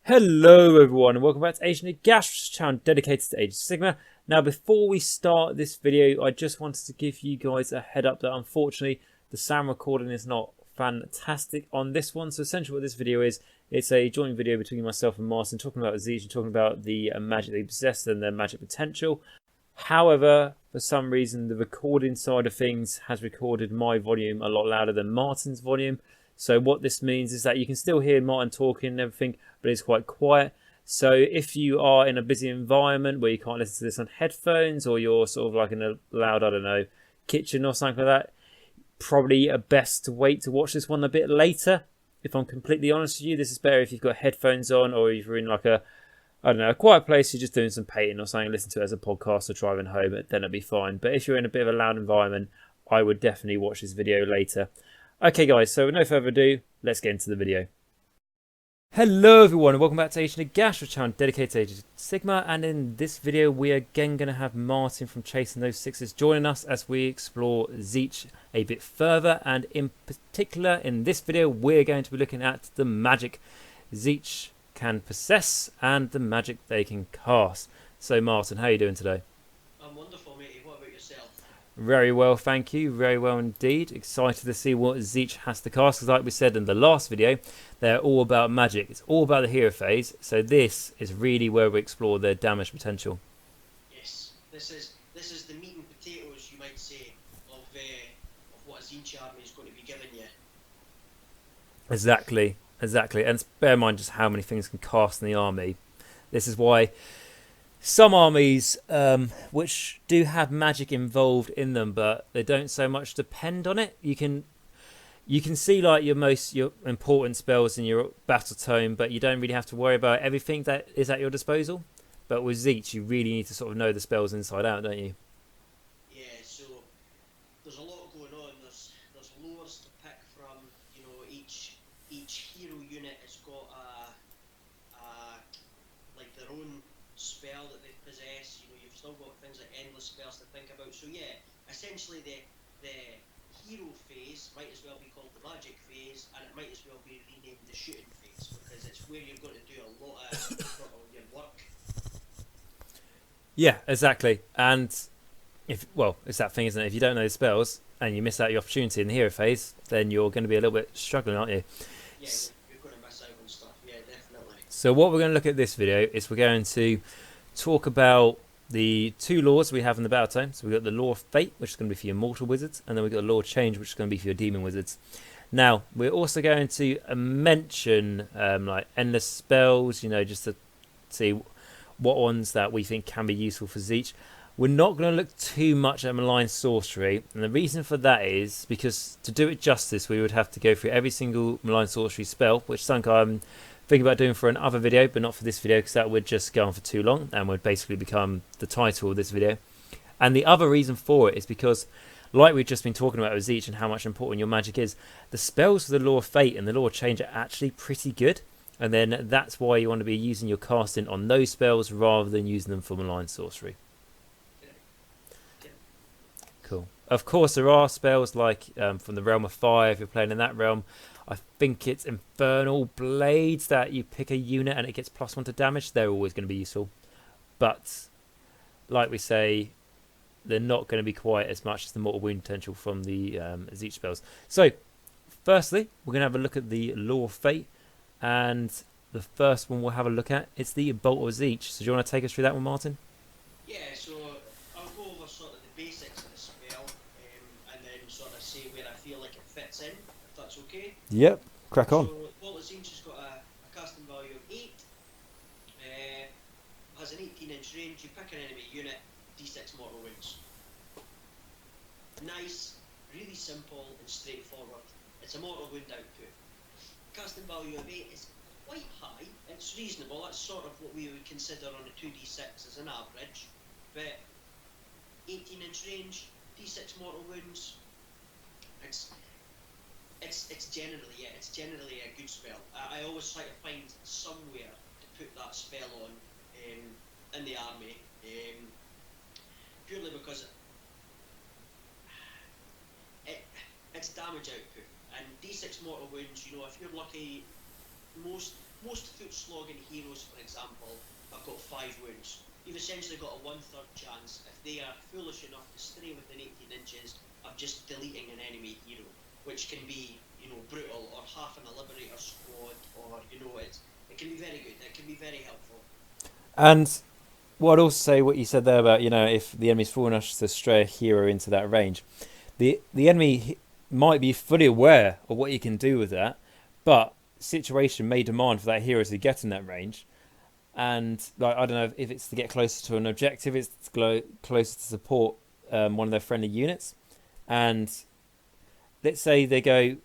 Hello everyone and welcome back to Agent Nagash, channel dedicated to Age of Sigmar. Now before we start this video, I just wanted to give you guys a head up that unfortunately the sound recording is not fantastic on this one. So essentially what this video is, it's a joint video between myself and Martin talking about Tzeentch and talking about the magic they possess and their magic potential. However, for some reason the recording side of things has recorded my volume a lot louder than Martin's volume. So what this means is that you can still hear Martin talking and everything, but it's quite quiet. So if you are in a busy environment where you can't listen to this on headphones, or you're sort of like in a loud, I don't know, kitchen or something like that, probably best to wait to watch this one a bit later. If I'm completely honest with you, this is better if you've got headphones on, or if you're in like a, I don't know, a quiet place, you're just doing some painting or something, listen to it as a podcast or driving home, then it'll be fine. But if you're in a bit of a loud environment, I would definitely watch this video later. Okay guys, so with no further ado, let's get into the video. Hello everyone and welcome back to Agent Nagash, a channel dedicated to Age of Sigmar, and in this video we are again going to have Martin from Chasing Those Sixes joining us as we explore Tzeentch a bit further, and in particular in this video we're going to be looking at the magic Tzeentch can possess and the magic they can cast. So Martin, how are you doing today? I'm wonderful, matey. What about yourself? Very well, thank you. Very well indeed. Excited to see what Tzeentch has to cast, because like we said in the last video, they're all about magic. It's all about the hero phase, so this is really where we explore their damage potential. Yes, this is the meat and potatoes, you might say, of what a Tzeentch army is going to be giving you. Exactly. And bear in mind just how many things can cast in the army. This is why some armies which do have magic involved in them, but they don't so much depend on it. You can see like your important spells in your battle tome, but you don't really have to worry about everything that is at your disposal. But with Tzeentch, you really need to sort of know the spells inside out, don't you? Yeah, so there's a lot going on. There's lures to pick from. You know, each hero unit has got like their own spell that they possess. You know, you've still got things like endless spells to think about. So yeah, essentially the hero phase might as well be called the magic phase, and it might as well be renamed the shooting phase, because it's where you're going to do a lot of your work. Yeah, exactly. And it's that thing, isn't it? If you don't know the spells and you miss out your opportunity in the hero phase, then you're going to be a little bit struggling, aren't you? Yeah, you're going to miss out on stuff. Yeah, definitely. So what we're going to look at this video is we're going to talk about the two laws we have in the battle tome. So we've got the Law of Fate, which is going to be for your mortal wizards, and then we've got the Law of Change, which is going to be for your demon wizards. Now, we're also going to mention like endless spells, you know, just to see what ones that we think can be useful for Tzeentch. We're not going to look too much at malign sorcery, and the reason for that is because to do it justice, we would have to go through every single malign sorcery spell, which something I'm thinking about doing for another video, but not for this video, because that would just go on for too long and would basically become the title of this video. And the other reason for it is because, like we've just been talking about with Tzeentch and how much important your magic is, the spells for the Law of Fate and the Law of Change are actually pretty good. And then that's why you want to be using your casting on those spells rather than using them for malign sorcery. Cool. Of course, there are spells like from the Realm of Fire, if you're playing in that realm. I think it's Infernal Blades that you pick a unit and it gets +1 to damage. They're always going to be useful. But, like we say, they're not going to be quite as much as the mortal wound potential from the Tzeentch spells. So, firstly, we're going to have a look at the Law of Fate. And the first one we'll have a look at is the Bolt of Tzeentch. So do you want to take us through that one, Martin? Yeah, so I'll go over sort of the basics of the spell, and then sort of say where I feel like it fits in, if that's okay. Yep, crack on. So Bolt of Tzeentch has got a casting value of 8, has an 18-inch range. You pick an enemy unit, d6 mortal wounds. Nice, really simple and straightforward. It's a mortal wound output. Casting value of 8 is quite high. It's reasonable. That's sort of what we would consider on a 2d6 as an average. But 18-inch range, d6 mortal wounds. It's generally a good spell. I always try to find somewhere to put that spell on in the army, purely because it's damage output. And d6 mortal wounds, you know, if you're lucky, most foot slogging hero you've essentially got a 1/3 chance if they are foolish enough to stray within 18 inches of just deleting an enemy hero, which can be, you know, brutal, or half an Liberator squad, or, you know, it can be very good. It can be very helpful. And what I'd also say, what you said there about, you know, if the enemy's fool enough to stray a hero into that range, the enemy might be fully aware of what you can do with that, but situation may demand for that hero to get in that range. And like, I don't know if it's to get closer to an objective, it's to go closer to support one of their friendly units. And let's say they go,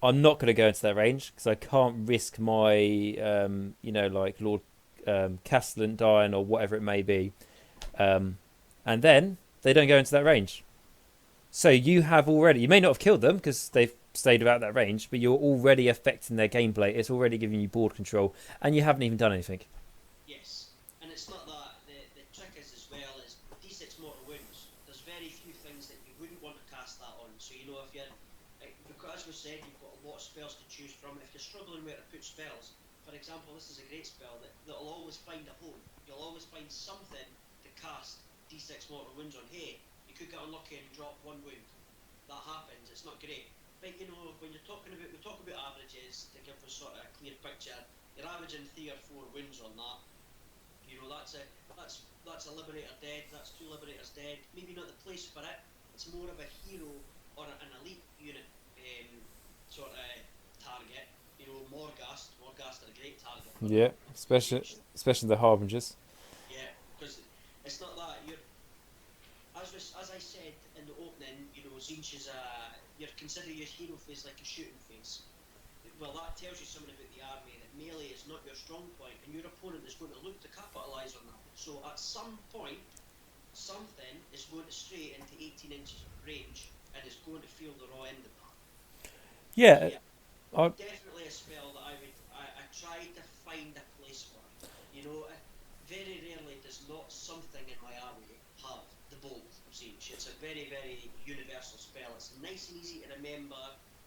I'm not going to go into that range because I can't risk my, you know, like Lord Castellan dying or whatever it may be. And then they don't go into that range. So you have already, you may not have killed them because they've stayed about that range, but you're already affecting their gameplay. It's already giving you board control, and you haven't even done anything. Yes, and it's not that. The trick is as well is D6 mortal wounds. There's very few things that you wouldn't want to cast that on. So, you know, if you're, because as we said, you've got a lot of spells to choose from. If you're struggling where to put spells, for example, this is a great spell that'll always find a home. You'll always find something to cast D6 mortal wounds on. Hey, you could get unlucky and drop 1 wound. That happens. It's not great. But, you know, when you're talking about, we talk about averages to give us sort of a clear picture. You're averaging 3 or 4 wounds on that. You know, that's a Liberator dead. That's 2 Liberators dead. Maybe not the place for it. It's more of a hero or an elite unit sort of target. You know, Morghast are a great target. Yeah, especially the Harbingers. Yeah, because it's not that you're, as I said in the opening, you know, Tzeentch is you're considering your hero phase like a shooting phase. Well, that tells you something about the army, that melee is not your strong point, and your opponent is going to look to capitalise on that. So at some point, something is going to stray into 18 inches of range and is going to feel the raw end of that. Yeah. So, definitely a spell that I try to find a place for. You know, very rarely does not something in my army have the bolt of Tzeentch. It's a very, very universal spell. It's nice and easy to remember.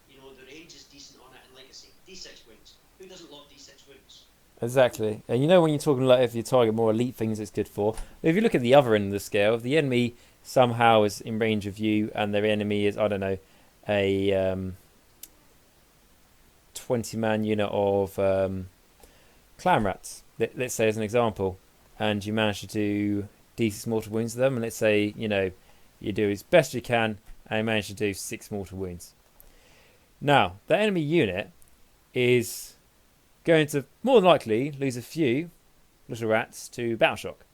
You know, the range is decent on it, and like I say, D6 wounds. Who doesn't love D6 wounds? Exactly. And you know, when you're talking like if you target more elite things, it's good for. If you look at the other end of the scale, if the enemy somehow is in range of you, and their enemy is, I don't know, a 20-man unit of clan rats, let's say as an example, and you manage to do D6 mortal wounds to them, and let's say, you know, you do as best you can, and you manage to do 6 mortal wounds. Now, the enemy unit is going to more than likely lose a few little rats to battle shock,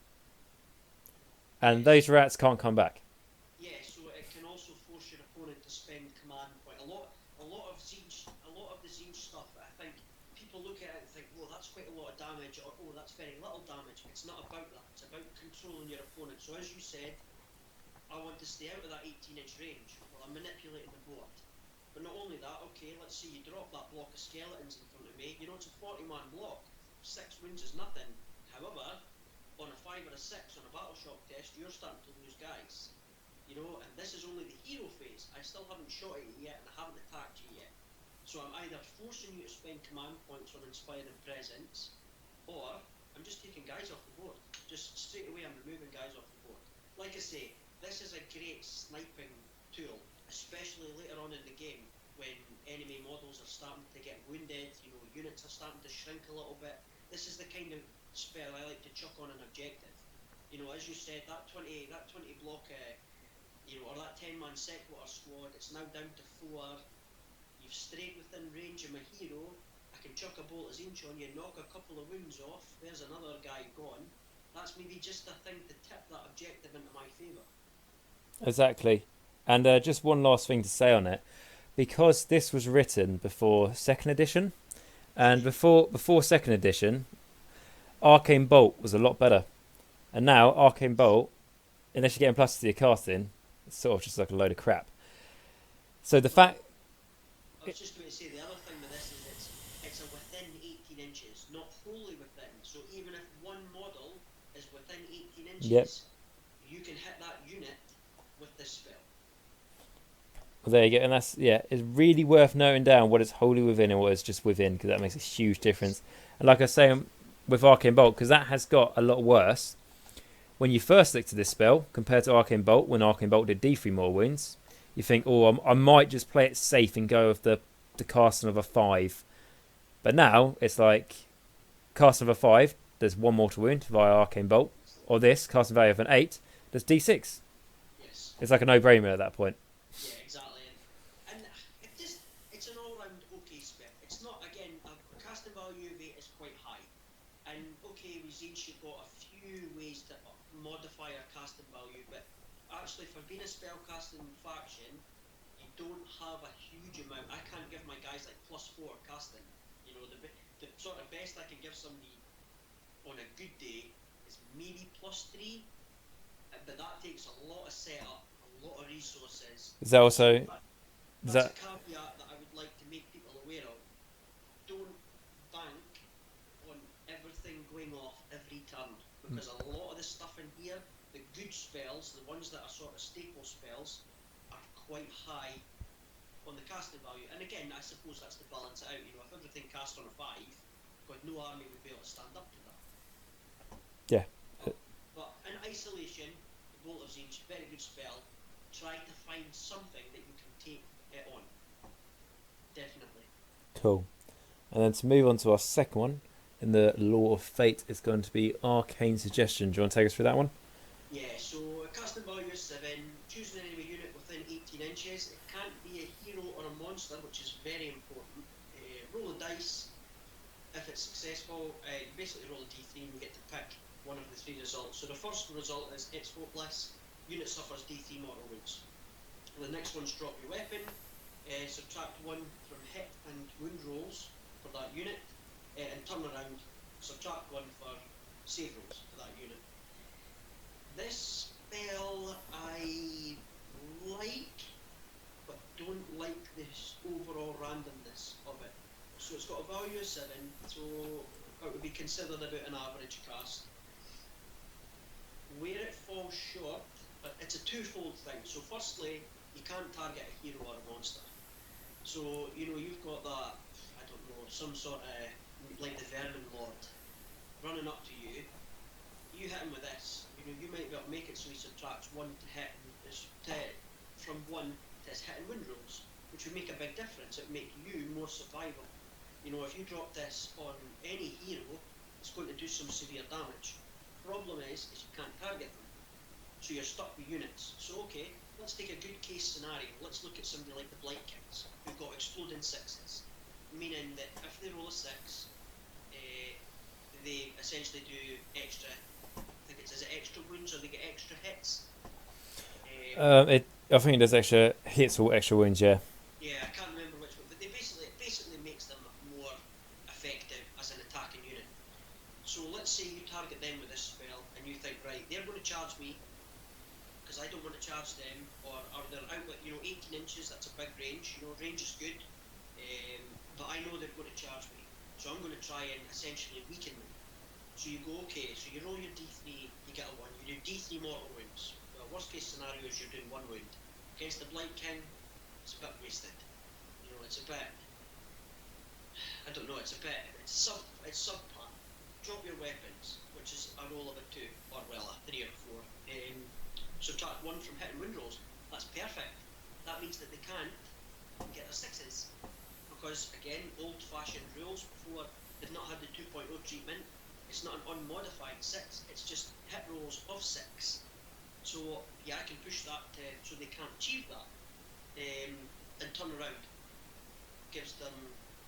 and those rats can't come back. Yeah, so it can also force your opponent to spend command point. A lot of the Tzeentch stuff, I think people look at it and think, well, that's quite a lot of damage, or oh, that's very little damage. It's not about that. It's about controlling your opponent. So as you said, I want to stay out of that 18-inch range. Well, I'm manipulating the board. But not only that, okay, let's say you drop that block of skeletons in front of me. You know, it's a 40-man block. 6 wounds is nothing. However, on a 5 or a 6 on a battle shock test, you're starting to lose guys. You know, and this is only the hero phase. I still haven't shot at you yet, and I haven't attacked you yet. So I'm either forcing you to spend command points on Inspiring Presence, or I'm just taking guys off the board. Just straight away, I'm removing guys off the board. Like I say, this is a great sniping tool, especially later on in the game when enemy models are starting to get wounded, you know, units are starting to shrink a little bit. This is the kind of spell I like to chuck on an objective. You know, as you said, that 20 block, you know, or that 10-man Settwater squad, it's now down to 4. You've strayed within range of my hero. I can chuck a bolt of Tzeentch on you, knock a couple of wounds off. There's another guy gone. That's maybe just a thing to tip that objective into my favour. Exactly. And just one last thing to say on it, because this was written before 2nd edition, and before 2nd edition, Arcane Bolt was a lot better. And now Arcane Bolt, unless you're getting pluses to your casting, it's sort of just like a load of crap. So the fact... I was just going to say, the other thing with this is it's a within 18 inches, not wholly within. So even if one model is within 18 inches, yep, you can hit that unit with this spell. Well, there you go. And that's, yeah, it's really worth noting down what is wholly within and what is just within, because that makes a huge difference. And like I say, with Arcane Bolt, because that has got a lot worse, when you first stick to this spell, compared to Arcane Bolt, when Arcane Bolt did D3 more wounds, you think, oh, I might just play it safe and go with the casting of a 5. But now, it's like, casting of a 5, there's 1 mortal wound via Arcane Bolt. Or this, casting value of an 8, there's D6. Yes. It's like a no-brainer at that point. Yeah, exactly. And it's an all-round okay spell. It's not, again, a casting value of 8 is quite high. And okay, with Tzeentch you've got a few ways to modify a casting value, but actually for being a spellcasting faction, you don't have a huge amount. I can't give my guys like +4 casting. You know, the sort of best I can give somebody on a good day is maybe +3, but that takes a lot of setup, a lot of resources. Is that also... That's a caveat that I would like to make people aware of. Don't bank on everything going off every turn, because a lot of the stuff in here, the good spells, the ones that are sort of staple spells, are quite high on the casting value. And again, I suppose that's to balance it out. You know, if everything cast on a 5, God, no army would be able to stand up to that. Yeah. But in isolation, the Bolt of Tzeentch, very good spell. Try to find something that you can take it on. Definitely. Cool. And then to move on to our second one, in the Law of Fate, is going to be Arcane Suggestion. Do you want to take us through that one? Yeah, so casting value is 7, choose an enemy unit within 18 inches. It can't be a hero or a monster, which is very important. Roll a dice. If it's successful, you basically roll a d3 and you get to pick one of the 3 results. So the first result is it's hopeless. Unit suffers d3 mortal wounds. The next one's drop your weapon. Subtract 1 from hit and wound rolls for that unit. And turn around, subtract 1 for save rolls for that unit. This spell I like, but don't like this overall randomness of it. So it's got a value of 7, so it would be considered about an average cast. Where it falls short, it's a twofold thing. So firstly, you can't target a hero or a monster. So, you know, you've got that, I don't know, some sort of, like the Vermin Lord, running up to you. You hit him with this. You know, you might be able to make it so he subtracts 1 to hit from 1 to his hit and wound rolls, which would make a big difference. It would make you more survivable. You know, if you drop this on any hero, it's going to do some severe damage. Problem is you can't target them, so you're stuck with units. So okay, let's take a good case scenario. Let's look at somebody like the Blight Kings, who've got exploding 6s, meaning that if they roll a 6, they essentially do extra. I think is it extra wounds or they get extra hits? I think it does extra hits or extra wounds, yeah. Yeah, I can't remember which one, but it basically makes them more effective as an attacking unit. So let's say you target them with this spell, and you think, right, they're going to charge me, because I don't want to charge them, or they're out with, 18 inches, that's a big range, range is good, but I know they're going to charge me, so I'm going to try and essentially weaken them. So you go, okay, so you roll your d3, you get a 1, you do d3 mortal wounds. Well, worst case scenario is you're doing 1 wound. Against the Blight King, it's a bit wasted. It's a bit, I don't know, it's subpar. Drop your weapons, which is a roll of a 2, or well, a 3 or a 4. Subtract 1 from hit and wound rolls. That's perfect. That means that they can't get their 6s. Because, again, old-fashioned rules before they've not had the 2.0 treatment. It's not an unmodified 6, it's just hit rolls of 6. So, yeah, I can push that so they can't achieve that. And turn around. Gives them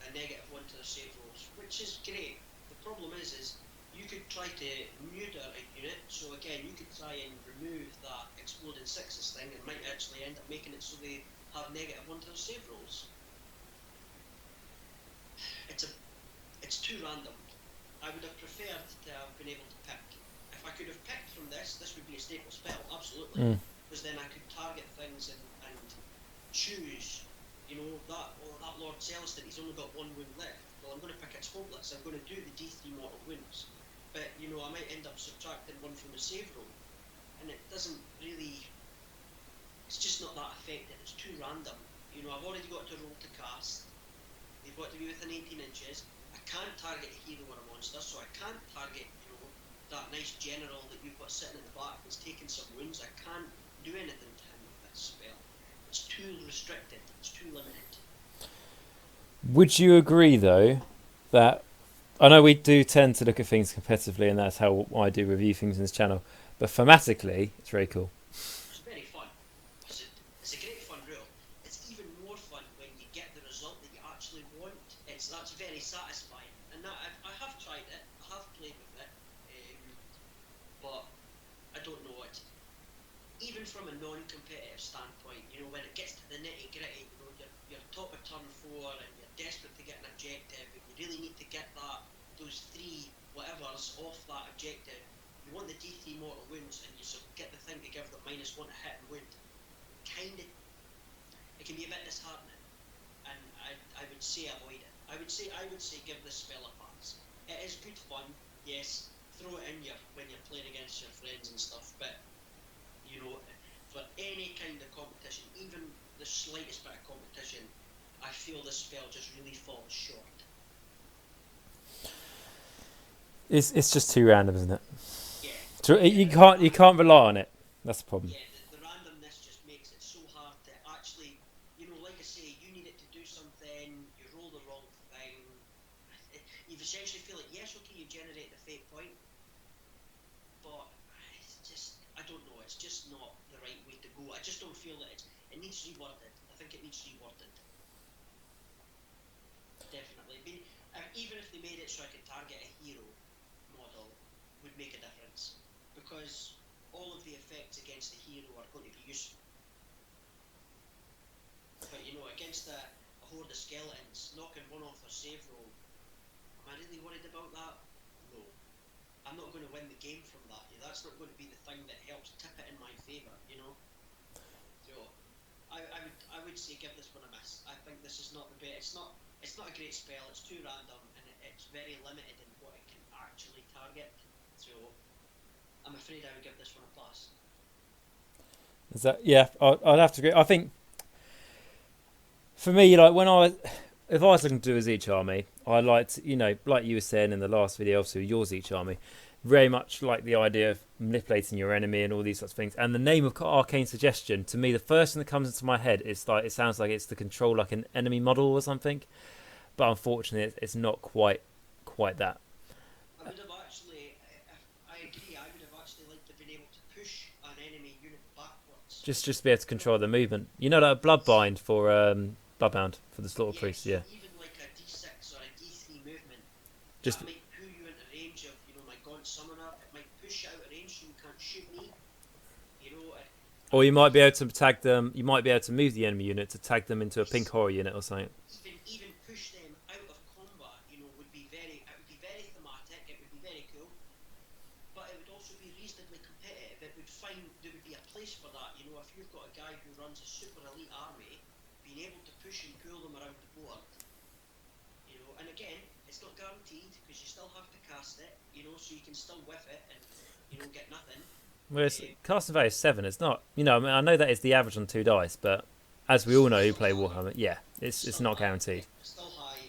a -1 to their save rolls, which is great. The problem is you could try to neuter a unit, so again, you could try and remove that exploding 6s thing and might actually end up making it so they have -1 to their save rolls. It's too random. I would have preferred to have been able to pick. If I could have picked from this would be a staple spell, absolutely. Because then I could target things and choose, that Lord Celestin, he's only got 1 wound left. Well, I'm going to pick its hopeless. I'm going to do the d3 mortal wounds. But, I might end up subtracting 1 from the save roll. And it doesn't really, it's just not that effective. It's too random. I've already got to roll to cast. They've got to be within 18 inches. I can't target a hero or a monster, so I can't target, that nice general that you've got sitting at the back that's taking some wounds. I can't do anything to him with this spell. It's too restricted. It's too limited. Would you agree, though, that I know we do tend to look at things competitively, and that's how I do review things in this channel, but thematically, it's very cool. It's very fun. It's a great fun rule. It's even more fun when you get the result that you actually want. That's very satisfying. And that, I have tried it. I have played with it. But I don't know it. Even from a non-competitive standpoint, you know, when it gets to the nitty-gritty, you know, you're top of turn 4 and you're desperate to get an objective, and you really need to get those 3 whatevers off that objective. You want the D3 mortal wounds, and you sort of get the thing to give them -1 to hit and wound. It can be a bit disheartening, and I would say avoid it. I would say give this spell a pass. It is good fun, yes. Throw it in when you're playing against your friends and stuff, but you know, for any kind of competition, even the slightest bit of competition, I feel this spell just really falls short. It's just too random, isn't it? Yeah. You can't rely on it. That's the problem. Yeah, the randomness just makes it so hard to actually, you know, like I say, you need it to do something, you roll the wrong thing. You essentially feel like, yes, okay, you generate the fate point, but it's just, I don't know, it's just not the right way to go. I just don't feel that it needs reworded. I think it needs reworded. Definitely. Even if they made it so I could target a hero model, would make a difference. Because all of the effects against the hero are going to be useful. But you know, against a horde of skeletons, knocking one off their save roll, am I really worried about that? No. I'm not going to win the game from that. That's not going to be the thing that helps tip it in my favour, you know? So, I would say give this one a miss. I think this is not the best. It's not a great spell, it's too random, and it's very limited in what it can actually target. So, I'm afraid I would give this one a pass. Is that, yeah, I'd have to agree. I think for me, like if I was looking to do a Tzeentch army, I liked, you know, like you were saying in the last video, obviously your Tzeentch army, very much like the idea of manipulating your enemy and all these sorts of things. And the name of Arcane Suggestion, to me, the first thing that comes into my head is like, it sounds like it's to control like an enemy model or something, but unfortunately, it's not quite that. I would have actually, I agree, I would have actually liked to have been able to push an enemy unit backwards. Just be able to control the movement. You know, like a Bloodbind for Bloodbound for the Slaughter Priest, yeah. Even like a D6 or a D3 movement, Just that might pull you into range of, you know, my Gaunt Summoner. It might push you out of range so you can't shoot me. You know. Or you might be able to tag them. You might be able to move the enemy unit to tag them into a pink horror unit or something. Even push them out of combat, you know, would be very thematic. It would be very cool, but it would also be reasonably competitive. There would be a place for that. You know, if you've got a guy who runs a super elite army, being able to push and pull them around the board. You know, and again, it's not guaranteed because you still have to cast it. You know, so you can still whiff it and get nothing. Whereas casting value is 7, it's not. You know, I mean, I know that is the average on 2 dice, but as we all know who play Warhammer, yeah, it's not guaranteed. It's still high,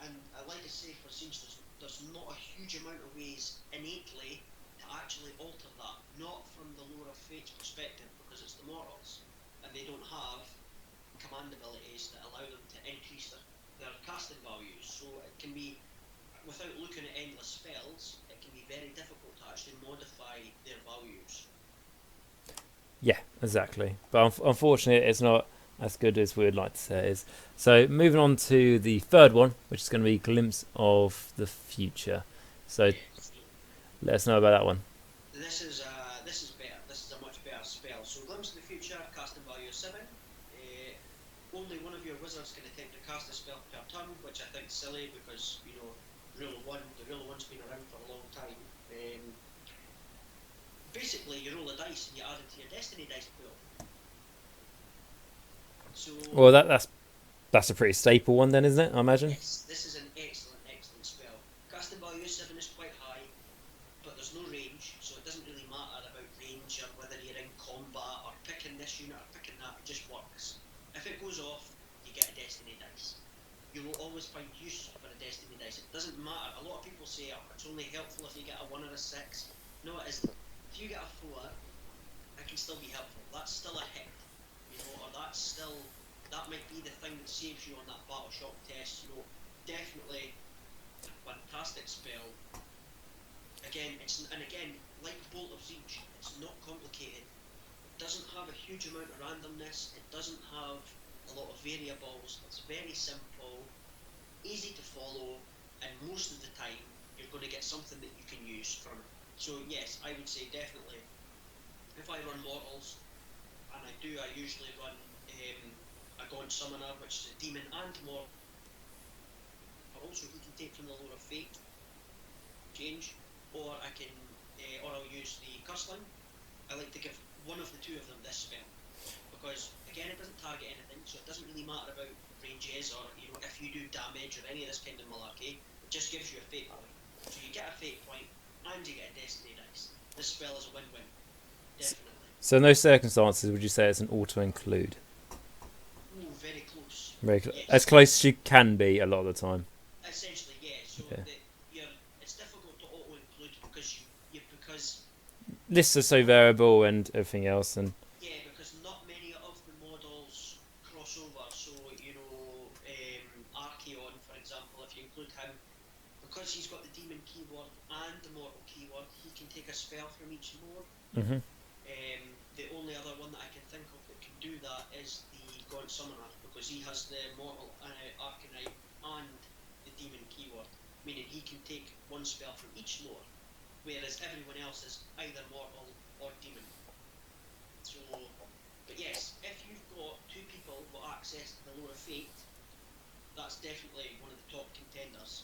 and like I say, for Tzeentch, there's not a huge amount of ways innately to actually alter that. Not from the lore of Fate's perspective, because it's the mortals, and they don't have command abilities that allow them to increase their casting values. So it can be, without looking at endless spells, it can be very difficult to actually modify their values. Yeah, exactly. But unfortunately, it's not as good as we would like to say it is. So moving on to the third one, which is going to be Glimpse of the Future. So let us know about that one. This is better. This is a much better spell. So Glimpse of the Future, casting value of 7. Only one of your wizards can attempt to cast a spell per turn, which I think is silly because, you know, the rule of one's been around for a long time. Basically, you roll a dice and you add it to your Destiny dice pool. So, well, that's a pretty staple one then, isn't it? I imagine. Yes, this is an excellent spell. Casting value 7 is quite high, but there's no range, so it doesn't really matter about range or whether you're in combat or picking this unit or picking that. It just works. If it goes off, you get a Destiny dice. you will always find use for a Destiny dice. It doesn't matter. A lot of people say, oh, it's only helpful if you get a 1 or a 6. No, it isn't. If you get a 4, it can still be helpful. That's still a hit, or that might be the thing that saves you on that battle shock test. Definitely a fantastic spell. Again, like Bolt of Tzeentch, it's not complicated. It doesn't have a huge amount of randomness. It doesn't have a lot of variables. It's very simple, easy to follow, and most of the time you're going to get something that you can use from it. So yes, I would say definitely, if I run Mortals, and I usually run a Gaunt Summoner, which is a Demon and Mortal. Also, he can take from the Lore of Fate, change, or I'll use the Cursling. I like to give one of the two of them this spell, because again, it doesn't target anything, so it doesn't really matter about ranges or if you do damage or any of this kind of malarkey. It just gives you a fate point, so you get a fate point and you get a Destiny dice. This spell is a win-win, definitely. So in those circumstances, would you say it's an auto-include? Ooh, very close. Very close. Yes. As close as you can be a lot of the time. Essentially, yeah. So Okay. it's difficult to auto-include because Lists are so variable and everything else, and because not many of the models cross over. So Archeon, for example, if you include him, because he's got the demon keyword and the mortal keyword, he can take a spell from each lore. Mhm. The only other one that I can think of that can do that is the Gaunt Summoner, because he has the mortal arcanite and the demon keyword, meaning he can take one spell from each lore, whereas everyone else is either mortal or demon. So, but yes, if you've got two people with access to the Lore of Fate, that's definitely one of the top contenders.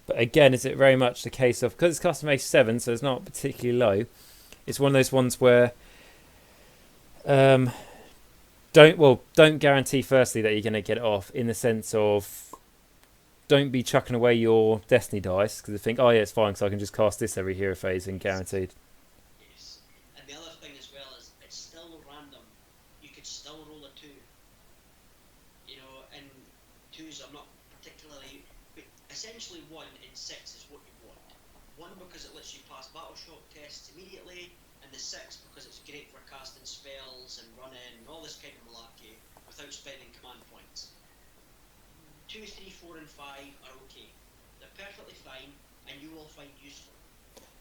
but again, is it very much the case of, because it's custom A7, so it's not particularly low. It's one of those ones where don't guarantee firstly that you're going to get it off, in the sense of don't be chucking away your Destiny dice because you think, oh yeah, it's fine because I can just cast this every hero phase and guaranteed. Yes. And the other thing as well is it's still random. You could still roll a 2. And 2s are not particularly, but essentially 1 in 6 is what you want. 1 because it lets you pass battle shock tests immediately, and the 6 because it's great for casting spells and running and all this kind of malarkey without spending command points. 2, 3, 4, and 5 are okay. They're perfectly fine, and you will find useful.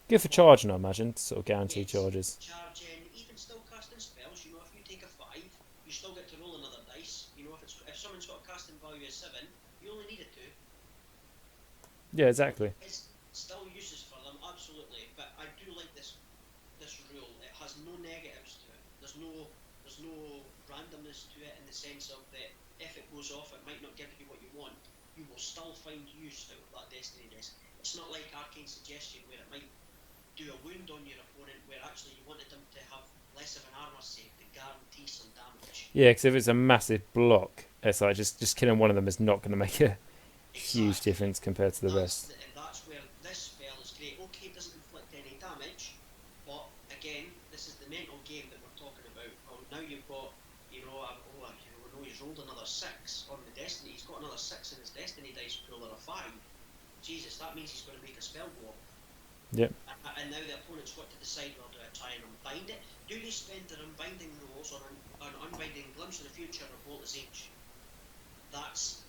Good for charging, I imagine, sort of guaranteed charges. Charging, even still casting spells. If you take a 5, you still get to roll another dice. If someone's got a casting value of 7, you only need a 2. Yeah, exactly. It's still uses for them, absolutely. But I do like this rule. It has no negatives to it. There's no randomness to it, in the sense of that if it goes off, it might not give you what you want. You will still find use out of that Destiny dice. It's not like Arcane Suggestion, where it might do a wound on your opponent, where actually you wanted them to have less of an armor save to guarantee some damage. Yeah, because if it's a massive block, it's like just killing one of them is not going to make a huge difference compared to the rest. And that's where this spell is great. Okay, it doesn't inflict any damage, but again, this is the mental game that we're talking about. Well, now you've got, we know he's rolled another 6 on the Destiny. He's got another 6 in his Destiny dice pool, or a 5. Jesus, that means he's going to make a spell go off. Yep. And now the opponent's got to decide, well, do I try and unbind it? Do they spend their unbinding rolls on unbinding Glimpse of the Future or Bolt of Tzeentch? That's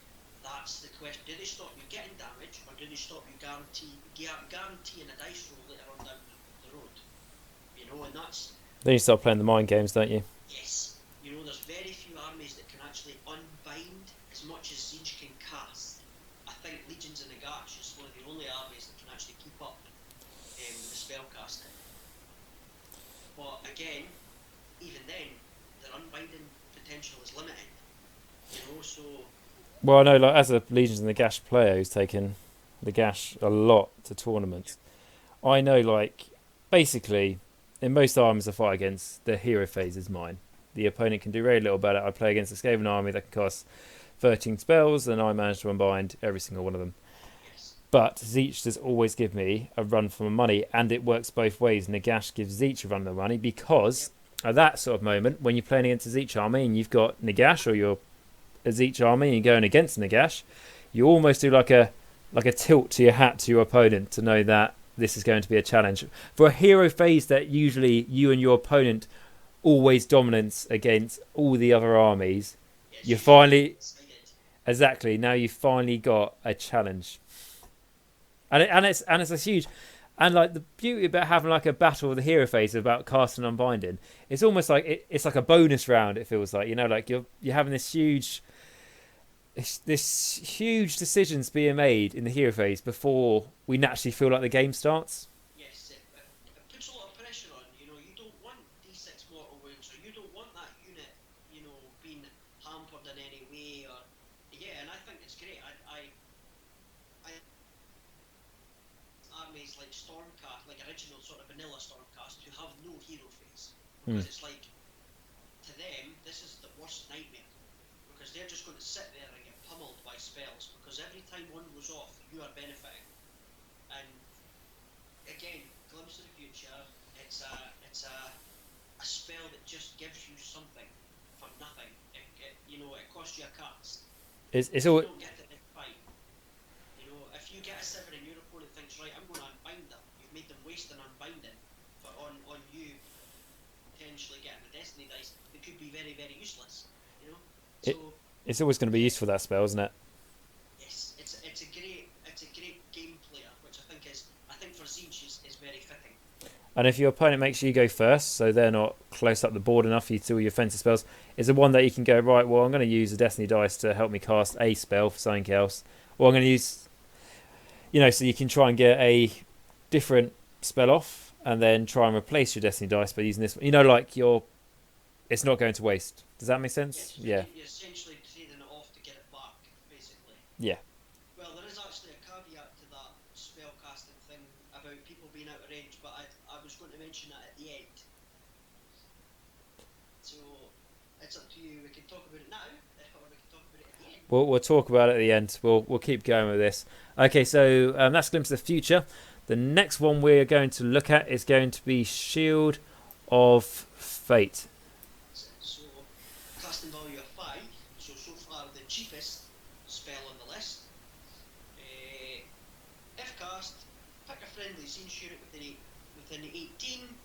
the question. Do they stop you getting damage, or do they stop you guaranteeing a dice roll later on down the road? And that's... Then you start playing the mind games, don't you? Yes. There's very few armies that can actually unbind as much as Tzeentch can cast. I think Legions of Nagash is one of the only armies that can actually keep up with the spell casting. But again, even then, their unbinding potential is limited. So... Well, I know, like, as a Legions and Nagash player who's taken Nagash a lot to tournaments, I know, like, basically, in most armies I fight against, the hero phase is mine. The opponent can do very little about it. I play against a Skaven army that can cast 13 spells, and I manage to unbind every single one of them. But Tzeentch does always give me a run for my money, and it works both ways. Nagash gives Tzeentch a run for the money, because at that sort of moment, when you're playing against a Tzeentch army and you've got Nagash, or you're a Tzeentch army and you're going against Nagash, you almost do like a tilt to your hat to your opponent to know that this is going to be a challenge. For a hero phase that usually you and your opponent always dominance against all the other armies, you finally... Exactly, now you've finally got a challenge. And it's a huge... And like the beauty about having like a battle of the hero phase about casting and unbinding, it's almost like it's like a bonus round. It feels like, you know, like you're having this huge decisions being made in the hero phase before we naturally feel like the game starts. Yes, it puts a lot of pressure on. You know, you don't want D6 mortal wounds, or you don't want that unit, you know, being hampered in any way. Or yeah, and I think it's great. I armies like Stormcast, like original sort of vanilla Stormcast, who have no hero phase, because it's like, to them this is the worst nightmare, because they're just going to sit there and get pummeled by spells, because every time one goes off you are benefiting. And again, Glimpse of the Future, it's a spell that just gives you something for nothing. You know, it costs you a cast. It's all. all... You don't get it in fight. You know, if you get a 7 and your opponent thinks, right, I'm going to unbind them, you've made them waste an unbinding on you potentially getting the Destiny dice. It could be very, very useless. You know, so it's always going to be useful, that spell, isn't it? yes, it's a great game player, which I think for Tzeentch is very fitting. And if your opponent makes you go first, so they're not close up the board enough for you to do all your offensive spells, is the one that you can go, right, well, I'm going to use the Destiny dice to help me cast a spell for something else. Or I'm going to use, you know, so you can try and get a different spell off and then try and replace your Destiny dice by using this one. You know, like it's not going to waste. Does that make sense? Yes, Yeah. You're essentially trading it off to get it back, basically. Yeah. Well, there is actually a caveat to that spell casting thing about people being out of range, but I was going to mention that at the end. So it's up to you. We can talk about it now, or we can talk about it at the end. We'll talk about it at the end. We'll keep going with this. Okay, so that's Glimpse of the Future. The next one we're going to look at is going to be Shield of Fate. So casting value of 5. So far the cheapest spell on the list. If cast, pick a friendly Tzeentch unit within 18.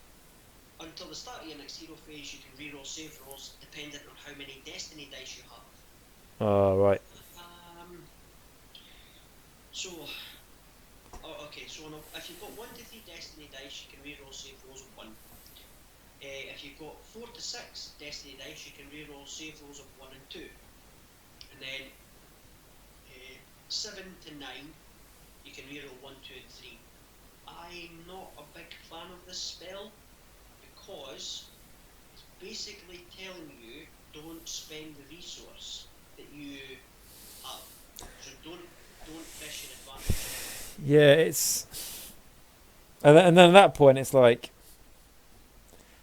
Until the start of your next hero phase, you can reroll save rolls dependent on how many Destiny dice you have. Oh, right. So if you've got 1 to 3 Destiny dice, you can reroll save rolls of 1. If you've got 4 to 6 Destiny dice, you can reroll save rolls of 1 and 2. And then 7 to 9, you can reroll 1, 2, and 3. I'm not a big fan of this spell, because it's basically telling you don't spend the resource that you have. So don't fish an advantage. Yeah, it's... And then at that point, it's like...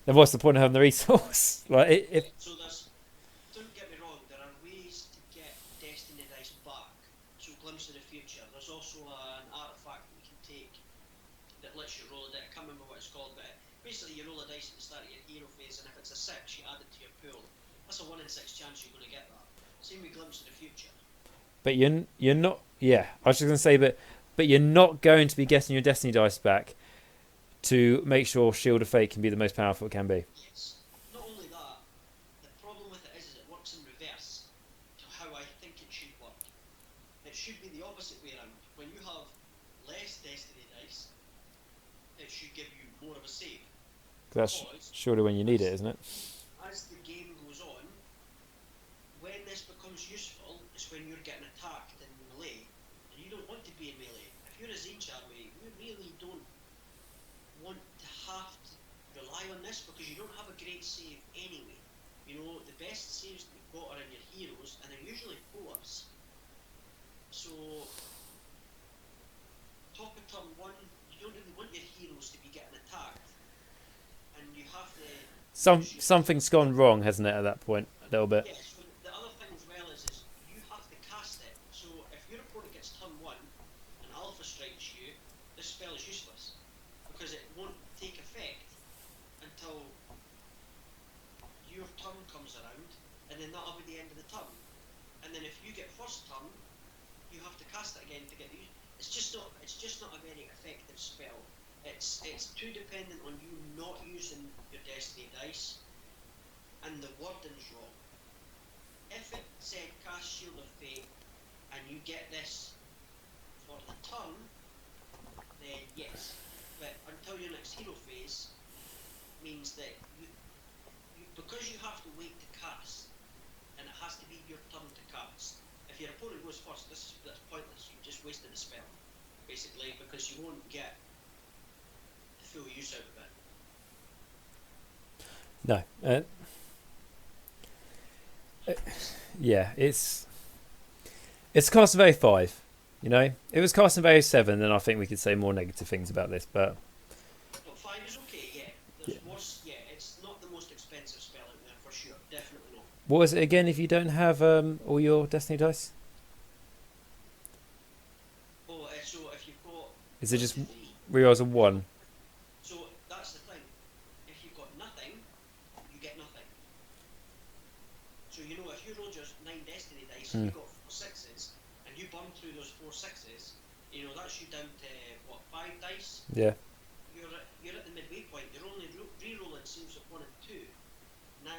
Then what's the point of having the resource? So don't get me wrong, there are ways to get Destiny dice back. So Glimpse of the Future, there's also an artifact that you can take that lets you roll a dice. I can't remember what it's called, but basically you roll a dice at the start of your hero phase, and if it's a 6, you add it to your pool. That's a 1 in 6 chance you're going to get that. Same with Glimpse of the Future. But you're not... Yeah, I was just going to say, but you're not going to be getting your Destiny dice back to make sure Shield of Fate can be the most powerful it can be. Yes. Not only that, the problem with it is it works in reverse to how I think it should work. It should be the opposite way around. When you have less Destiny dice, it should give you more of a save. That's surely when you need it, isn't it? As the game goes on, when this becomes useful is when you're getting attacked in melee, and you don't want to be in melee. If you're a Tzeentch army, you really don't want to have to rely on this, because you don't have a great save anyway. You know, the best saves that you've got are in your heroes, and they're usually 4s. So, top of turn 1, you don't really want your heroes to be getting attacked, and you have to... Something's gone wrong, hasn't it, at that point, a little bit? Yes, but the other thing as well is you have to cast it. So if your opponent gets turn 1 and Alpha strikes you, this spell is useless, because it won't take effect until your turn comes around, and then that'll be the end of the turn. And then if you get first turn, you have to spell. It's too dependent on you not using your Destiny dice, and the wording's wrong. If it said cast Shield of Fate, and you get this for the turn, then yes. But until your next hero phase means that because you have to wait to cast, and it has to be your turn to cast. If your opponent goes first, that's pointless. You just wasted a spell, basically, because you won't get the full use out of it. No. Yeah, it's Cast of A5. You know, if it was Cast of A7, then I think we could say more negative things about this. But 5 is okay, yeah. There's worse, yeah. It's not the most expensive spell out there for sure. Definitely not. what is it again? If you don't have all your Destiny dice, So if you've got, is it just rerolls of 1? so that's the thing. If you've got nothing, you get nothing. So you know, if you rolled your 9 Destiny dice and you got 4 6s, and you burn through those 4 6s, you know that's you down to what, 5 dice. Yeah. You're at the midway point. You're only re-rolling saves of 1 and 2. Now,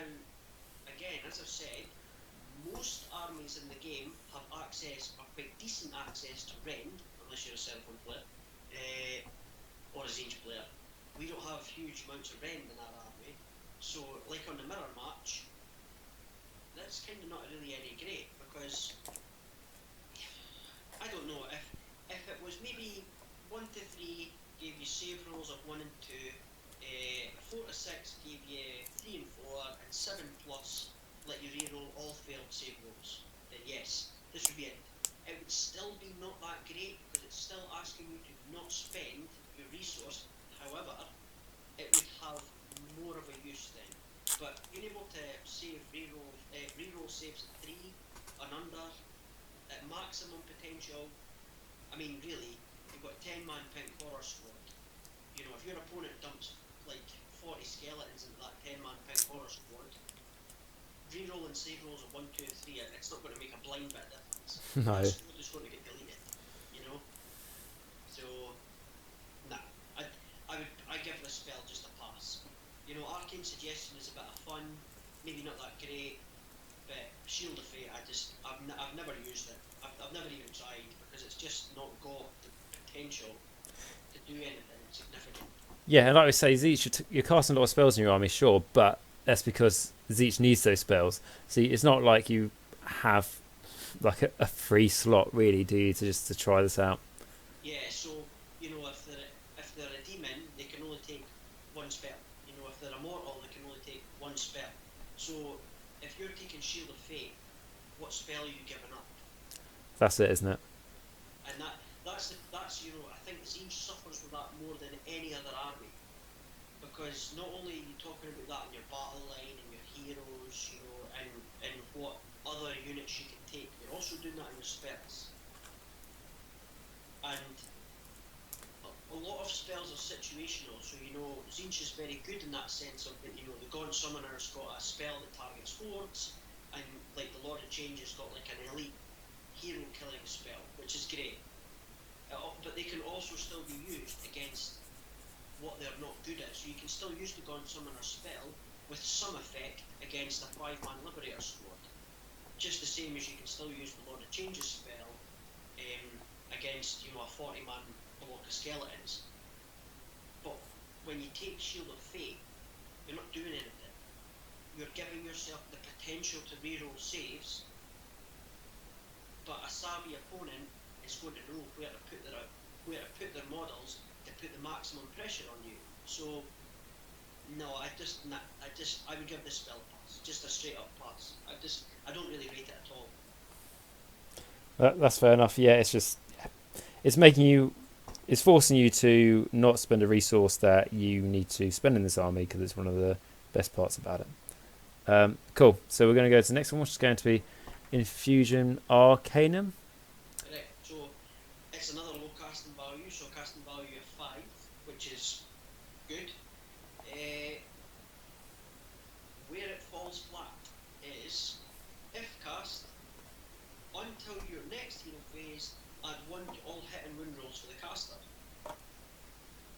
again, as I've said, most armies in the game have access, or quite decent access to Rend, unless you're a Centaur player, or a Tzeentch player. We don't have huge amounts of Rend in our army, so like on the mirror match, that's kind of not really any great, because I don't know, if it was maybe 1 to 3 gave you save rolls of 1 and 2, 4 to 6 gave you 3 and 4, and 7 plus let you reroll all failed save rolls, then yes, this would be it. It would still be not that great, because it's still asking you to not spend your resource. However, it would have more of a use then. But being able to save reroll saves at 3 and under, at maximum potential, I mean really, you've got a 10-man pink horror squad. You know, if your opponent dumps like 40 skeletons into that 10-man pink horror squad, reroll and save rolls of 1, 2, and 3, it's not going to make a blind bit of difference. No. That squad is going to get deleted, you know. So, nah, I give this spell just a pass. You know, Arcane Suggestion is a bit of fun, maybe not that great, but Shield of Fate, I've never used it. I've never even tried, because it's just not got the potential to do anything significant. Yeah, and like we say, Tzeentch, you're casting a lot of spells in your army, sure, but that's because Tzeentch needs those spells. See, it's not like you have like a free slot, really, do you, to try this out? Yeah, so you know, if they're a demon, they can only take 1 spell. You know, if they're immortal, they can only take 1 spell. So if you're taking Shield of Fate, what spell are you giving up? That's it, isn't it? And that's you know, I think Tzeentch suffers with that more than any other army, because not only are you talking about that in your battle line and your heroes, you know, and what other units you can take, you're also doing that in your spells. And a lot of spells are situational, so you know, Tzeentch is very good in that sense of that, you know, the Gaunt Summoner's got a spell that targets hordes, and like the Lord of Change has got like an elite hero killing spell, which is great. But they can also still be used against what they're not good at, so you can still use the Gaunt Summoner spell with some effect against a 5-man Liberator squad. Just the same as you can still use the Lord of Change's spell against, you know, a 40-man block of skeletons. But when you take Shield of Fate, you're not doing anything. You're giving yourself the potential to reroll saves, but a savvy opponent is going to know where to put their models to put the maximum pressure on you. So no, I would give this spell a pass, just a straight up pass. I don't really rate it at all. That's fair enough. Yeah, it's forcing you to not spend a resource that you need to spend in this army, because it's one of the best parts about it. Cool. So we're going to go to the next one, which is going to be Infusion Arcanum. Correct. So it's another low casting value, so casting value of 5, which is good. Where it falls flat is, if cast, until your next hero phase, add 1 to all hit and wound rolls for the caster.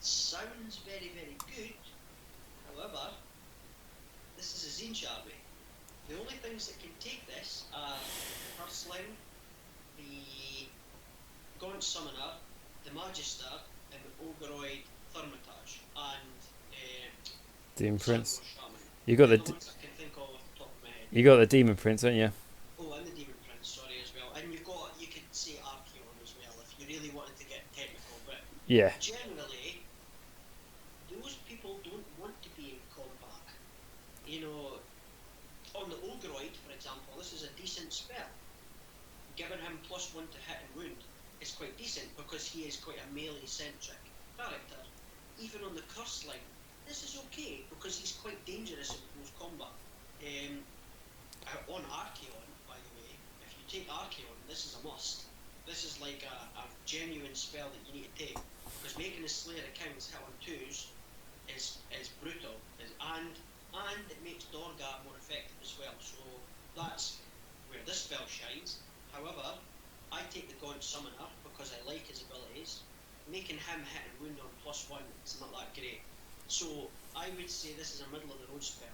sounds very, very good. However, this is a Tzeentch army. The only things that can take this are the Purrsling, the Gaunt Summoner, the Magister, and the Ogoroid Thermitage, and Demon Prince. Shaman. You got They're the ones I can think of off the top of my head. you got the Demon Prince, don't you? Oh, and the Demon Prince, sorry, as well. And you could say Archeon as well if you really wanted to get technical. But Yeah. generally, those people don't want to be in combat. You know, on the Ogoroid, for example, this is a decent spell. Giving him +1 to hit and wound is quite decent because he is quite a melee-centric character. Even on the Purrsling, this is okay because he's quite dangerous in close combat. On Archeon, by the way, if you take Archeon, this is a must. This is like a genuine spell that you need to take because making the Slayer of Kings hit on 2s is brutal, and it makes Dorgar more effective as well. So that's where this spell shines. However, I take the Gaunt Summoner because I like his abilities. Making him hit and wound on +1 is not that great. So I would say this is a middle of the road spell.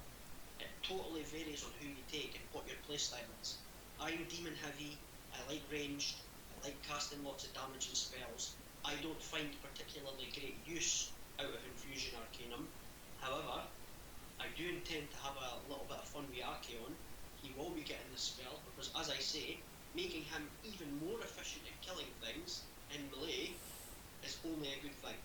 It totally varies on who you take and what your playstyle is. I'm demon heavy, I like ranged, I like casting lots of damage and spells. I don't find particularly great use out of Infusion Arcanum. However, I do intend to have a little bit of fun with Archeon. He will be getting this spell because, as I say, making him even more efficient at killing things in melee is only a good thing.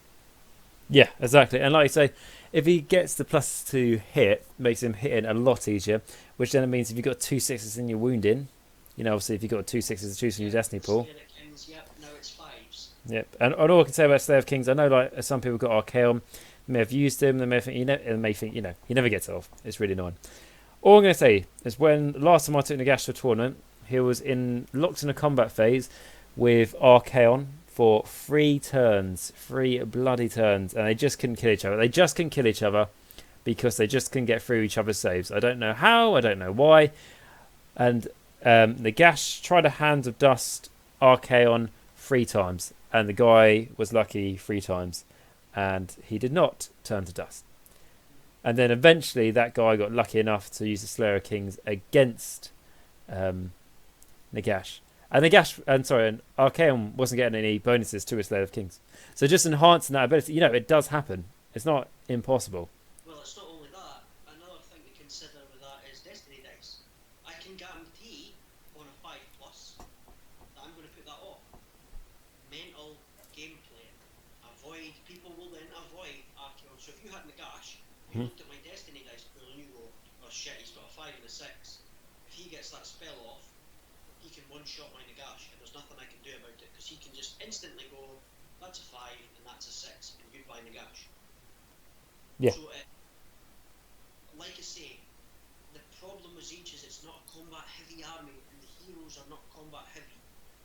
Yeah, exactly. And like I say, if he gets the +2 hit, makes him hitting a lot easier, which then means if you've got 2 6s in your wounding, you know, obviously if you've got 2 6s to choose from your Destiny pool. Kings, yep, now it's 5s. Yep. And all I can say about Slayer of Kings, I know like some people got Archaon, may have used him, they may think, you know, he never gets it off. It's really annoying. All I'm going to say is when last time I took Nagash to a tournament, he was locked in a combat phase with Archaon for 3 turns, 3 bloody turns, and they just couldn't kill each other. They just couldn't kill each other because they just couldn't get through each other's saves. I don't know how, I don't know why. And Nagash tried a Hand of Dust Archaon 3 times, and the guy was lucky 3 times, and he did not turn to dust. And then eventually that guy got lucky enough to use the Slayer of Kings against Nagash. And Archaon wasn't getting any bonuses to his Slayer of Kings. So just enhancing that ability, you know, it does happen. It's not impossible. Well, it's not only that. Another thing to consider with that is Destiny dice. I can guarantee on a 5+ that I'm going to put that off. Mental gameplay. People will then avoid Archeon. So if you had Nagash, you looked at my Destiny dice pool and you go, oh shit, he's got a 5 and a 6. If he gets that spell off, he can one-shot my Nagash, and there's nothing I can do about it, because he can just instantly go, that's a 5 and that's a 6, and goodbye Nagash. Yeah. So, like I say, the problem with Tzeentch is it's not a combat-heavy army, and the heroes are not combat-heavy.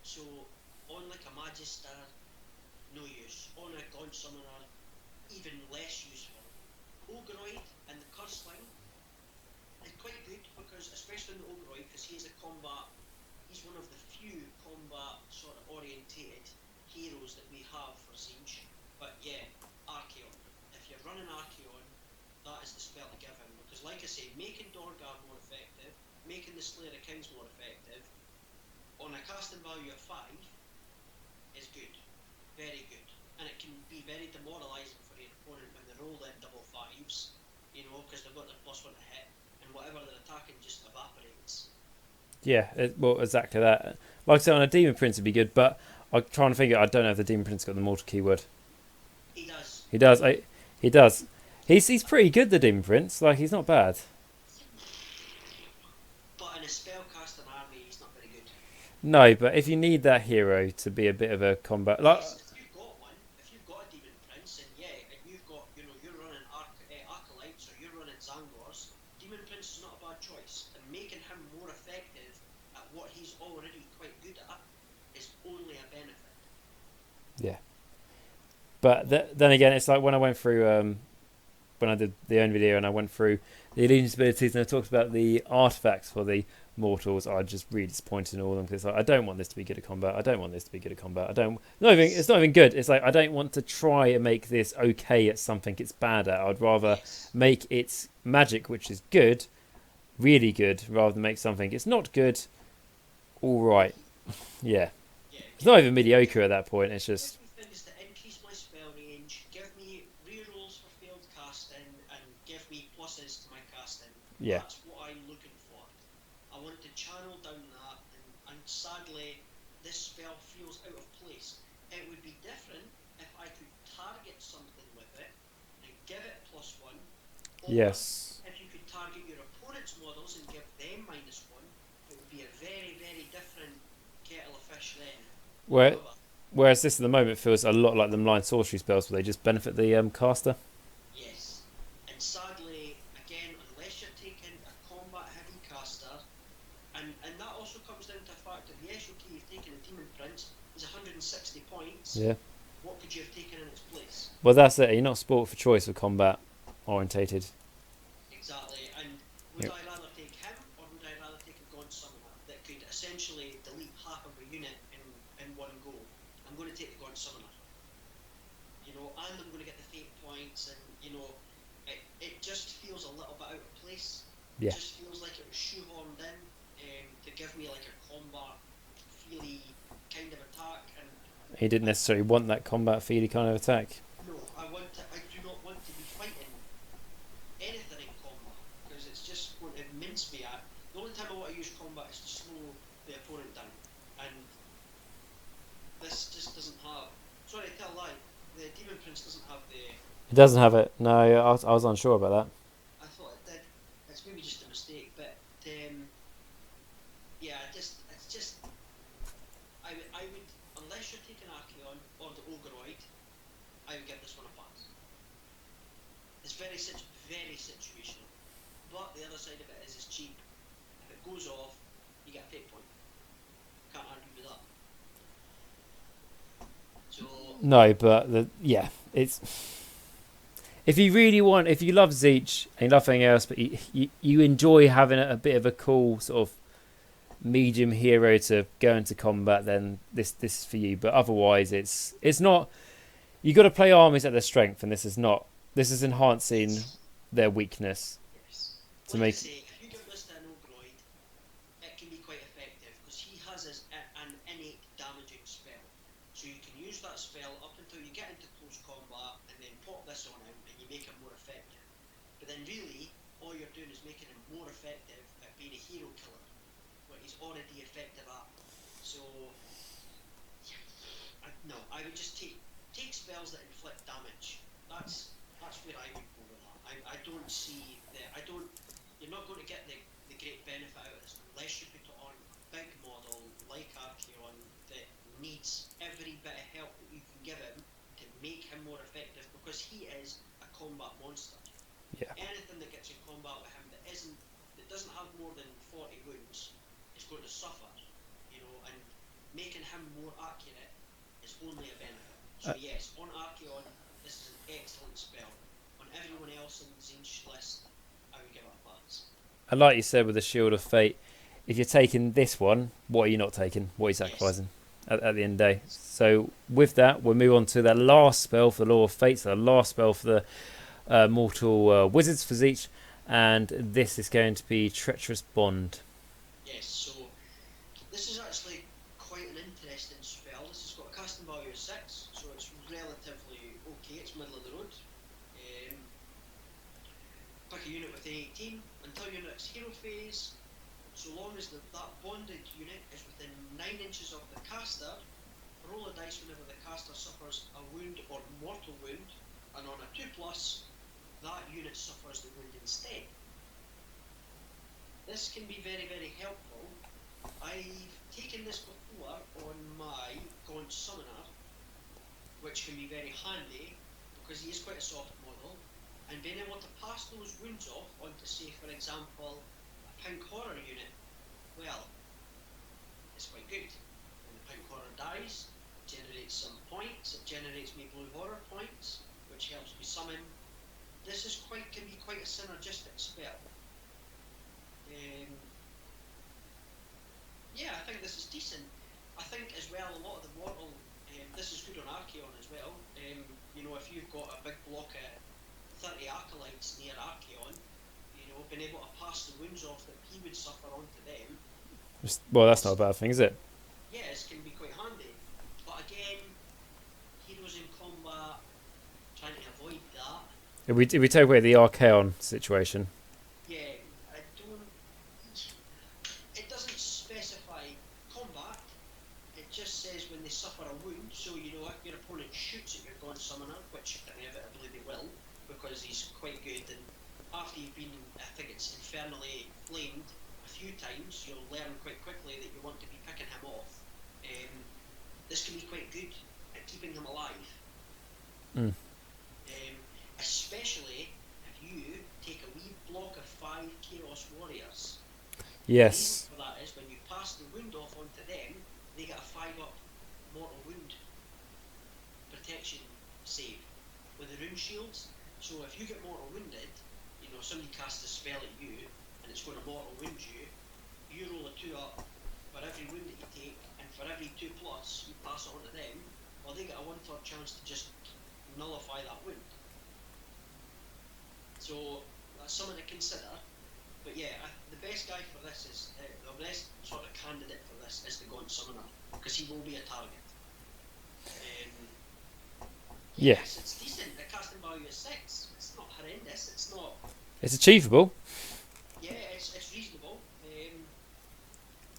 So, on like a Magister, no use. On a Gaunt Summoner, even less useful. Ogoroid and the Purrsling is quite good, because especially in the Ogoroid, because he's one of the few combat sort of orientated heroes that we have for Tzeentch. But yeah, Archeon. If you're running Archeon, that is the spell to give him, because like I say, making Dorgar more effective, making the Slayer of Kings more effective, on a casting value of 5 is good. Very good. And it can be very demoralising for your opponent when they roll them double 5s, you know, because they've got their +1 to hit, and whatever they're attacking just evaporates. Yeah, well, exactly that. Like I said, on a Demon Prince would be good, but I'm trying to figure. I don't know if the Demon Prince got the mortal keyword. He does. He does. He does. He's pretty good, the Demon Prince. Like, he's not bad. But in a spellcasting army, he's not very good. No, but if you need that hero to be a bit of a combat, like, Yes, if you've got one, if you've got a Demon Prince, and yeah, and you've got, you know, you're running Acolytes or you're running Zangors, Demon Prince is not a bad choice, and making him more effective at what he's already quite good at is only a benefit. yeah. But then again, it's like when I went through, when I did the own video and I went through the allegiance abilities and I talked about the artifacts for the mortals are just really disappointed in all of them, because like, I don't want this to be good at combat. I don't want this to be good at combat. I don't. No, it's not even good. It's like I don't want to try and make this okay at something it's bad at. I'd rather make its magic, which is good, really good, rather than make something it's not good, all right. Yeah, it's not even mediocre at that point. It's just. Give me things that increase my spell range, give me rerolls for failed casting, and give me pluses to my casting. Yeah. That's what I'm looking for. I want to channel down that, and sadly, this spell feels out of place. It would be different if I could target something with it and give it +1. Or Yes. if you could target your opponent's models and give them -1, it would be a very, very different kettle of fish then. Whereas this at the moment feels a lot like the Line Sorcery spells, where they just benefit the caster. Yes, and sadly, again, unless you're taking a combat-heavy caster, and that also comes down to the fact of, yes, okay, you've taken a Demon Prince, he's 160 points. Yeah. What could you have taken in its place? Well, that's it. You're not sport for choice with combat orientated. Exactly, and would I rather take him, or would I rather take a God Summoner that could essentially delete half of a unit in one go? I'm going to take the God Summoner. You know, and I'm going to get the fate points, and, you know, it just feels a little bit out of place. Yeah. It just feels like it was shoehorned in to give me like a combat feely kind of attack, and He didn't necessarily want that combat feely kind of attack. no, I do not want to be fighting anything in combat, because it's just going to mince me at. The only time I want to use combat is to slow the opponent down, and this just doesn't have. Sorry, tell a lie. The Demon Prince doesn't have the. It doesn't have it. No, I was unsure about that. I thought it did. It's maybe just a mistake, but yeah, it's just. I would, unless you're taking Archeon or the Ogreoid, I would give this one a pass. It's very situational, but the other side of it is it's cheap. If it goes off, you get a fate point. Can't argue with that. So No, but it's. If you really want, if you love Tzeentch and nothing else, but you enjoy having a bit of a cool sort of medium hero to go into combat, then this is for you. But otherwise, it's not. You got to play armies at their strength, and this is not. This is enhancing their weakness to like make. I say, if you give this to an Ogreoid, it can be quite effective because he has an innate damaging spell. So you can use that spell up until you get into close combat, and then pop this on him, and you make him more effective. But then really, all you're doing is making him more effective at being a hero killer, what he's already effective at. So, no, I would just take spells that inflict damage. That's where I would go with that. I don't see that. You're not going to get the great benefit out of this unless you put it on a big model like Archeon that needs every bit of help that you can give him to make him more effective, because he is a combat monster. Yeah. Anything that gets in combat with him that doesn't have more than 40 wounds is going to suffer, you know, and making him more accurate is only a benefit. So yes, on Archeon, this is an excellent spell. On everyone else in the Tzeentch list, I would give it a pass. And like you said with the Shield of Fate, if you're taking this one, what are you not taking? What are you sacrificing at the end of the day? So with that, we'll move on to that last spell for the Law of Fate, so the last spell for the Mortal Wizards for Tzeentch, and this is going to be Treacherous Bond. Yes, so this is actually quite an interesting spell. This has got a casting value of 6, so it's relatively okay, it's middle of the road. Pick a unit within 18 until unit's hero phase. So long as that bonded unit is within 9 inches of the caster, roll a dice whenever the caster suffers a wound or mortal wound, and on a 2+, that unit suffers the wound instead. This can be very, very helpful. I've taken this before on my Gaunt Summoner, which can be very handy because he is quite a soft model, and being able to pass those wounds off onto, say, for example, a Pink Horror unit, well, it's quite good. When the Pink Horror dies, it generates some points, it generates me Blue Horror points, which helps me summon. This can be quite a synergistic spell. yeah, I think this is decent. I think as well a lot of the mortal, this is good on Archaon as well. You know, if you've got a big block of 30 acolytes near Archaon, you know, being able to pass the wounds off that he would suffer onto them. Well, that's not a bad thing, is it? Yes, can be quite handy. But again, heroes in combat, trying to avoid that. If we take away the Archaon situation. Yeah, I don't. It doesn't specify combat. It just says when they suffer a wound. So you know, if your opponent shoots at your god summoner, which inevitably they will, because he's quite good, and after you've been, I think it's infernally flamed a few times, you'll learn quite quickly that you want to be picking him off. This can be quite good at keeping him alive. Especially if you take a wee block of 5 Chaos Warriors. Yes. The reason for that is when you pass the wound off onto them, they get a 5-up mortal wound protection save with the rune shields. So if you get mortal wounded, you know, somebody casts a spell at you and it's going to mortal wound you, you roll a 2-up for every wound that you take, and for every 2+, you pass it on to them, or they get a 1/3 chance to just nullify that wound. So that's something to consider. But yeah, the best guy for this is, the best sort of candidate for this is the Gaunt Summoner, because he will be a target. Yes, it's decent. The casting value is 6. It's not horrendous. It's not. It's achievable. Yeah, it's reasonable.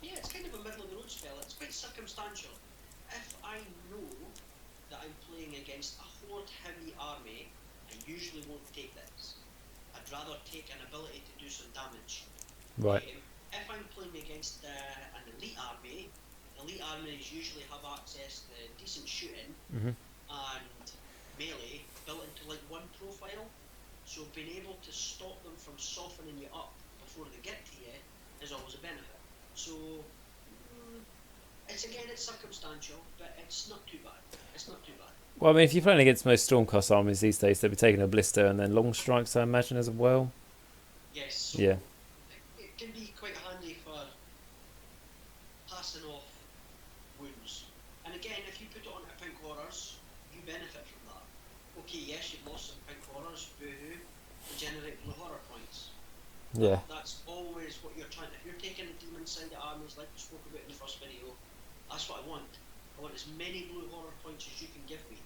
Yeah, it's kind of a middle of the road spell. It's quite circumstantial. If I know that I'm playing against a horde heavy army, I usually won't take this. I'd rather take an ability to do some damage. Right. If I'm playing against an elite armies usually have access to decent shooting and melee built into like one profile. So being able to stop them from softening you up before they get to you is always a benefit. So it's circumstantial, but it's not too bad. It's not too bad. Well, I mean, if you're playing against most Stormcast armies these days, they'll be taking a blister and then long strikes, I imagine, as well. Yes. So yeah. It can be quite handy for passing off wounds. And again, if you put it onto Pink Horrors, you benefit from that. Okay, yes, you've lost some Pink Horrors, boo-hoo, to generate blue horror points. Yeah. That's always what you're trying to. If you're taking a demon side of armies like we spoke about in the first video, that's what I want. I want as many blue horror points as you can give me.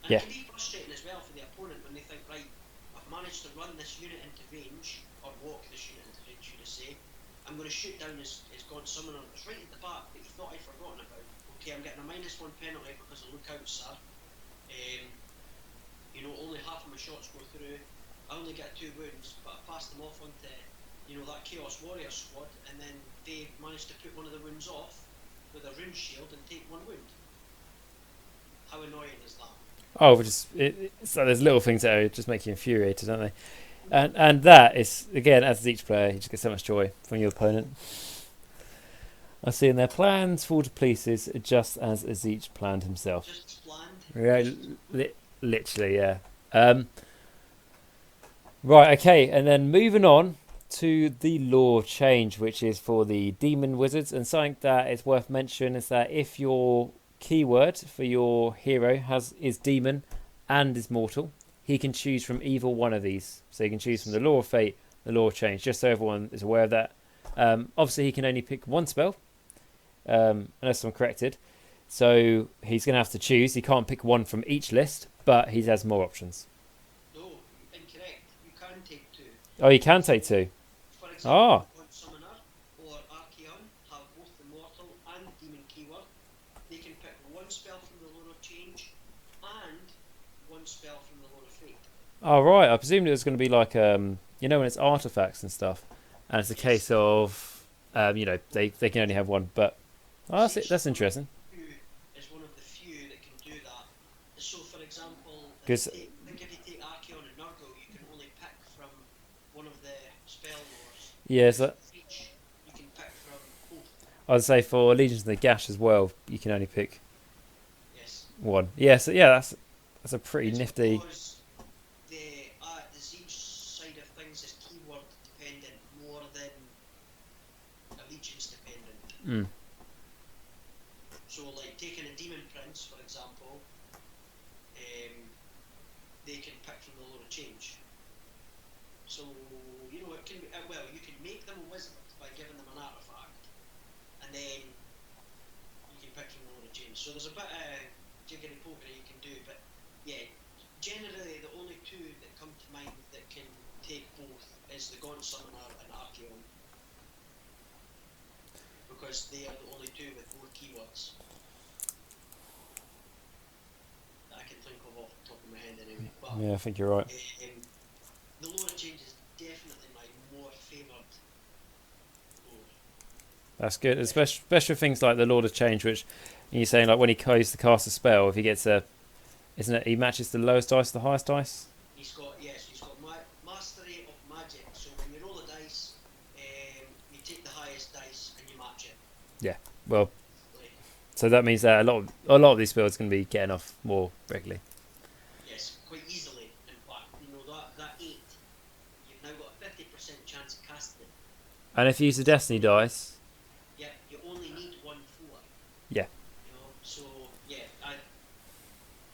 And it can be frustrating as well for the opponent when they think, right, I've managed to run this unit into range, or walk this unit into range, should I say. I'm going to shoot down his Gaunt Summoner that's right at the back that he thought I'd forgotten about. Okay, I'm getting a -1 penalty because of lookouts, sir. You know, only half of my shots go through. I only get 2 wounds, but I passed them off onto, you know, that Chaos Warrior squad, and then they managed to put one of the wounds off with a rune shield and take 1 wound. How annoying is that? Oh, so there's little things that just make you infuriated, don't they? And that is, again, as each player, you just get so much joy from your opponent. I see in their plans fall to pieces, just as Tzeentch planned himself. Just planned. Yeah, literally, yeah. Right, okay, and then moving on to the lore change, which is for the demon wizards, and something that is worth mentioning is that if your keyword for your hero is demon and is mortal, he can choose from either one of these. So he can choose from the Law of Fate, the Law of Change, just so everyone is aware of that. Obviously, he can only pick 1 spell, unless I'm corrected. So he's going to have to choose. He can't pick 1 from each list, but he has more options. No, incorrect. You can take 2. Oh, you can take 2. For example, Gaunt Summoner or Archaon have both the mortal and demon keyword. They can pick 1 spell from the Law of Change and 1 spell from the Law of Fate. Oh, right. I presumed it was going to be like, you know, when it's artifacts and stuff, and it's a case of, you know, they can only have 1. But that's interesting. Is one of the few that can do that. So, for example, Because if you take Archaon and Nurgle, you can only pick from one of the spell lores. yeah, so Each you can pick from both. I'd say for Legions of Nagash as well, you can only pick Yes. 1. Yeah, so yeah, that's a pretty nifty. Because the Tzeentch side of things is keyword dependent more than Allegiance Mm. So, like taking a demon prince, for example, they can pick from the Lord of Change. So, you know, it can be, well, you can make them a wizard by giving them an artifact, and then you can pick from the Lord of Change. So there's a bit of jiggery pokery you can do, but yeah, generally the only two that come to mind that can take both is the Gaunt Summoner and Archeon, because they are the only two with both keywords that I can think of off the top of my head anyway. But Yeah, I think you're right. the Lord of Change is definitely my more favoured lord. That's good. Especially things like the Lord of Change, which you're saying like when he goes to cast a spell, if he gets a, isn't it? He matches the lowest dice, to the highest dice. He's got mastery of magic. So when you roll a dice, you take the highest dice and you match it. Yeah. Well, Like, so that means that a lot of these spells can be getting off more regularly. yes, quite easily. In fact, you know that 8, you've now got a 50% chance of casting it. And if you use the Destiny dice, Yeah, you only need 1/4. yeah. You know, so yeah,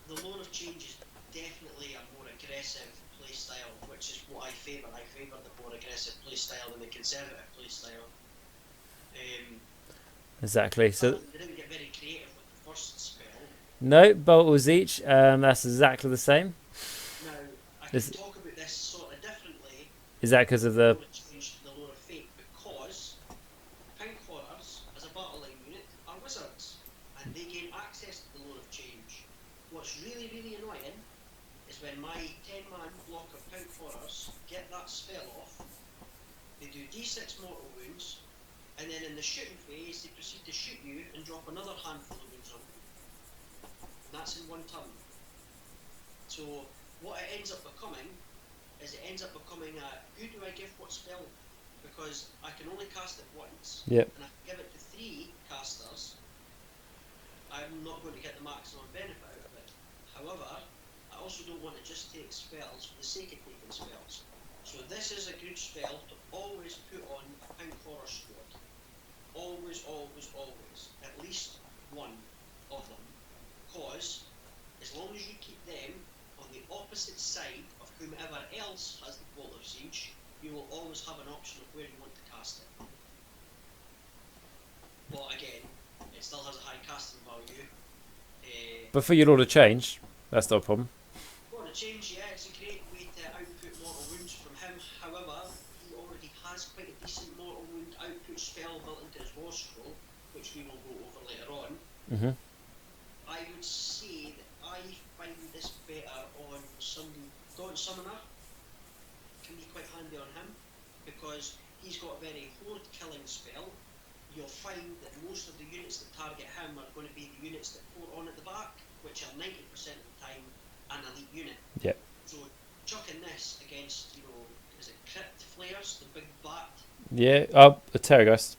the Lord of Change is definitely a more aggressive playstyle, which is what I favour. I favour the more aggressive playstyle than the conservative playstyle. Exactly. So They didn't get very creative with the first spell. no, Bolt or Tzeentch, that's exactly the same. Now, I can talk about this sort of differently. Is that because of the? Lord of Change to the Lord of Fate, because Pink Horrors, as a battling unit, are wizards, and they gain access to the Lord of Change. What's really, really annoying is when my 10-man block of Pink Horrors get that spell off, they do D6 mortal wounds, and then in the shooting phase, they proceed to shoot you and drop another handful of wounds on you. And that's in one turn. So what it ends up becoming is it ends up becoming a, who do I give what spell? Because I can only cast it once, Yep. and if I give it to 3 casters, I'm not going to get the maximum benefit out of it. However, I also don't want to just take spells for the sake of taking spells. So this is a good spell to always put on a Pink Horror squad. Always, always, always. At least one of them. Because as long as you keep them on the opposite side of whomever else has the Bolt of Siege, you will always have an option of where you want to cast it. But again, it still has a high casting value. But for your Lord of Change, that's not a problem. Lord of Change, yeah, it's a great way to output mortal wounds from him. However, he already has quite a decent mortal wound output spell built into his war scroll, which we will go over later on. Mm-hmm. I would say that I find this better on somebody. Gaunt Summoner can be quite handy on him, because he's got a very horde killing spell. You'll find that most of the units that target him are going to be the units that pour on at the back, which are 90% of the time an elite unit. Yep. So chucking this against, you know, is it Crypt Flares, the big bat? Yeah. Oh, a Terraghost.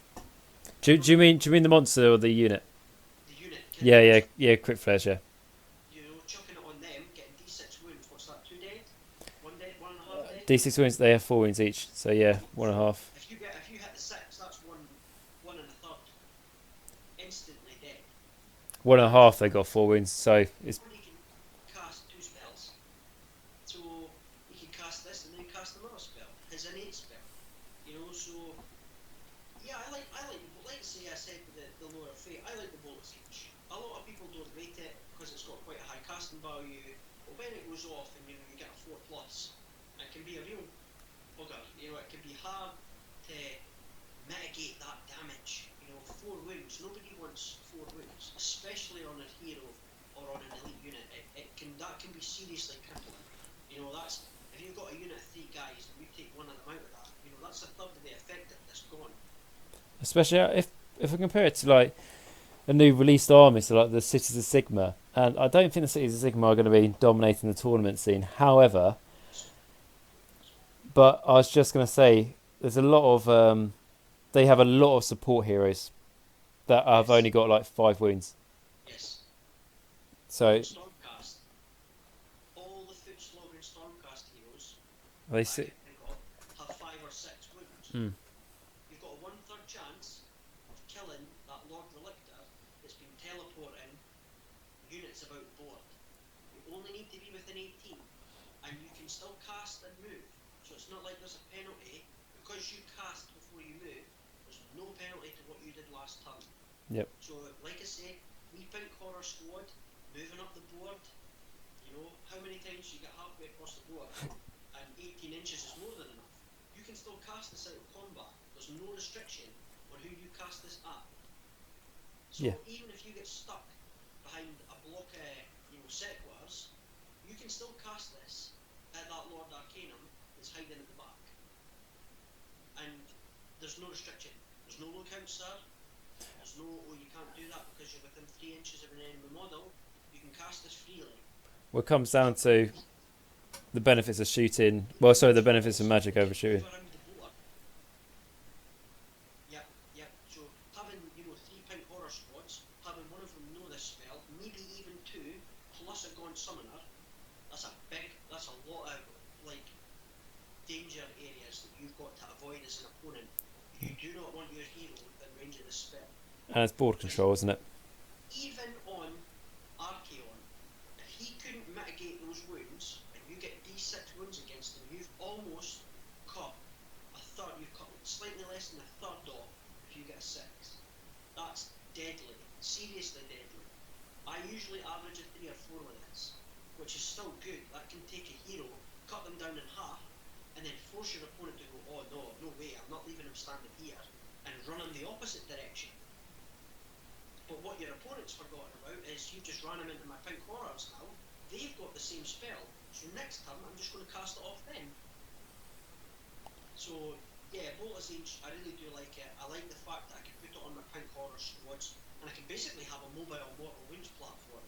Do you mean the monster or the unit? The unit. Yeah. Crit Flares, yeah. You know, chucking it on them, getting D6 wounds. What's that? 2 dead? 1 dead? 1.5 dead? D6 wounds. They have 4 wounds each, so yeah, 1.5. If you hit the 6, that's 1 1.5. Instantly dead. 1.5. They got 4 wounds, so it's. He can cast 2 spells. So he can cast this and then cast another spell, his innate spell. You know, so yeah, I like say I said with the Lord of Fate, I like the Bolt of Siege. A lot of people don't rate it because it's got quite a high casting value, but when it goes off and you know you get a 4+, it can be a real bugger. You know, it can be hard to mitigate that damage. You know, 4 wounds. Nobody wants 4 wounds, especially on a hero or on an elite unit. That can be seriously crippling. You know, that's if you've got a unit of 3 guys and you take one of them out of that, you know, that's a third of the effectiveness gone. Especially if I compare it to like a new released army, so like the Cities of Sigmar, and I don't think the Cities of Sigmar are going to be dominating the tournament scene. However, but I was just going to say, there's a lot of they have a lot of support heroes that have only got like 5 wounds. Yes. So Stormcast. All the foot slogging Stormcast heroes they I can think of have 5 or 6 wounds. Mm. You've got a 1/3 chance of killing that Lord Relictor that's been teleporting units about the board. You only need to be within 18, and you can still cast and move. So it's not like there's a penalty. Because you cast before you move, there's no penalty to what you did last turn. Yep. So, like I say, we Pink Horror Squad, moving up the board, you know, how many times you get halfway across the board, and 18 inches is more than enough. You can still cast this out of combat. There's no restriction on who you cast this at. So even if you get stuck behind a block of, Sequars, you can still cast this at that Lord Arcanum that's hiding at the back. And there's no restriction. There's no lookout, sir. There's no, oh, you can't do that because you're within 3 inches of an enemy model. You can cast this freely. What comes down to the benefits of shooting. Well, sorry, the benefits of magic over shooting. Yep. So having, 3 Pink Horror Squads, having one of them know this spell, maybe even 2, plus a Gaunt Summoner, that's a lot of, danger areas that you've got to avoid as an opponent. You do not want your hero within range of this spell. And it's board control, isn't it? Even on Archaon, if he couldn't mitigate those wounds, and you get D6 wounds against him, you've almost cut a third, you've cut slightly less than a third off if you get a 6. That's deadly, seriously deadly. I usually average a 3 or 4 with this, which is still good. That can take a hero, cut them down in half, and then force your opponent to go, oh no way, I'm not leaving him standing here, and run in the opposite direction. But what your opponent's forgotten about is you just ran him into my Pink Horrors now. They've got the same spell, so next turn I'm just going to cast it off them. So yeah, Bolt of Tzeentch, I really do like it. I like the fact that I can put it on my Pink Horror Squads, and I can basically have a mobile Mortal Wounds platform.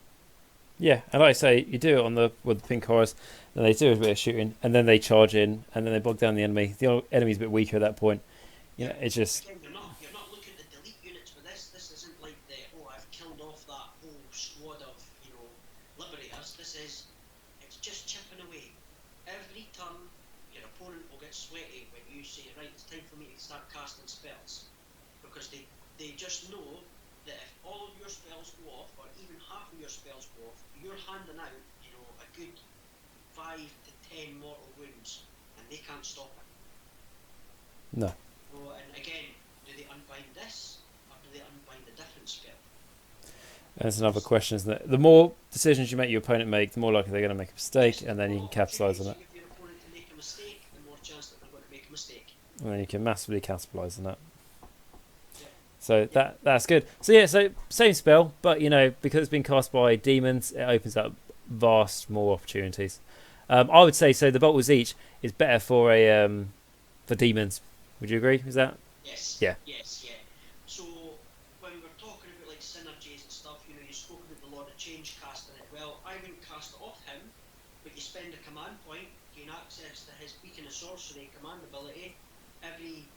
Yeah, and like I say, you do it on with the Pink Horrors, then they do a bit of shooting, and then they charge in, and then they bog down the enemy. The enemy's a bit weaker at that point. You know, it's just... Again, you're not looking to delete units with this. This isn't like the, I've killed off that whole squad of, Liberators. It's just chipping away. Every turn, your opponent will get sweaty when you say, right, it's time for me to start casting spells. Because they just know that if all of your spells go off, or even half of your spells go off, you're handing out, a good 5 to 10 mortal wounds, and they can't stop it. No. And again, do they unbind this, or do they unbind a different spell? And it's another question, isn't it? The more decisions you make your opponent make, the more likely they're going to make a mistake, and then you can capitalise on it. If your opponent to make a mistake, the more chance that they're going to make a mistake. And then you can massively capitalise on that. Yeah. So that's good. So yeah, so same spell, but because it's been cast by demons, it opens up vast more opportunities. I would say so. The Bolt of Tzeentch is better for demons. Would you agree? Is that? Yes. Yeah. Yes. Yeah. So when we're talking about synergies and stuff, you spoke about the Lord of Change casting it. Well, I wouldn't cast it off him, but you spend a command point, gain access to his Beacon of Sorcery command ability. Every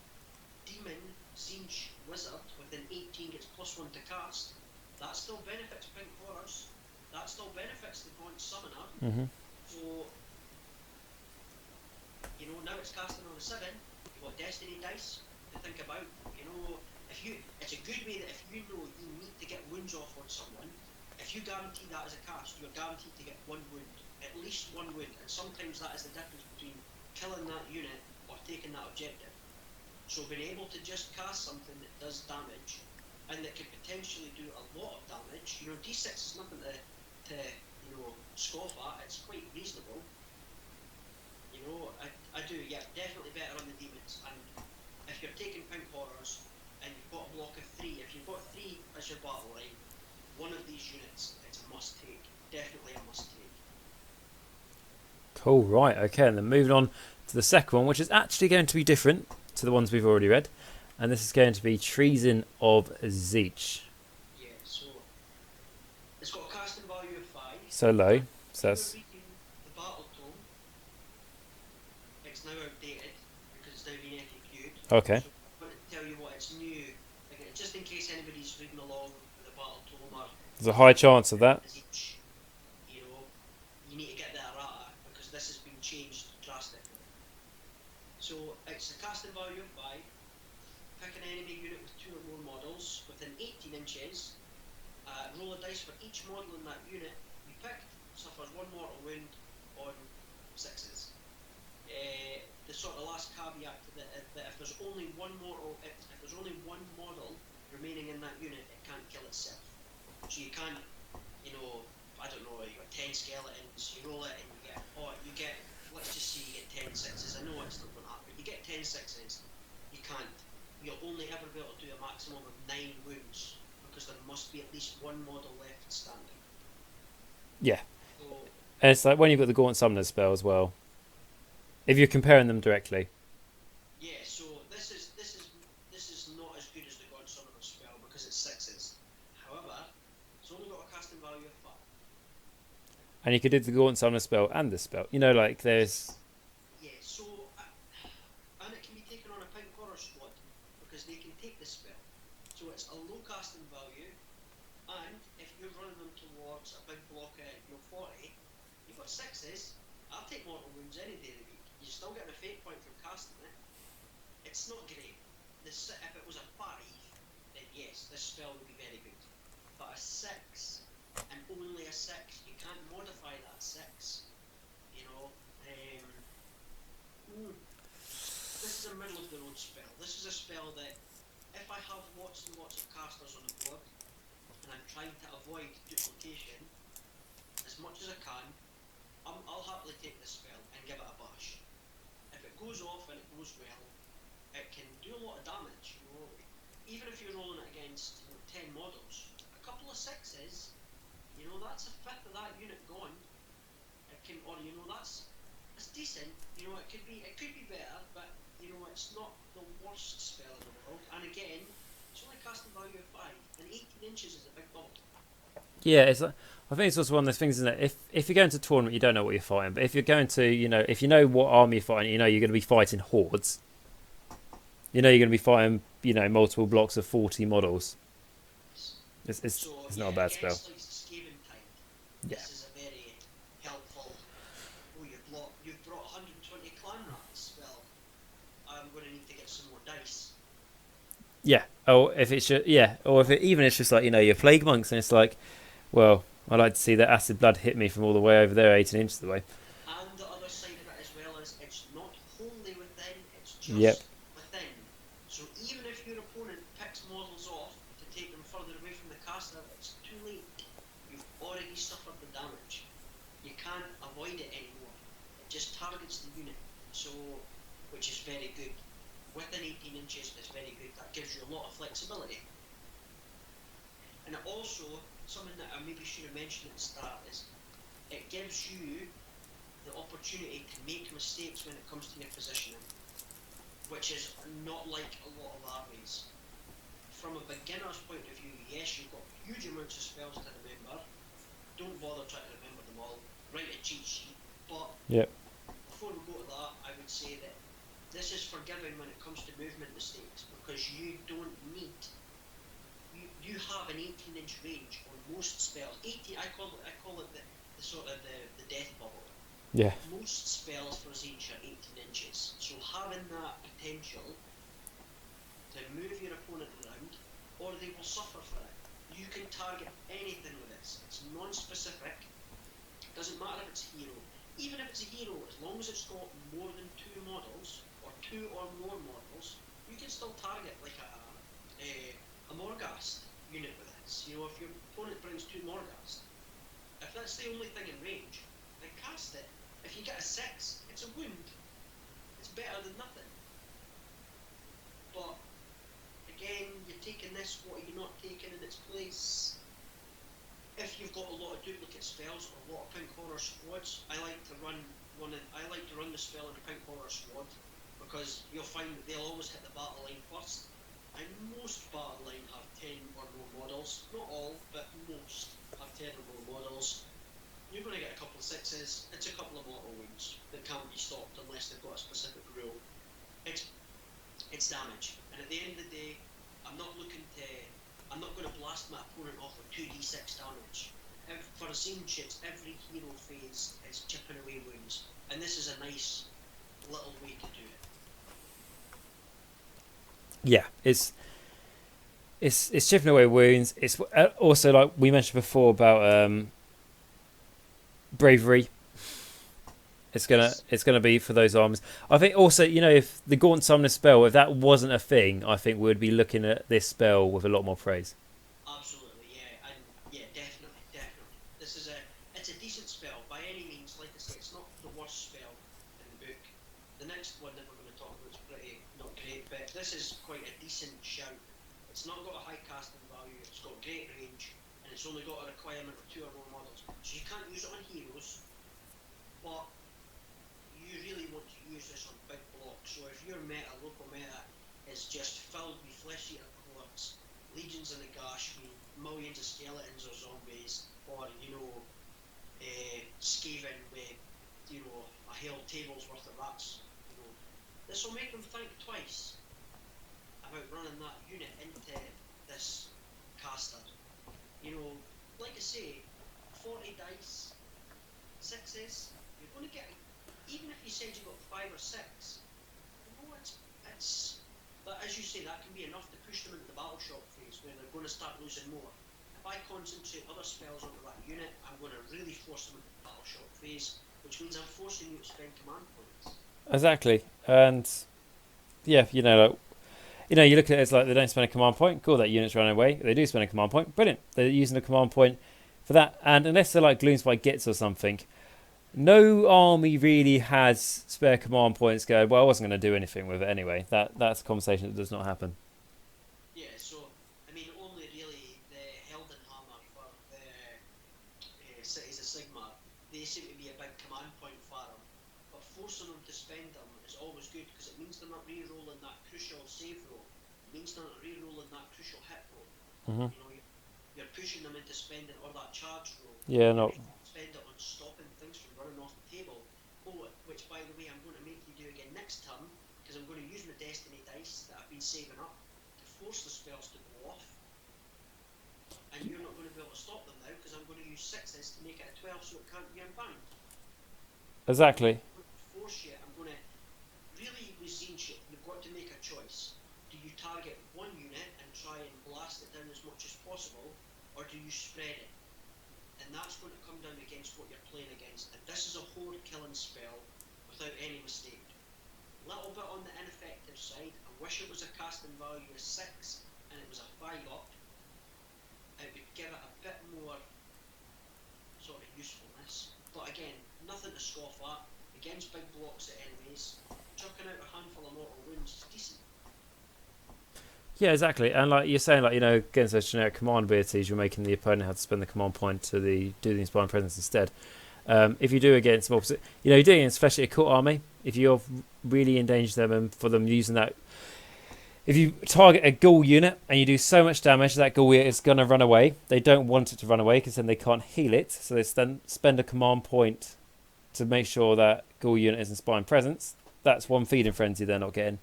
demon, Tzeentch, wizard within 18 gets +1 to cast. That still benefits Pink Horrors. That still benefits the Gaunt Summoner. Mm-hmm. So, now it's casting on a 7. You've got Destiny dice to think about. It's a good way that if you know you need to get wounds off on someone, if you guarantee that as a cast, you're guaranteed to get 1 wound. At least 1 wound. And sometimes that is the difference between killing that unit or taking that objective. So being able to just cast something that does damage, and that could potentially do a lot of damage, D6 is nothing to scoff at. It's quite reasonable. I do, yeah, definitely better on the demons. And if you're taking Pink Horrors and you've got a block of 3, if you've got 3 as your battle line, one of these units, it's a must take. Definitely a must take. Cool, right, okay, and then moving on to the second one, which is actually going to be different to the ones we've already read. And this is going to be Treason of Tzeentch. Yeah, so it's got a casting value of 5. So low, so that's... The battle tome, it's now outdated because it's now been FAQ'd. Okay. So I'm going to tell you what it's new, again, just in case anybody's reading along with the battle tome or There's a high chance of that. Tzeentch, you need to get the errata because this has been changed drastically. So it's a casting value of 5. pick an enemy unit with 2 or more models within 18 inches. Roll a dice for each model in that unit you picked. Suffers 1 mortal wound on 6s. The sort of last caveat to that if there's only one model, if there's only one model remaining in that unit, it can't kill itself. So you can't, you know, I don't know, you got 10 skeletons, you roll it and you get, let's just say you get 10 sixes. I know it's not going to happen. You get 10 sixes, you can't. You'll only ever be able to do a maximum of 9 wounds because there must be at least one model left standing. Yeah. So, And it's like when you've got the Gaunt Summoner spell as well. If you're comparing them directly. yeah, so this is not as good as the God Summoner spell because it's 6s. However, it's only got a casting value of 5. And you could do the Gaunt Summoner spell and this spell. You know, like there's... Yeah, so and it can be taken on a pink horror squad because they can take this spell. So it's a low casting value, and if you're running them towards a big block at 40, you've got 6s. I'll take mortal wounds any day of the week. You're still getting a fate point from casting it. It's not great. If it was a 5, then yes, this spell would be very good. But a 6, and only a 6, you can't modify that 6. You know, this is a middle of the road spell. This is a spell that if I have lots and lots of casters on the board, and I'm trying to avoid duplication as much as I can, I'll happily take this spell and give it a bash. If it goes off and it goes well, it can do a lot of damage. You know, even if you're rolling it against 10 models, a couple of 6s, you know, that's a fifth of that unit gone. It can, or you know, that's decent. You know, it could be better, but you know, it's not the worst spell in the world. And again, it's only casting value of 5, and 18 inches is a big bump. Yeah, it's. I think it's also one of those things, isn't it? If you're going to a tournament, you don't know what you're fighting. But if you're going to, you know, if you know what army you're fighting, you know you're going to be fighting hordes. You know you're going to be fighting, you know, multiple blocks of 40 models. It's not a bad spell. Like Skaven Tide, Yeah. this is a very helpful. Oh, you've brought 120 clan rats. Well, I'm going to need to get some more dice. Yeah. Oh, if it's just, yeah, or if even it's just like, you know, your plague monks, and it's like, well, I like to see that acid blood hit me from all the way over there, 18 inches away. And the other side of it as well is it's not wholly within, it's just within. So even if your opponent picks models off to take them further away from the caster, it's too late. You've already suffered the damage. You can't avoid it anymore. It just targets the unit, so which is very good. Within 18 inches is very good. That gives you a lot of flexibility. And it also, something that I maybe should have mentioned at the start, is it gives you the opportunity to make mistakes when it comes to your positioning, which is not like a lot of armies. From a beginner's point of view, yes, you've got huge amounts of spells to remember. Don't bother trying to remember them all. Write a cheat sheet. But before we go to that, I would say that this is forgiving when it comes to movement mistakes, because you don't need. You have an 18-inch range on most spells. 18. I call it the sort of the death bubble. Yeah. Most spells for Tzeentch are 18 inches. So having that potential to move your opponent around, or they will suffer for it. You can target anything with this. It's non-specific. Doesn't matter if it's a hero. Even if it's a hero, as long as it's got more than 2 models, or 2 or more models, you can still target like a Morghast unit with this. You know, if your opponent brings 2 Morghast, if that's the only thing in range, then cast it. If you get a 6, it's a wound. It's better than nothing. But again, you're taking this, what are you not taking in its place? If you've got a lot of duplicate spells or a lot of pink horror squads, I like to run the spell in a pink horror squad, because you'll find that they'll always hit the battle line first. And most battle line have 10 or more models. Not all, but most have 10 or more models. You're going to get a couple of 6s. It's a couple of mortal wounds that can't be stopped unless they've got a specific rule. It's damage, and at the end of the day, I'm not going to blast my opponent off with 2d6 damage. For a Tzeentch, it's every hero phase is chipping away wounds, and this is a nice little way to do it. Yeah, it's chipping away wounds. It's also, like we mentioned before, about bravery. Yes. It's gonna be for those arms. I think also, if the Gaunt Summoner spell, if that wasn't a thing, I think we'd be looking at this spell with a lot more praise. Absolutely, yeah, and yeah, definitely, definitely. It's a decent spell by any means. Like I say, it's not the worst spell in the book. The next one that we're going to talk about is pretty not great, but this is quite a decent shout. It's not got a high casting value. It's got great range, and it's only got a requirement of 2 or more models. So you can't use it on heroes, but you really want to use this on big blocks. So if your local meta, is just filled with flesh eater cohorts, legions of Nagash, millions of skeletons or zombies, or Skaven with a whole table's worth of rats, this will make them think twice about running that unit into this caster. Like I say, 40 dice, 6s, you're going to get, even if you said you got 5 or 6, it's but as you say, that can be enough to push them into the battle shock phase where they're going to start losing more. If I concentrate other spells onto that unit, I'm going to really force them into the battle shock phase, which means I'm forcing you to spend command points. Exactly, and yeah, you look at it as like they don't spend a command point. Cool, that unit's running away. They do spend a command point. Brilliant. They're using a command point for that, and unless they're like Gloomspite Gits or something, no army really has spare command points. Go, well, I wasn't going to do anything with it anyway. That's a conversation that does not happen. Yeah, so I mean, only really the Heldenhammer for the cities of Sigmar, they seem to be a big command point for them. But forcing them to spend them is always good because it means they're not re-rolling that crucial save roll. It means they're not re-rolling that crucial hit roll. Mm-hmm. You're pushing them into spending or that charge roll. Yeah, not. Spend it on stopping things from running off the table. Which, by the way, I'm going to make you do again next turn because I'm going to use my destiny dice that I've been saving up to force the spells to go off. And you're not going to be able to stop them now because I'm going to use 6s to make it a 12 so it can't be unbound. Exactly. I'm going to force you. I'm going to really with Tzeentch, you've got to make a choice. Do you target one unit and try and blast it down as much as possible, or do you spread it? And that's going to come down against what you're playing against. And this is a horde killing spell without any mistake. Little bit on the ineffective side. I wish it was a casting value of 6 and it was a 5 up. It would give it a bit more sort of usefulness. But again, nothing to scoff at. Against big blocks of enemies, chucking out a handful of mortal wounds is decent. Yeah, exactly. And like you're saying, against those generic command abilities, you're making the opponent have to spend the command point to do the inspiring presence instead. If you do against more, you're doing it especially a cult army. If you're really endanger them and for them using that, if you target a ghoul unit and you do so much damage, that ghoul unit is going to run away. They don't want it to run away because then they can't heal it. So they spend a command point to make sure that ghoul unit is inspiring presence. That's one feeding frenzy they're not getting.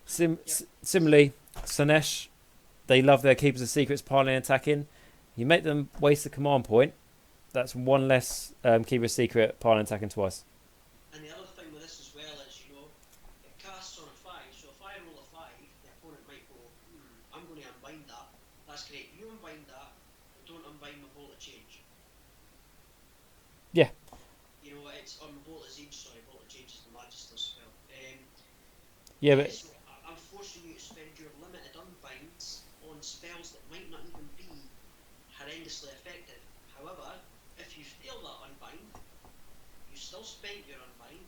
Similarly, Slaanesh, they love their Keepers of Secrets piling and attacking. You make them waste the command point. That's one less Keeper of Secret piling and attacking twice. And the other thing with this as well is, it casts on a 5. So if I roll a 5, the opponent might go, I'm going to unbind that. That's great. You unbind that, but don't unbind my Bolt of Change. Yeah. It's on Bolt of Tzeentch, sorry, Bolt of Change is the Magister spell. Yeah, but so I'm forcing you to spend your limited unbinds on spells that might not even be horrendously effective. However, if you fail that unbind, you still spent your unbind,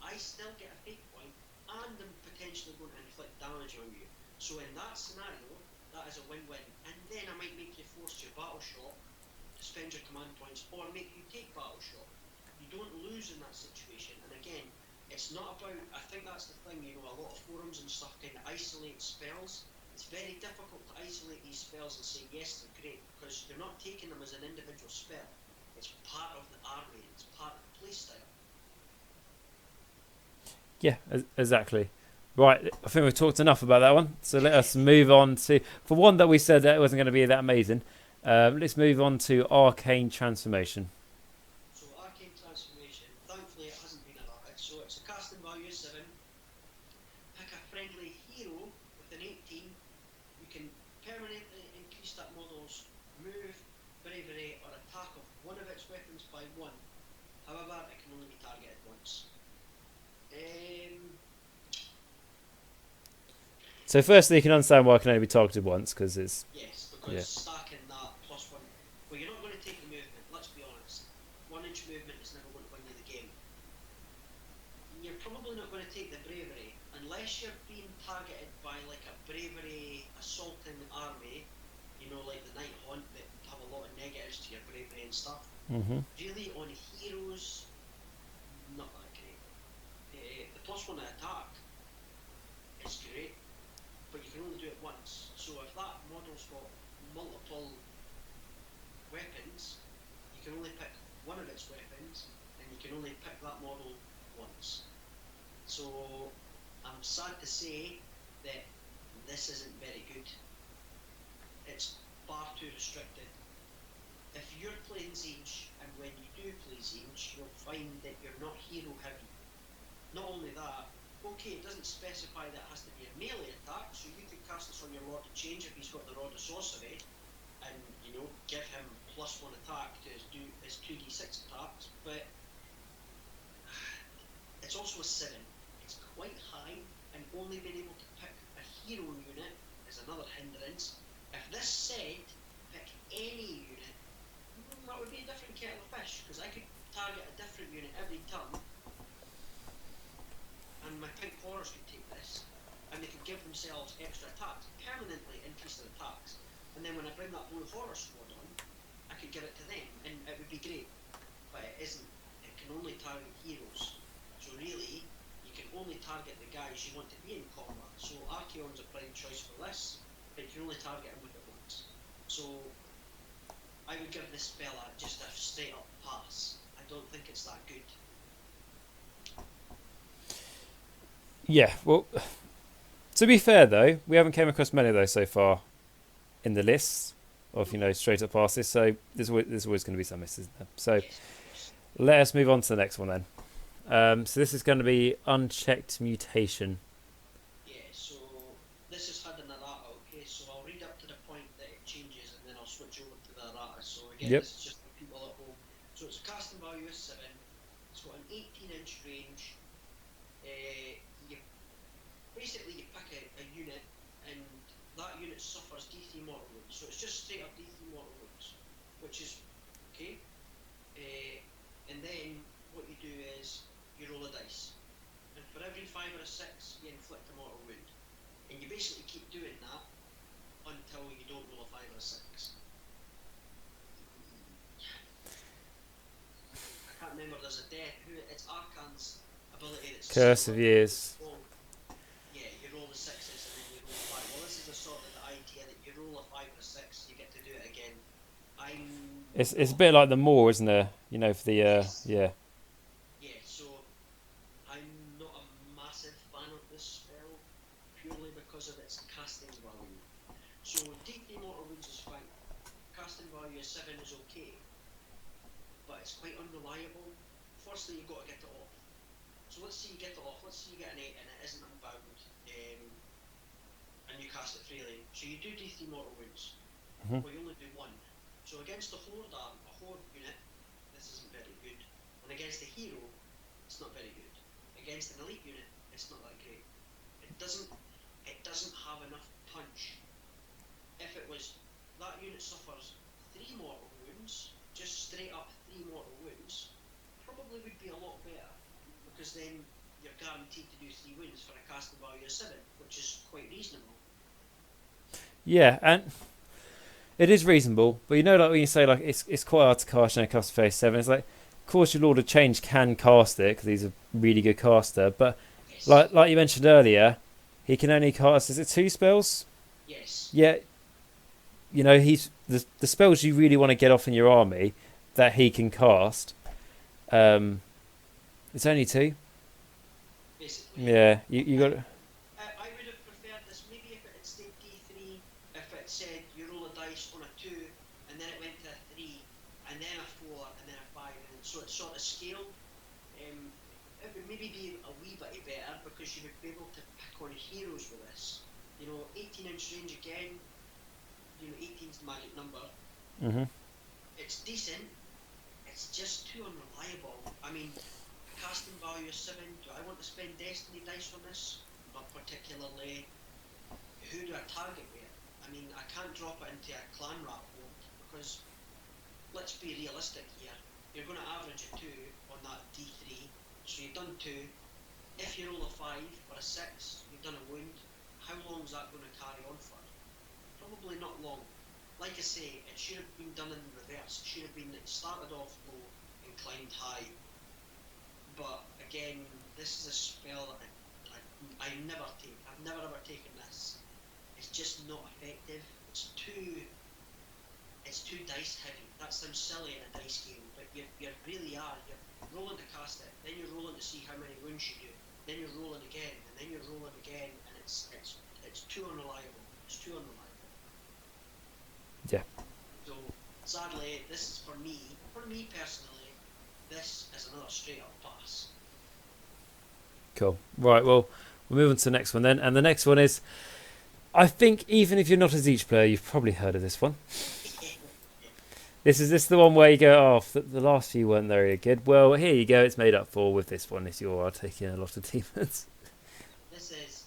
I still get a fate point, and I'm potentially going to inflict damage on you. So in that scenario, that is a win-win. And then I might make you force your battle shock to spend your command points, or make you take battle shock. You don't lose in that situation. And again, it's not about, I think that's the thing, a lot of forums and stuff kind of isolate spells. It's very difficult to isolate these spells and say, yes, they're great, because you're not taking them as an individual spell. It's part of the army, it's part of the playstyle. yeah, exactly. Right, I think we've talked enough about that one. So let us move on to, for one that we said that it wasn't going to be that amazing, let's move on to Arcane Transformation. So Arcane Transformation, thankfully it hasn't been allowed. So it's a casting value of 7. Pick a friendly hero with an 18, you can permanently increase that model's move, bravery, or attack of one of its weapons by 1. However, it can only be targeted once. So firstly, you can understand why it can only be targeted once, because it's... Yes, because stacking that +1... Well, you're not going to take the movement, let's be honest. 1-inch movement is never going to win you the game. You're probably not going to take the bravery, unless you're being targeted by like a bravery assaulting army, you know, like the Night Hunt that have a lot of negatives to your bravery and stuff. Really, on heroes, not that great. The +1 attack is great, but you can only do it once. So if that model's got multiple weapons, you can only pick one of its weapons, and you can only pick that model once. So I'm sad to say that this isn't very good. It's far too restricted. If you're playing Tzeentch, and when you do play Tzeentch, you'll find that you're not hero heavy. Not only that, okay, it doesn't specify that it has to be a melee attack, so you could cast this on your Lord of Change if he's got the Rod of Sorcery, and, you know, give him +1 attack to his 2d6 attacks, but it's also a 7. It's quite high, and only being able to pick a hero unit is another hindrance. If this said, pick any unit, that would be a different kettle of fish, because I could target a different unit every turn, and my pink horrors could take this, and they could give themselves extra attacks, permanently increase their attacks, and then when I bring that blue horror squad on, I could give it to them, and it would be great, but it isn't. It can only target heroes, so really, you can only target the guys you want to be in combat. So Archaon's a prime choice for this, but you can only target him with it once. So I would give this spell just a straight up pass. I don't think it's that good. Yeah, well, to be fair though, we haven't came across many of those so far in the lists of, you know, straight up passes, so there's always going to be some misses there. So let us move on to the next one then. So this is going to be Unchecked Mutation. Yeah, so this is had an errata, okay, so I'll read up to the point that it changes and then I'll switch over to the errata. So again, this is just for people at home. So it's a casting value of 7, it's got an 18-inch range. Basically you pick a unit, and that unit suffers D3 mortal wounds, so it's just straight up D3 mortal wounds, which is okay. And then what you do is you roll a dice, and for every 5 or a 6 you inflict a mortal wound, and you basically keep doing that until you don't roll a 5 or a 6. I can't remember, there's a death, it's Arcan's ability that's Curse of Years. Yeah, you roll the 6s and then you roll 5. Well, this is the sort of the idea that you roll a 5 or a 6, you get to do it again. It's a bit like the Maw, isn't it? You know, for the Yes. yeah. Yeah, so I'm not a massive fan of this spell purely because of its casting value. So D3 mortal wounds is fine. Casting value of 7 is okay, but it's quite unreliable. Firstly, you've got to get it off. So let's say you get it off. Let's say you get an 8 and it isn't unbound, and you cast it freely. So you do D3 mortal wounds. Well, you only do 1. So against a horde unit, this isn't very good. And against a hero, it's not very good. Against an elite unit, it's not that great. It doesn't have enough punch. If it was that unit suffers 3 mortal wounds, just straight up 3 mortal wounds, probably would be a lot better, because then you're guaranteed to do 3 wounds for a casting value of 7, which is quite reasonable. Yeah, and it is reasonable, but you know, like when you say like it's quite hard to cast and it costs phase 7, it's like, of course your Lord of Change can cast it because he's a really good caster, but Yes. like you mentioned earlier, he can only cast, is it 2 spells? Yes. Yeah, you know, he's the spells you really want to get off in your army that he can cast. It's only 2. Basically. Yeah, you got. I would have preferred this maybe if it had stayed D3, if it said you roll a dice on a 2, and then it went to a 3, and then a 4, and then a 5, and so it sort of scaled. It would maybe be a wee bit better, because you would be able to pick on heroes with this. You know, 18-inch range again. You know, 18's the magic number. Mm-hmm. It's decent. It's just too unreliable. I mean, casting value is 7. Do I want to spend Destiny dice on this? Not particularly. Who do I target with? I mean, I can't drop it into a clan rat horde because, let's be realistic here. You're going to average a 2 on that D3. So you've done 2. If you roll a 5 or a 6, you've done a wound. How long is that going to carry on for? Probably not long. Like I say, it should have been done in reverse. It should have been that it started off low and climbed high. But again, this is a spell that I never take. I've never ever taken this. It's just not effective. It's too dice heavy. That sounds silly in a dice game, but you really are. You're rolling to cast it, then you're rolling to see how many wounds you do, then you're rolling again, and then you're rolling again, and it's too unreliable. It's too unreliable. Yeah. So sadly, this is for me personally, this is another straight up pass. Cool. Right, well, we'll move on to the next one then. And the next one is, I think even if you're not a Tzeentch player, you've probably heard of this one. This is the one where you go, oh, the last few weren't very good. Well, here you go. It's made up for with this one if you are taking a lot of demons. This is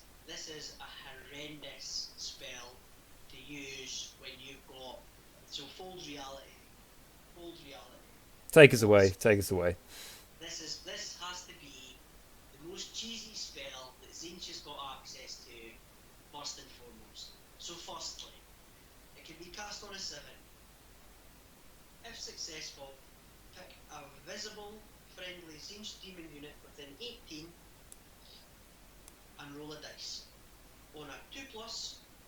a horrendous spell to use when you've got fold reality. Take us away. This has to be the most cheesy spell that Tzeentch has got access to, first and foremost. So firstly, it can be cast on a 7. If successful, pick a visible, friendly Tzeentch demon unit within 18 and roll a dice. On a 2+,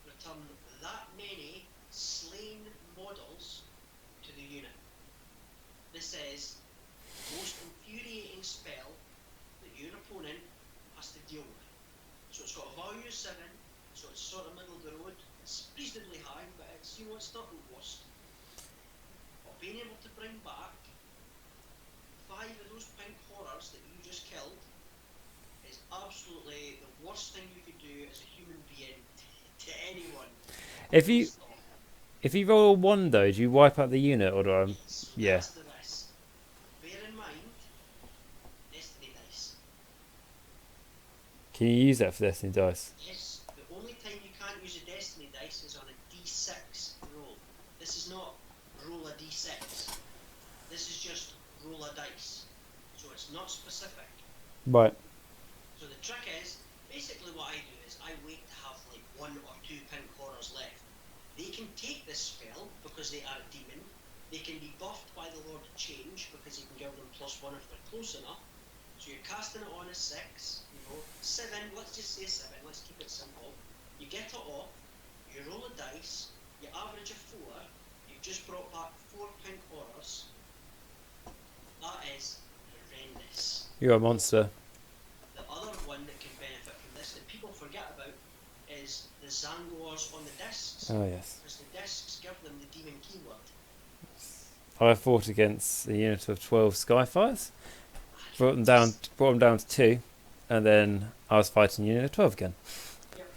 return that many slain models to the unit. This is the most infuriating spell that your opponent has to deal with. So it's got a value of 7, so it's sort of middle of the road. It's reasonably high, but it's it's not the worst. But being able to bring back 5 of those pink horrors that you just killed is absolutely the worst thing you could do as a human being to anyone. If you roll a 1 though, do you wipe out the unit or do I? Yeah. That's the risk. Bear in mind, Destiny dice. Can you use that for Destiny dice? Yes, the only time you can't use a Destiny dice is on a D6 roll. This is not roll a D6. This is just roll a dice. So it's not specific. Right. So the trick is, basically what I do is I wait to have like 1 or 2 pink horrors left. They can take this spell because they are a demon. They can be buffed by the Lord of Change because you can give them +1 if they're close enough. So you're casting it on a 6, 7, let's just say 7, let's keep it simple. You get it off, you roll a dice, you average a 4, you've just brought back 4 pink horrors. That is horrendous. You're a monster. The other one that can benefit from this that people forget about is the Zangors on the discs. Oh yes. Because the discs give them the demon keyword. I fought against a unit of 12 Skyfires. Brought them down to 2, and then I was fighting a unit of 12 again. Yep.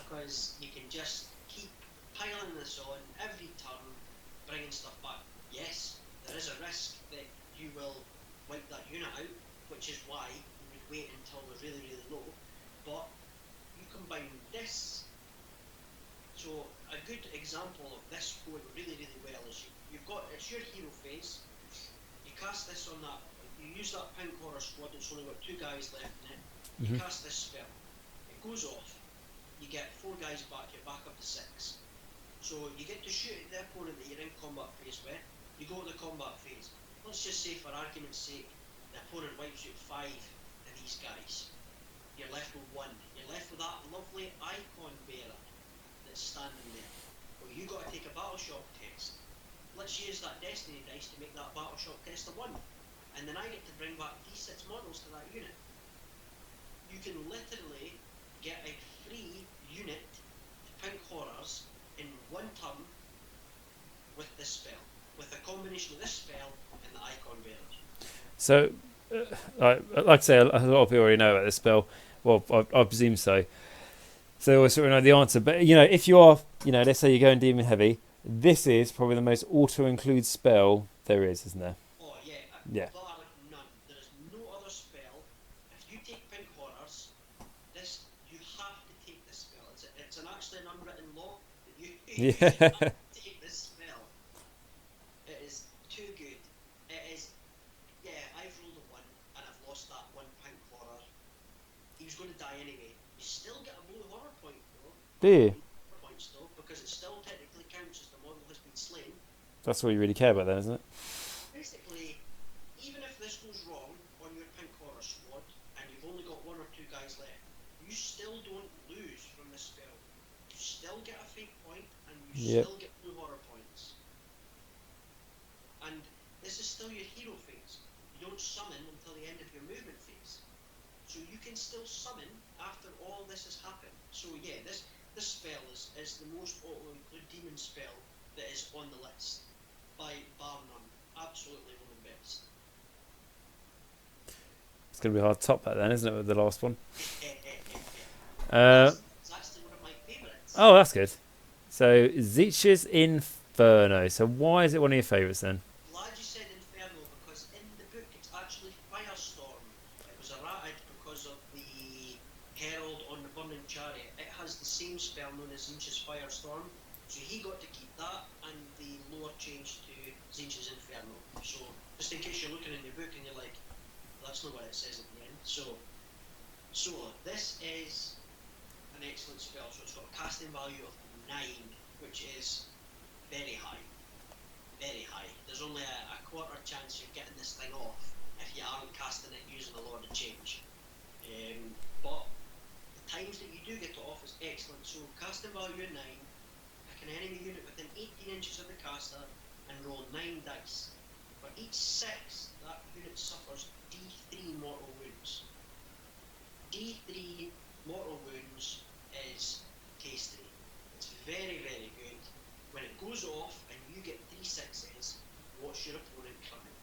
Because you can just keep piling this on every turn, bringing stuff back. Yes, there is a risk that you will wipe that unit out, which is why you would wait until they're really, really low. But you combine this. So a good example of this going really, really well is it's your hero phase. You cast this on that. You use that pink horror squad that's only got 2 guys left in it. You cast this spell. It goes off. You get 4 guys back. You're back up to 6. So you get to shoot at the opponent that you're in combat phase with. You go to the combat phase. Let's just say, for argument's sake, the opponent wipes out 5 of these guys. You're left with 1. You're left with that lovely icon bearer that's standing there. Well, you got to take a battle shock test. Let's use that Destiny dice to make that battle shock test a 1. And then I get to bring back D6 models to that unit. You can literally get a free unit to pink horrors in 1 turn with this spell. With a combination of this spell and the icon bearers. So, like I say, a lot of people already know about this spell. Well, I presume so. So they always sort of know the answer. But you know, if you are, you know, let's say you're going demon heavy, this is probably the most auto-include spell there is, isn't there? Oh yeah, Yeah. bar none. There is no other spell. If you take pink horrors, this you have to take this spell. It's actually an unwritten law that you Yeah. have to take this spell. It is too good. It is. Yeah, I've rolled a 1 and I've lost that 1 pink horror. He was going to die anyway. You still get a blue horror point though. Do you? Points though, because it still technically counts as the model has been slain. That's all you really care about, then, isn't it? Basically, even if this goes wrong on your pink horror squad and you've only got 1 or 2 guys left, you still don't lose from this spell. You still get a fate point and you still get blue horror points. And this is still your hero phase. You don't summon until the end of your movement phase. So you can still summon after all this has happened. So yeah, this spell is the most auto-include demon spell that is on the list. By bar none. Absolutely one of the best. It's going to be hard to top that, then, isn't it, with the last one? It's actually one of my favourites. Oh, that's good. So, Tzeentch's Inferno. So, why is it one of your favourites then? Glad you said Inferno, because in the book it's actually Firestorm. It was errated because of the Herald on the Burning Chariot. It has the same spell known as Tzeentch's Firestorm. So he got to keep that, and the lore changed to Tzeentch's Inferno. So, just in case you're looking in your book and you're like, that's not what it says at the end. So this is an excellent spell. So it's got a casting value of 9, which is very high. Very high. There's only a quarter chance you're getting this thing off if you aren't casting it using the Lord of Change. But the times that you do get it off is excellent. So casting value of 9. An enemy unit within 18 inches of the caster and roll 9 dice. For each 6, that unit suffers D3 mortal wounds. D3 mortal wounds is tasty. It's very, very good. When it goes off and you get 3 6s, watch your opponent coming.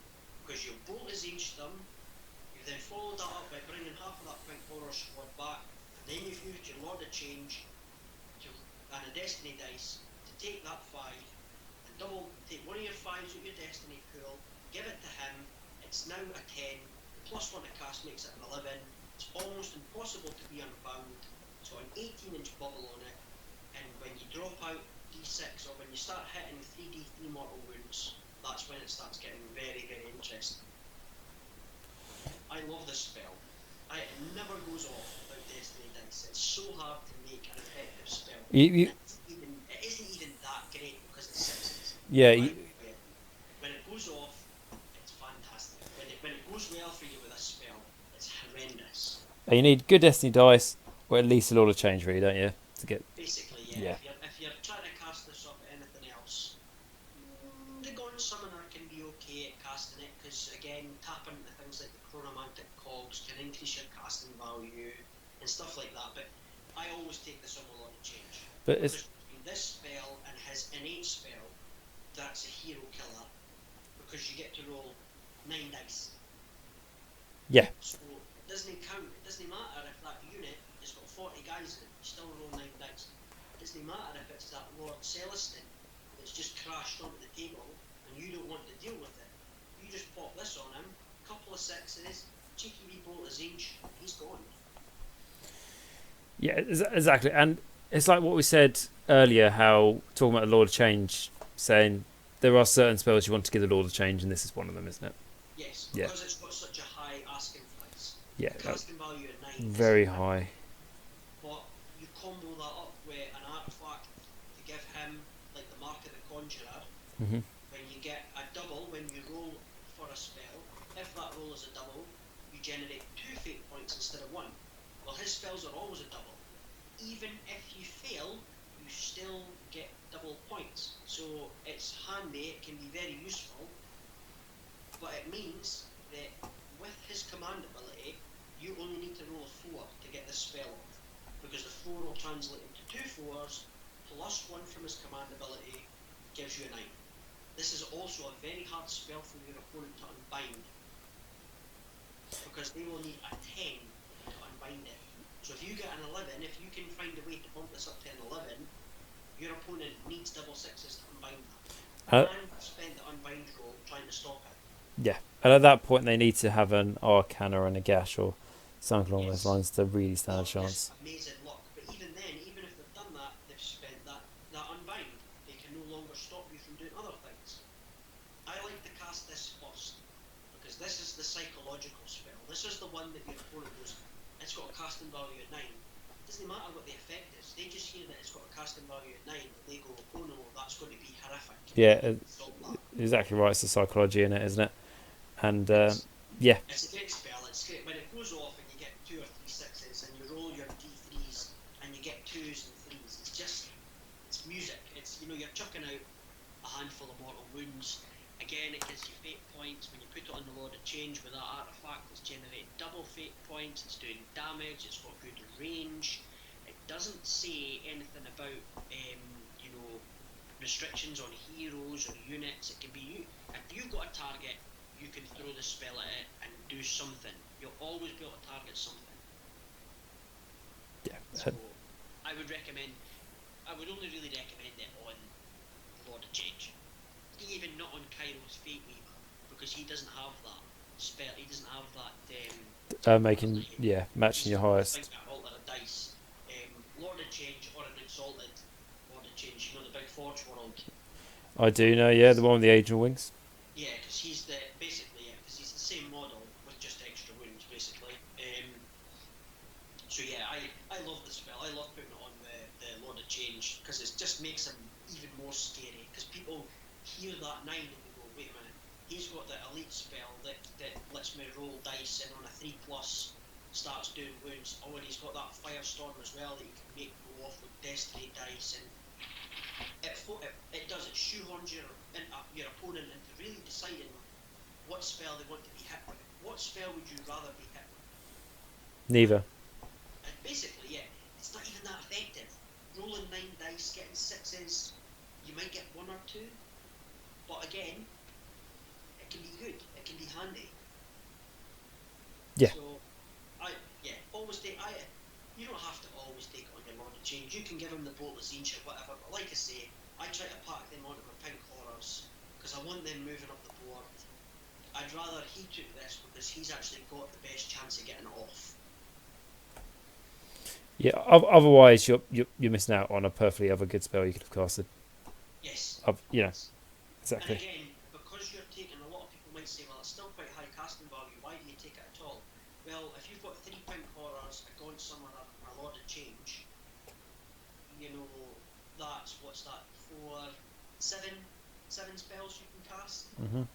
Because you've bolt Tzeentched them, you've then followed that up by bringing half of that pink horror squad back, then you've used your Lord of Change and a Destiny dice to take that 5 and take one of your 5s with your Destiny pool, give it to him. It's now a 10, plus 1 to cast makes it an 11. It's almost impossible to be unbound, so an 18-inch bubble on it, and when you drop out D6 or when you start hitting 3D3 mortal wounds, that's when it starts getting very, very interesting. I love this spell. It never goes off without Destiny dice. It's so hard to make an effective spell. It isn't even that great because it's 6s. Yeah. When it goes off, it's fantastic. When it goes well for you with a spell, it's horrendous. You need good Destiny dice, or at least a lot of change, really, don't you? To get. Basically, yeah. If you're trying to cast this up at anything else, the Gaunt Summoner can be okay at casting it, because again, tapping into things like the Chronomantic Cogs can increase your casting value and stuff like that. But I always take this on a lot of change. But it's this spell and his innate spell, that's a hero killer, because you get to roll 9 dice. Yeah. So it doesn't count. It doesn't matter if that unit has got 40 guys in it, you still roll 9 dice. It doesn't matter if it's that Lord Celestin that's just crashed onto the table and you don't want to deal with it. You just pop this on him, couple of 6s, cheeky wee bolt of Tzeentch, he's gone. Yeah, exactly. And it's like what we said earlier, how talking about the Lord of Change, saying there are certain spells you want to give the Lord of Change, and this is one of them, isn't it? Yes, because it's got such a high asking price. Yeah, the casting value at 9 very high. But you combo that up with an artifact to give him, like the Mark of the Conjurer. When you get a double, when you roll for a spell, if that roll is a double, you generate 2 fate points instead of 1. Well, his spells are always a double. Even if you fail, you still get double points. So it's handy, it can be very useful, but it means that with his command ability, you only need to roll a 4 to get this spell off, because the 4 will translate into 2 4s, plus 1 from his command ability gives you a 9. This is also a very hard spell for your opponent to unbind, because they will need a 10 to unbind it. So if you you get an 11, if you can find a way to bump this up to an 11, your opponent needs double sixes to unbind that. And spend the unbind roll trying to stop it. Yeah, and at that point they need to have an Arcana and a Gash or something along those lines to really stand a chance. Amazing luck, but even then, even if they've done that, they've spent that unbind. They can no longer stop you from doing other things. I like to cast this first because this is the psychological spell. This is the one that your opponent goes, it's got a casting value at 9. It doesn't matter what the effect is. They just hear that it's got a casting value at 9 and they go, oh no, that's going to be horrific. Yeah, exactly right. It's the psychology in it, isn't it? And yeah. It's a great spell. It's great. When it goes off and you get 2 or 3 sixes and you roll your d3s and you get 2s and 3s, it's music. It's, you know, you're chucking out a handful of mortal wounds. Again, it gives you fate points. When you put it on the Lord of Change with that artifact, it's generating double fate points. It's doing damage. It's got good range. It doesn't say anything about you know, restrictions on heroes or units. It can be you. If you've got a target, you can throw the spell at it and do something. You'll always be able to target something. Yeah. So I would only really recommend it on Lord of Change. Even not on Kairo's Fate Weaver, because he doesn't have that spell. He doesn't have that. Matching your highest. Alter a dice. Lord of Change or an Exalted Lord of Change. You know, the big Forge World. I do know, yeah, the one with the Angel Wings. Yeah, because he's the same model with just extra wounds, basically. So yeah, I love the spell. I love putting it on the Lord of Change because it just makes him even more scary. Because people hear that 9 and they go, wait a minute, he's got the elite spell that lets me roll dice and on a 3+ starts doing wounds. Oh, and he's got that Firestorm as well that you can make go off with Destiny dice, and it does, it shoehorns your opponent into really deciding what spell they want to be hit with. What spell would you rather be hit with? Neither. And basically, yeah, it's not even that effective. Rolling 9 dice, getting 6s, you might get 1 or 2, but again, it can be good. It can be handy. Yeah. So, always take. You don't have to always take it on your Lord of Change. You can give him the bolt of Tzeentch or whatever. But like I say, I try to pack them onto my pink horrors because I want them moving up the board. I'd rather he took this because he's actually got the best chance of getting it off. Yeah. Otherwise, you're missing out on a perfectly other good spell you could have casted. Yes. Exactly. And again, because you're taking, a lot of people might say, well, it's still quite high casting value. Why do you take it at all? Well, if you've got 3 pink horrors, a Gaunt Summoner, and a Lord of Change, you know, what's that? 7 spells you can cast. Mm-hmm.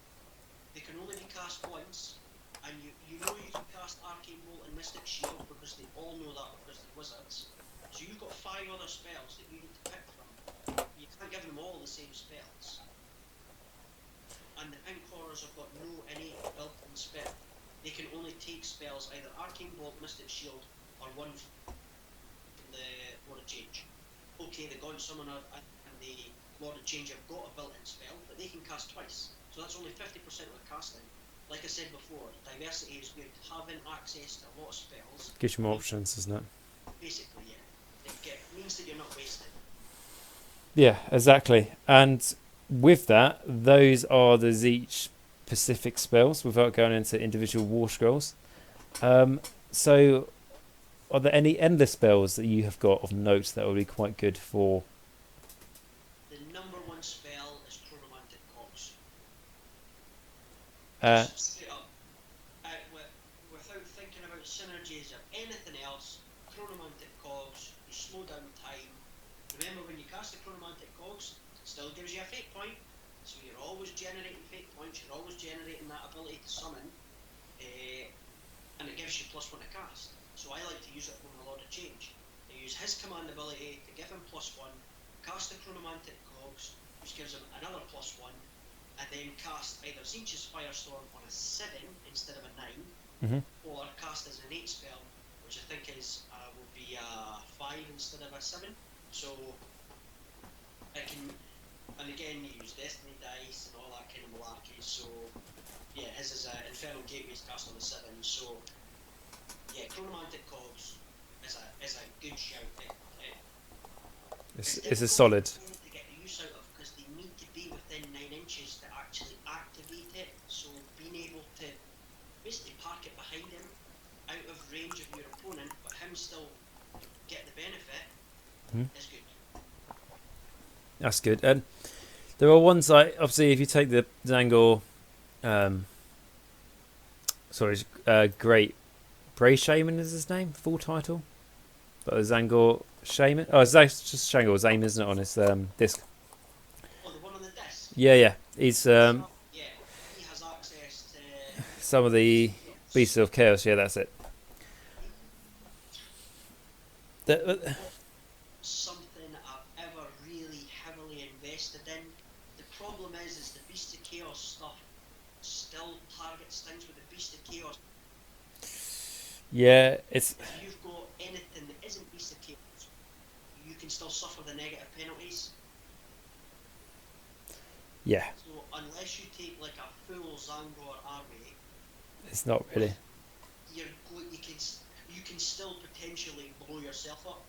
They can only be cast once, and you know you can cast Arcane Bolt and Mystic Shield because they all know that because they're wizards. So you've got 5 other spells that you need to pick from. You can't give them all the same spells. And the pink horrors have got no innate built-in spell. They can only take spells, either Arcane Bolt, Mystic Shield, or one from the Lord of Change. Okay, the Gaunt Summoner and the Lord of Change have got a built-in spell, but they can cast twice. So that's only 50% of the casting. Like I said before, diversity is good. Having access to a lot of spells Gives you more options, doesn't it? Basically, yeah. It means that you're not wasting. Yeah, exactly. And with that, those are the Tzeentch specific spells without going into individual war scrolls. So are there any endless spells that you have got of note that would be quite good for? The number 1 spell is Chronomantic Cogs. Straight up. Without thinking about synergies or anything else, Chronomantic Cogs, you slow down time. Remember, when you cast the Chronomantic Cogs, it still gives you a fate point. So you're always generating fate points, you're always generating that ability to summon, and it gives you +1 to cast. So I like to use it for my Lord of Change. I use his command ability to give him +1, cast the Chronomantic Cogs, which gives him another +1, and then cast either Tzeentch's Firestorm on a 7 instead of a 9, or cast as an 8 spell, which I think will be a 5 instead of a 7. So I can. And again, you use Destiny dice and all that kind of malarkey, so yeah, his is Infernal Gateway's cast on the 7, so yeah, Chronomantic Cogs is good shout. It's a solid. To get the use out of because they need to be within 9 inches to actually activate it. So being able to basically park it behind him, out of range of your opponent, but him still get the benefit is good. That's good. And there are ones like, obviously, if you take the Zangor, Great Bray Shaman is his name, full title. But the Zangor Shaman. Oh, it's just Zangor's aim, isn't it, on his disc? Oh, the one on the disc? Yeah. He's he has access to some of the Beasts of Chaos. Yeah, that's it. Something I've ever really heavily invested in. The problem is the Beast of Chaos stuff still targets things with the Beast of Chaos. Yeah, it's. If you've got anything that isn't Beast of Chaos, you can still suffer the negative penalties. Yeah. So unless you take like a full Zangor army, It's not really. You can still potentially blow yourself up.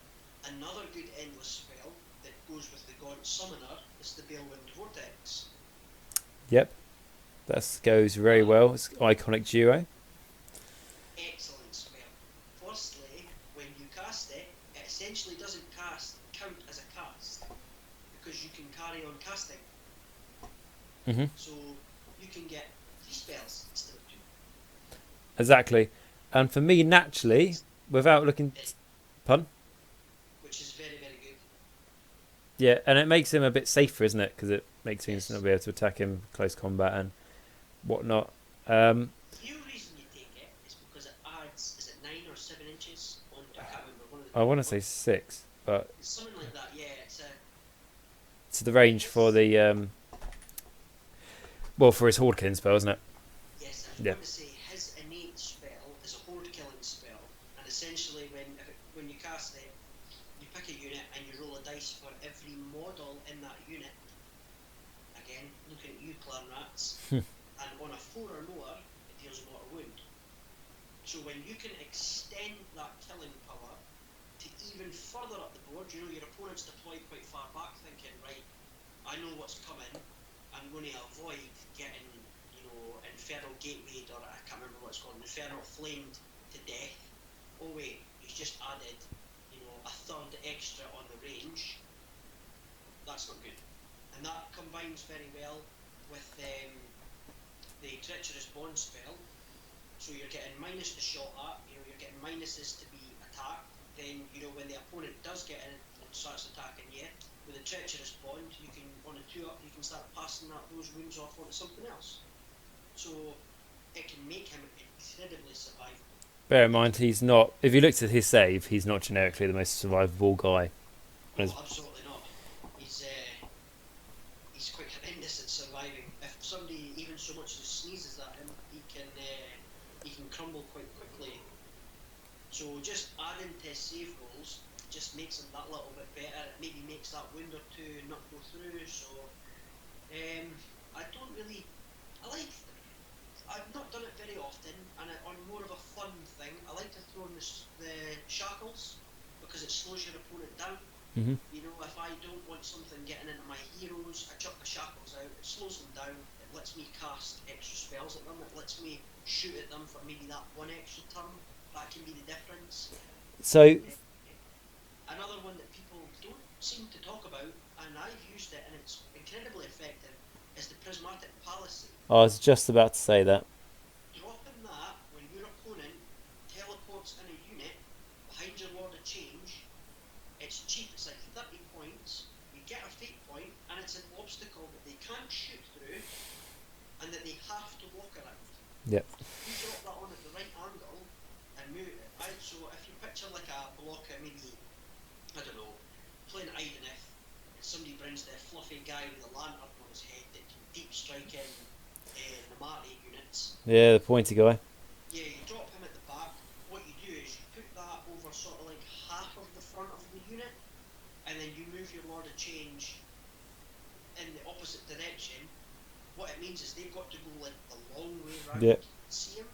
Another good endless spell that goes with the Gaunt Summoner is the Balewind Vortex. Yep. That goes very well. It's iconic duo. Excellent spell. Firstly, when you cast it, it essentially doesn't count as a cast because you can carry on casting. So you can get 3 spells instead of 2. Exactly. And for me, naturally, without looking... Pardon? Which is very, very good. Yeah, and it makes him a bit safer, isn't it? Because it makes me not be able to attack him close combat and whatnot. The real reason you take it is because it adds, is it 9 or 7 inches? I can't remember. One of the I want to say 6, but... It's something like that, yeah. It's the range for the... for his Horde killing spell, isn't it? Yes, I was going to say his innate spell is a horde killing spell, and essentially when you cast it, you pick a unit and you roll a dice for every model in that unit. Again, looking at you, clan rats. And on a 4 or lower, it deals a mortal wound. So when you can extend that killing power to even further up the board, your opponent's deployed quite far back, thinking, right, I know what's coming. I'm going to avoid getting, Infernal Gateway, or I can't remember what it's called, Infernal Flamed to death. Oh wait, he's just added, a third extra on the range. That's not good. And that combines very well with the Treacherous Bond spell. So you're getting minus to shot at, you're getting minuses to be attacked. Then, when the opponent does get in and starts attacking you, with a Treacherous Bond, you can, on a 2-up, you can start passing those wounds off onto something else. So it can make him incredibly survivable. Bear in mind, he's not... If you looked at his save, he's not generically the most survivable guy. No, absolutely not. He's quite horrendous at surviving. If somebody even so much as sneezes at him, he can crumble quite quickly. So just adding to his save rolls just makes him that little bit better. It maybe makes that wound or 2 not go through. So I've not done it very often, and on more of a fun thing, I like to throw in the shackles because it slows your opponent down. If I don't want something getting into my heroes, I chuck the shackles out. It slows them down. It lets me cast extra spells at them. It lets me shoot at them for maybe that 1 extra turn. That can be the difference. So another one that people don't seem to talk about, and I've used it and it's incredibly effective, is the Prismatic Palace. I was just about to say that. Dropping that when your opponent teleports in a unit behind your Lord of Change, it's cheap, it's like 30 points, you get a fate point, and it's an obstacle that they can't shoot through, and that they have to walk around. Yep. You drop that on at the right angle, and move it. So if you picture like a blocker, maybe, I don't know, playing Idenith, and somebody brings the fluffy guy with a lantern on his head that can deep strike in the Marty units. Yeah, the pointy guy. Yeah, you drop him at the back. What you do is you put that over sort of like half of the front of the unit, and then you move your Lord of Change in the opposite direction. What it means is they've got to go like the long way round to see him.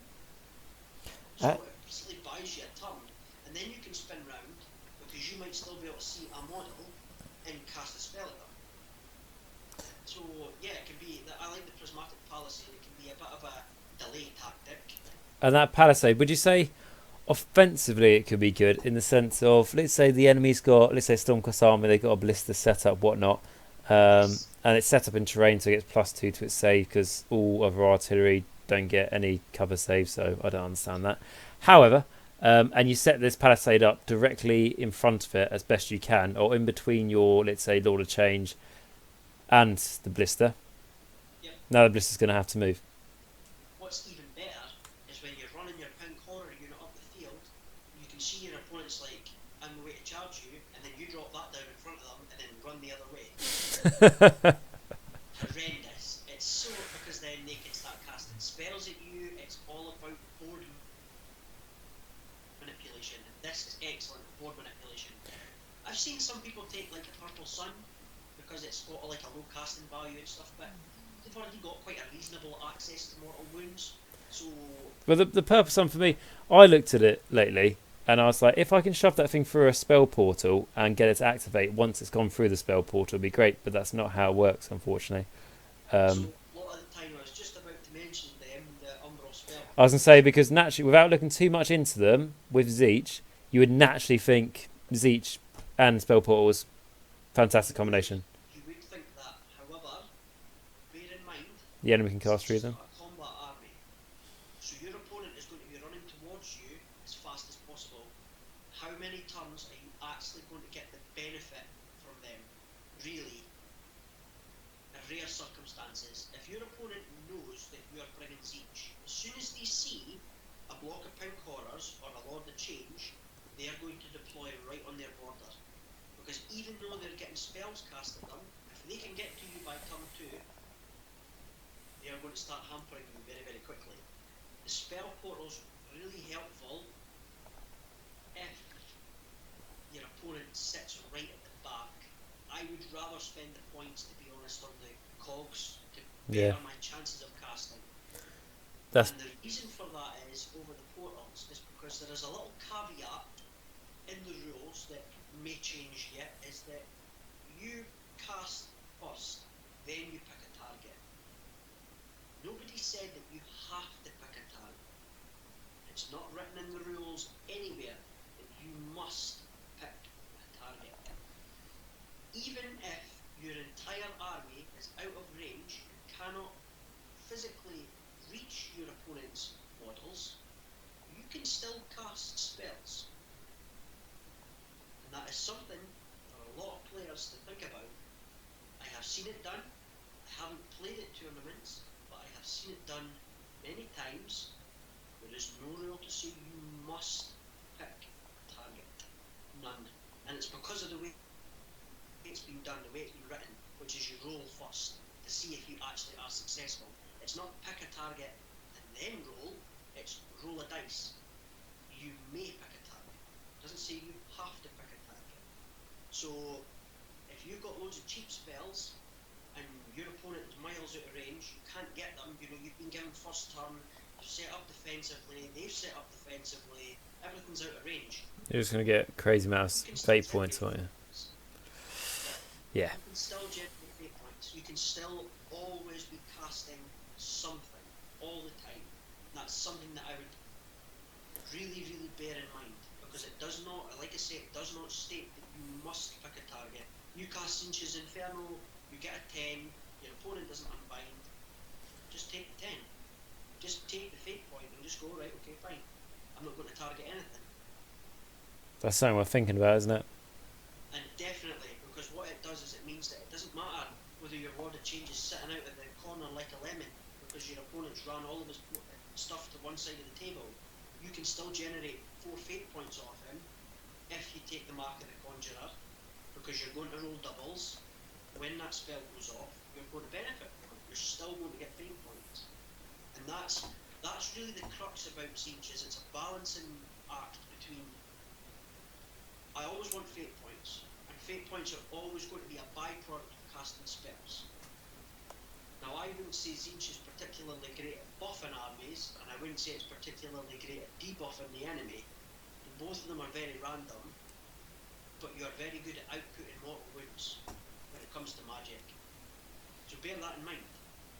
So it basically buys you a turn, and then you can spin round because you might still be able to see a model and cast a spell at them. So yeah, it can be. I like the prismatic palisade. It can be a bit of a delay tactic. And that palisade, would you say offensively it could be good in the sense of, let's say the enemy's got, let's say Stormcast army, they've got a ballista set up, whatnot, Yes. and it's set up in terrain, so it gets +2 to its save because all other artillery don't get any cover save, so I don't understand that. However, and you set this palisade up directly in front of it as best you can, or in between your, let's say, Lord of Change and the ballista. Yep. Now the ballista's going to have to move. What's even better is when you're running your pink horror unit up the field, you can see your opponent's like, I'm the way to charge you, and then you drop that down in front of them and then run the other way. Horrendous. It's so, because then they can start casting spells at you. It's all about board manipulation, and this is excellent board manipulation. I've seen some people take like a purple sun because it's got like a low casting value and stuff, but they've already got quite a reasonable access to mortal wounds. So Well, the purpose one for me, I looked at it lately and I was like, if I can shove that thing through a spell portal and get it to activate once it's gone through the spell portal, it'd be great, but that's not how it works, unfortunately. so a lot of the time I was just about to mention them, the Umbral spell. I was going to say, because naturally, without looking too much into them, with Tzeentch, you would naturally think Tzeentch and spell portal was fantastic combination. You would think that, however, bear in mind The enemy can cast through it's them. a combat army. So your opponent is going to be running towards you as fast as possible. How many turns are you actually going to get the benefit from them? Really? In rare circumstances, if your opponent knows that you are bringing Tzeentch, as soon as they see a block of pink horrors or a Lord of Change, they are going to deploy right on their border. Because even though they're getting spells cast at them, if they can get to you by turn 2, they are going to start hampering you very, very quickly. The spell portal's really helpful if your opponent sits right at the back. I would rather spend the points, to be honest, on the cogs to better my chances of casting. That's And the reason for that is, over the portals, is because there is a little caveat in the rules that may change yet, is that you cast first, then you pick a target. Nobody said that you have to pick a target. It's not written in the rules anywhere that you must pick a target. Even if your entire army is out of range and cannot physically reach your opponent's models, you can still cast spells. And that is something for a lot of players to think about. I have seen it done. I haven't played at tournaments, but I have seen it done many times. There is no rule to say you must pick a target. None. And it's because of the way it's been done, the way it's been written, which is you roll first to see if you actually are successful. It's not pick a target and then roll, it's roll a dice. You may pick a target. It doesn't say you have to pick a target. So if you've got loads of cheap spells and your opponent is miles out of range, you can't get them, you know, you've been given first turn, you've set up defensively, they've set up defensively, everything's out of range. You're just going to get crazy amounts of fate points, aren't you? Yeah. You can still generate fate points. You can still always be casting something all the time. That's something that I would really, really bear in mind, because it does not, like I say, it does not state that you must pick a target. You cast Tzeentch's Inferno, you get a 10, your opponent doesn't unbind, just take the 10. Just take the fate point and just go, right, okay, fine. I'm not going to target anything. That's something we're thinking about, isn't it? And definitely, because what it does is it means that it doesn't matter whether your Lord of Change is sitting out of the corner like a lemon, because your opponent's run all of his stuff to one side of the table. You can still generate 4 fate points off him if you take the mark of the Conjurer, because you're going to roll doubles. When that spell goes off, you're going to benefit from it. You're still going to get fate points. And that's really the crux about Tzeentch, is it's a balancing act between, I always want fate points, and fate points are always going to be a byproduct of casting spells. Now, I wouldn't say Tzeentch is particularly great at buffing armies, and I wouldn't say it's particularly great at debuffing the enemy. Both of them are very random, but you're very good at outputting mortal wounds when it comes to magic. So bear that in mind.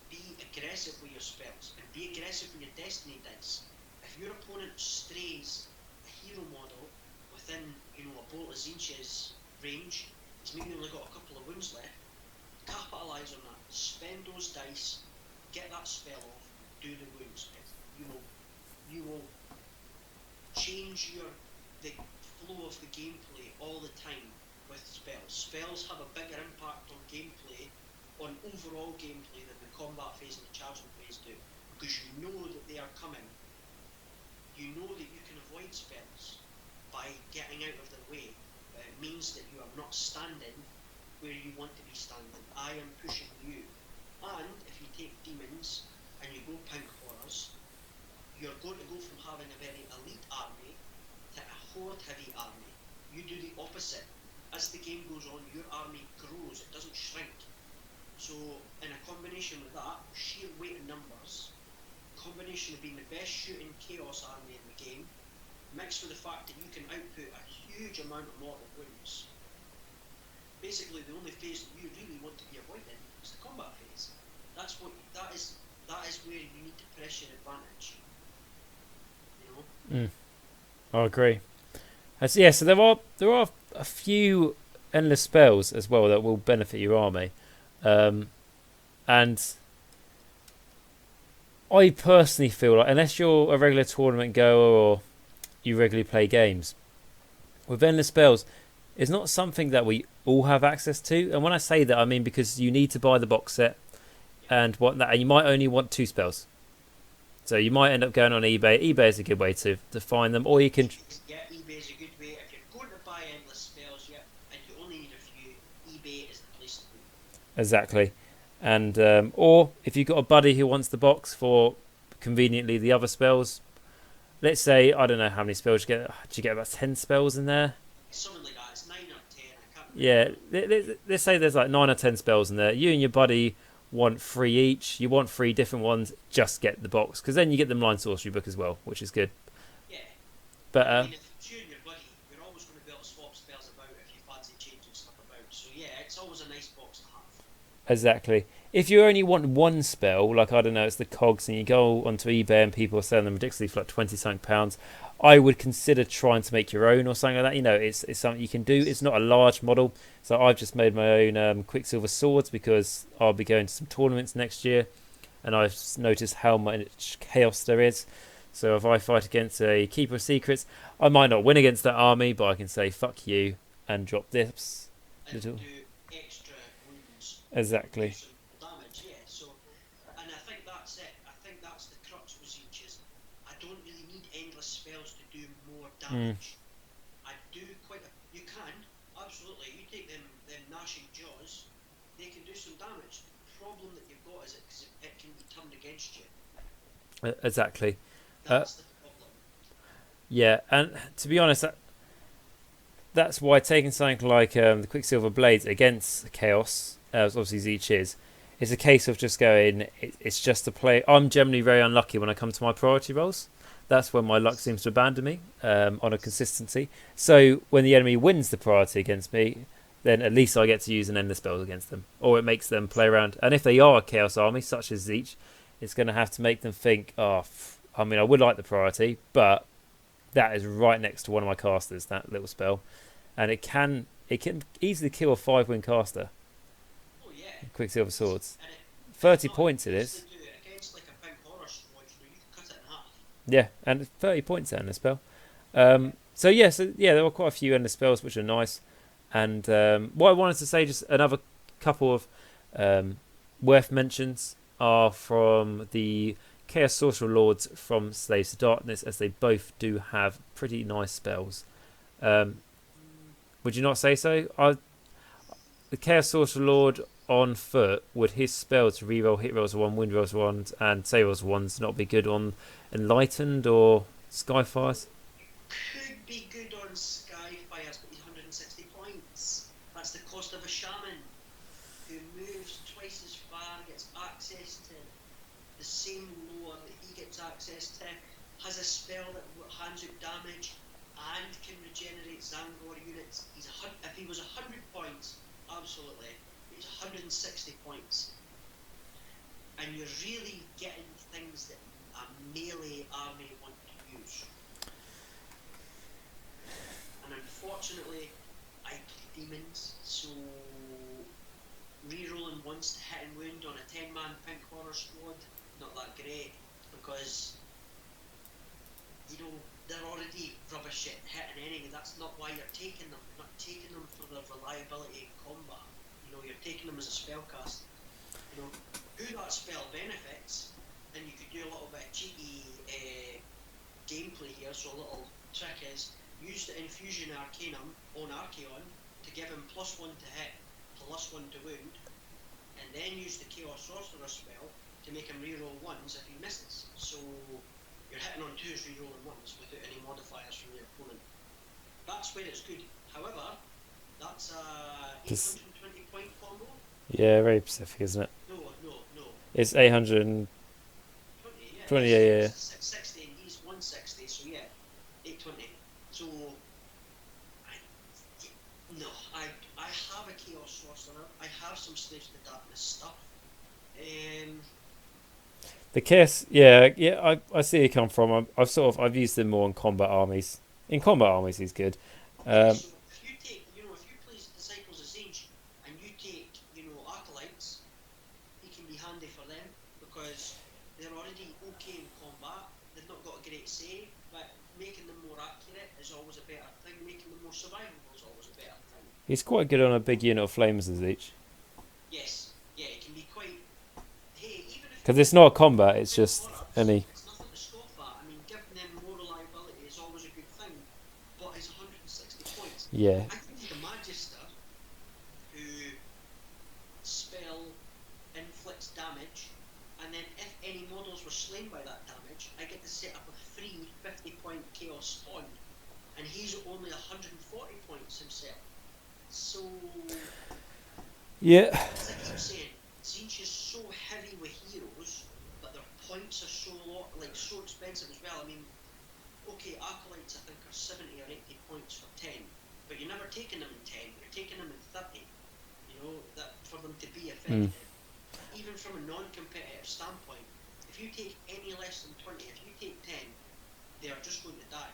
Be aggressive with your spells, and be aggressive with your destiny dice. If your opponent strays a hero model within, a bolt of Tzeentch's range, it's maybe only got a couple of wounds left, capitalise on that. Spend those dice, get that spell off, do the wounds. You will change the flow of the gameplay all the time with spells. Spells have a bigger impact on gameplay, on overall gameplay, than the combat phase and the charging phase do, because you know that they are coming. You know that you can avoid spells by getting out of their way, but it means that you are not standing where you want to be standing. I am pushing you. And if you take demons and you go pink horrors, you're going to go from having a very elite army to a horde heavy army. You do the opposite. As the game goes on, your army grows, it doesn't shrink. So in a combination with that, sheer weight and numbers, combination of being the best shooting chaos army in the game, mixed with the fact that you can output a huge amount of mortal wounds. Basically, the only phase that you really want to be avoiding is the combat phase. That is where you need to press your advantage. I agree. So there are a few endless spells as well that will benefit your army, and I personally feel like, unless you're a regular tournament goer or you regularly play games, with endless spells, it's not something that we all have access to. And when I say that, I mean because you need to buy the box set and whatnot, and you might only want 2 spells. So you might end up going on eBay. eBay is a good way to find them, or you can. Yeah, eBay is a good way. If you're going to buy endless spells, and you only need a few, eBay is the place to go. Exactly. And or if you've got a buddy who wants the box for conveniently the other spells, let's say, I don't know how many spells you get. Do you get about 10 spells in there? Something like that. It's 9 or 10. I can't remember. Yeah, let's say there's like 9 or 10 spells in there. You and your buddy want 3 each. You want 3 different ones. Just get the box, because then you get the Blind Sorcery book as well, which is good. Yeah. But I mean, if it's you and your buddy, you're always going to be able to swap spells about if you fancy changing stuff about. So yeah, it's always a nice box to have. Exactly. If you only want one spell, like, I don't know, it's the cogs, and you go onto eBay and people are selling them ridiculously for like 20-something pounds, I would consider trying to make your own or something like that. It's something you can do. It's not a large model. So I've just made my own Quicksilver swords, because I'll be going to some tournaments next year, and I've noticed how much chaos there is. So if I fight against a Keeper of Secrets, I might not win against that army, but I can say fuck you and drop this little. Do extra wounds. Exactly. Damage, yeah. So, and I think that's it. I think that's the crux with Tzeentch. I don't really need endless spells to do more damage. I do you can, absolutely. You take them gnashing jaws, they can do some damage. The problem that you've got is it can be turned against you. Exactly. That's the problem. Yeah, and to be honest, that's why taking something like the Quicksilver Blades against Chaos, as obviously Tzeentch is, it's a case of just going, it's just a play. I'm generally very unlucky when I come to my priority rolls. That's when my luck seems to abandon me on a consistency. So when the enemy wins the priority against me, then at least I get to use an endless spell against them. Or it makes them play around. And if they are a Chaos army, such as Tzeentch, it's going to have to make them think, I mean, I would like the priority, but that is right next to one of my casters, that little spell. And it can easily kill a 5-win caster. Oh, yeah. Quicksilver Swords. 30 points it is. Do it against like a pink horror sword, you can cut it in half. Yeah, and 30 points out in the spell. So there are quite a few endless spells which are nice. And what I wanted to say, just another couple of worth mentions, are from the Chaos Sorcerer Lords from Slaves to Darkness, as they both do have pretty nice spells. Would you not say so? The Chaos Sorcerer Lord on foot, would his spell to reroll hit rolls 1, win rolls 1, and save rolls 1s not be good on Enlightened or Skyfires? Could be good on Skyfires, but he's 160 points. That's the cost of a shaman who moves twice as far, gets access to the same lore that he gets access to, has a spell that hands out damage, and can regenerate Zangor units. If he was 100 points, absolutely, he's 160 points. And you're really getting things that a melee army want to use. And unfortunately, I play demons, so rerolling once to hit and wound on a 10-man pink horror squad, not that great, because they're already rubbish at hitting anyway. That's not why you're taking them. You're not taking them for their reliability in combat. You're taking them as a spellcaster. Who that spell benefits, and you could do a little bit of cheeky gameplay here. So a little trick is use the Infusion Arcanum on Archaon to give him +1 to hit, +1 to wound, and then use the Chaos Sorcerer spell to make him reroll 1s if he misses. So you're hitting on 2s, rerolling 1s without any modifiers from your opponent. That's where it's good. However, that's a 820 point combo. Yeah, very specific, isn't it? No. It's 820, yeah. 60 and he's 160, so yeah, 820. So, I have a Chaos Sorcerer. I have some Slaves to Darkness stuff. The Chaos, yeah, I see it come from. I've used them more in combat armies. In combat armies, he's good. So if you take, if you play Disciples of Tzeentch and you take, Acolytes, he can be handy for them because they're already okay in combat. They've not got a great save, but making them more accurate is always a better thing. Making them more survivable is always a better thing. He's quite good on a big unit of flames as each. Yes, yeah, it can be quite. Hey, even if because it's not combat, it's just any. It's nothing to scoff at. I mean, giving them more reliability is always a good thing, but it's 160 points. Yeah. I can take a Magister who spell inflicts damage, and then if any models were slain by that damage, I get to set up a free 50-point Chaos Spawn, and he's only 140 points himself. So, yeah. as I keep saying, Tzeentch is so heavy with heroes, but their points are so expensive as well. I mean, okay, Acolytes I think are 70 or 80 points for 10, but you're never taking them in 10, you're taking them in 30, that for them to be effective. Even from a non-competitive standpoint, if you take any less than 20, if you take 10, they are just going to die.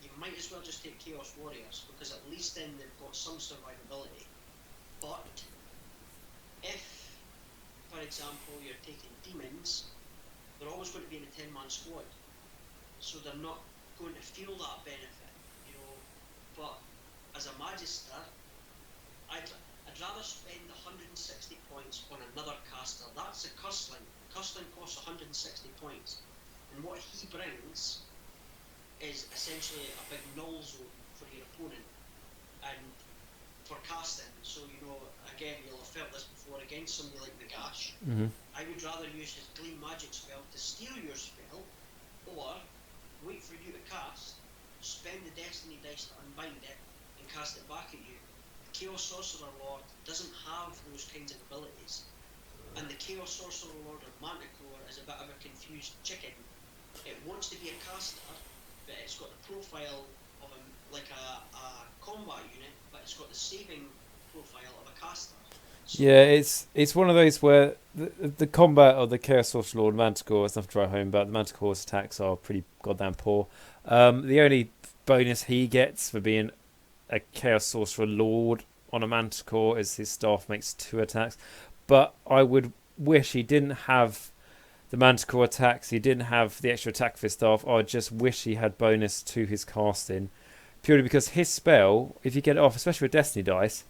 You might as well just take Chaos Warriors, because at least then they've got some survivability. But if, for example, you're taking demons, they're always going to be in a 10-man squad, so they're not going to feel that benefit, But as a Magister, I'd rather spend 160 points on another caster. That's a Cursling. Cursling costs 160 points, and what he brings is essentially a big null zone for your opponent, and for casting. So again, you'll have felt this before against somebody like Nagash. I would rather use his Gleam Magic spell to steal your spell, or wait for you to cast, spend the Destiny dice to unbind it, and cast it back at you. The Chaos Sorcerer Lord doesn't have those kinds of abilities, and the Chaos Sorcerer Lord of Manticore is a bit of a confused chicken. It wants to be a caster, but it's got the profile of a combat unit, but it's got the saving profile of a caster. So yeah, it's one of those where the combat of the Chaos Sorcerer Lord Manticore is nothing to write home about. The Manticore's attacks are pretty goddamn poor. The only bonus he gets for being a Chaos Sorcerer Lord on a Manticore is his staff makes 2 attacks. But I would wish he didn't have the Manticore attacks. He didn't have the extra attack for his staff. I just wish he had bonus to his casting, purely because his spell, if you get it off, especially with Destiny dice,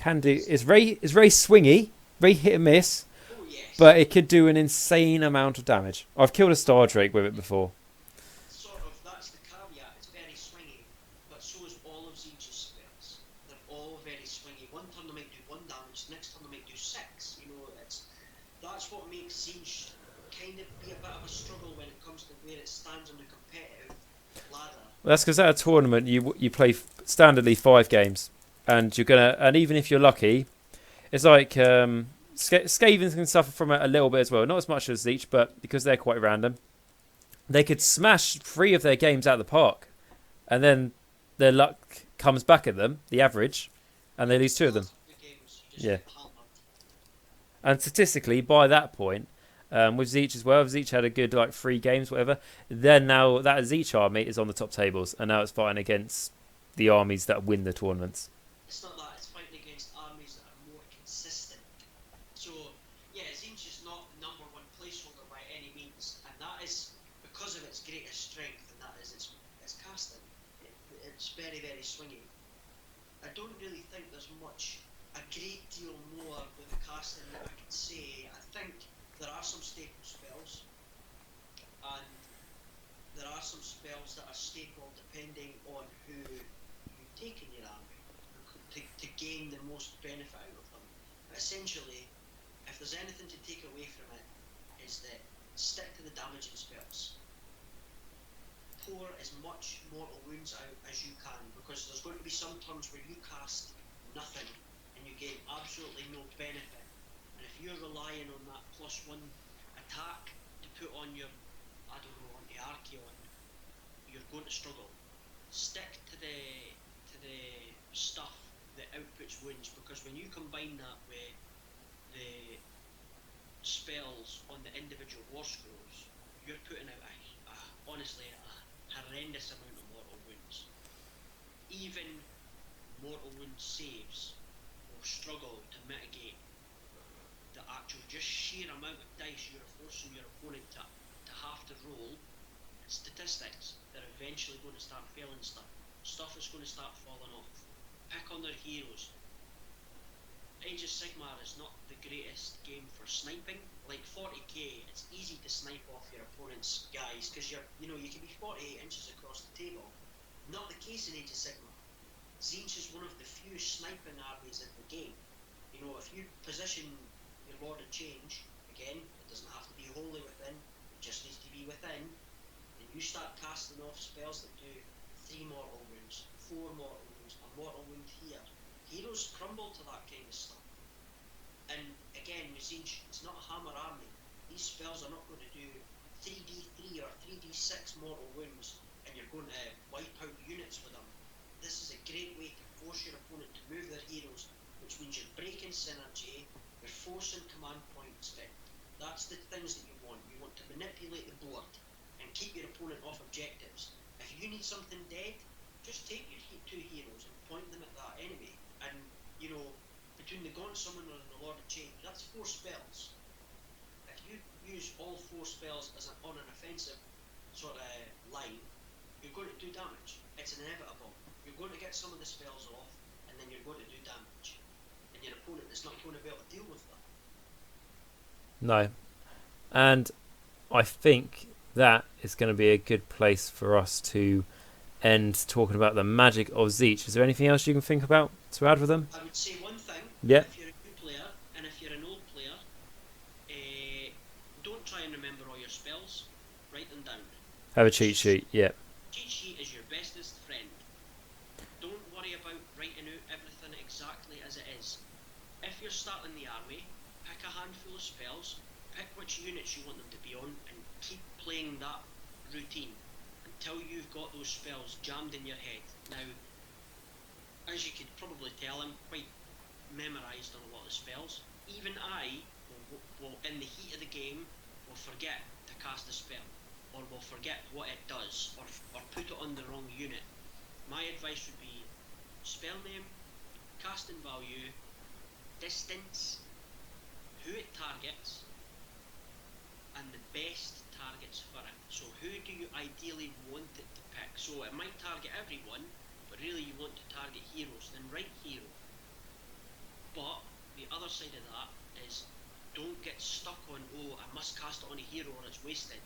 is very swingy, very hit and miss, yes. but it could do an insane amount of damage. I've killed a Star Drake with it before. That's the caveat. It's very swingy, but so is all of Tzeentch's spells. They're all very swingy. One turn they might do 1 damage, next turn they might do 6. That's what makes Tzeentch kind of be a bit of a struggle when it comes to where it stands on the competitive ladder. Well, that's because at a tournament you play standardly 5 games, and even if you're lucky, it's like Skavens can suffer from it a little bit as well. Not as much as Tzeentch, but because they're quite random, they could smash 3 of their games out of the park and then their luck comes back at them, the average, and they lose 2 of them. The games, you just Yeah. get hammered. And statistically, by that point, with Tzeentch as well, Tzeentch had a good 3 games, whatever. Then now that Tzeentch army is on the top tables, and now it's fighting against the armies that win the tournaments. It's not that, it's fighting against armies that are more consistent. So, yeah, Tzeentch is not number 1 placeholder by any means, and that is because of its greatest strength, and that is its casting. It's very, very swingy. I don't really think there's a great deal more with the casting that I can say. I think there are some staple spells, and there are some spells that are staple depending on who you take in your army to gain the most benefit out of them. But essentially, if there's anything to take away from it, is that stick to the damaging spells. Pour as much mortal wounds out as you can, because there's going to be some turns where you cast nothing and you gain absolutely no benefit. And if you're relying on that +1 attack to put on your, I don't know, on the Archeon, you're going to struggle. Stick to the stuff that outputs wounds, because when you combine that with the spells on the individual war scrolls, you're putting out honestly a horrendous amount of mortal wounds. Even mortal wound saves will struggle to mitigate the actual just sheer amount of dice you're forcing your opponent to have to roll. Statistics, they're eventually going to start failing stuff. Stuff is going to start falling off. Pick on their heroes. Age of Sigmar is not the greatest game for sniping. Like 40k, it's easy to snipe off your opponent's guys because you can be 48 inches across the table. Not the case in Age of Sigmar. Tzeentch is one of the few sniping armies in the game. You know, if you position your Lord of Change, again, it doesn't have to be wholly within, it just needs to be within, and you start casting off spells that do 3 mortal wounds, 4 mortal wounds, a mortal wound here. Heroes crumble to that kind of stuff. And again, with Tzeentch, it's not a hammer army. These spells are not going to do 3d3 or 3d6 mortal wounds, and you're going to wipe out units with them. This is a great way to force your opponent to move their heroes, which means you're breaking synergy, you're forcing command points. That's the things that you want. You want to manipulate the board and keep your opponent off objectives. If you need something dead, just take your 2 heroes and point them at that enemy. And, between the Gaunt Summoner and the Lord of Change, that's 4 spells. If you use all 4 spells on an offensive sort of line, you're going to do damage. It's inevitable. You're going to get some of the spells off, and then you're going to do damage. And your opponent is not going to be able to deal with that. No. And I think that is going to be a good place for us to end talking about the magic of Tzeentch. Is there anything else you can think about to add with them? I would say one thing. Yeah. If you're a new player, and if you're an old player, don't try and remember all your spells. Write them down. Have a cheat sheet, yeah. Cheat sheet is your bestest friend. Don't worry about writing out everything exactly as it is. If you're starting the army, pick a handful of spells, pick which units you want them to be on, and keep playing that routine until you've got those spells jammed in your head. Now, as you could probably tell, I'm quite memorised on a lot of spells. Even I will in the heat of the game, will forget to cast a spell, or will forget what it does, or put it on the wrong unit. My advice would be spell name, casting value, distance, who it targets, and the best targets for it. So who do you ideally want it to pick? So it might target everyone, but really you want to target heroes, then write hero. But the other side of that is don't get stuck on, I must cast it on a hero or it's wasted.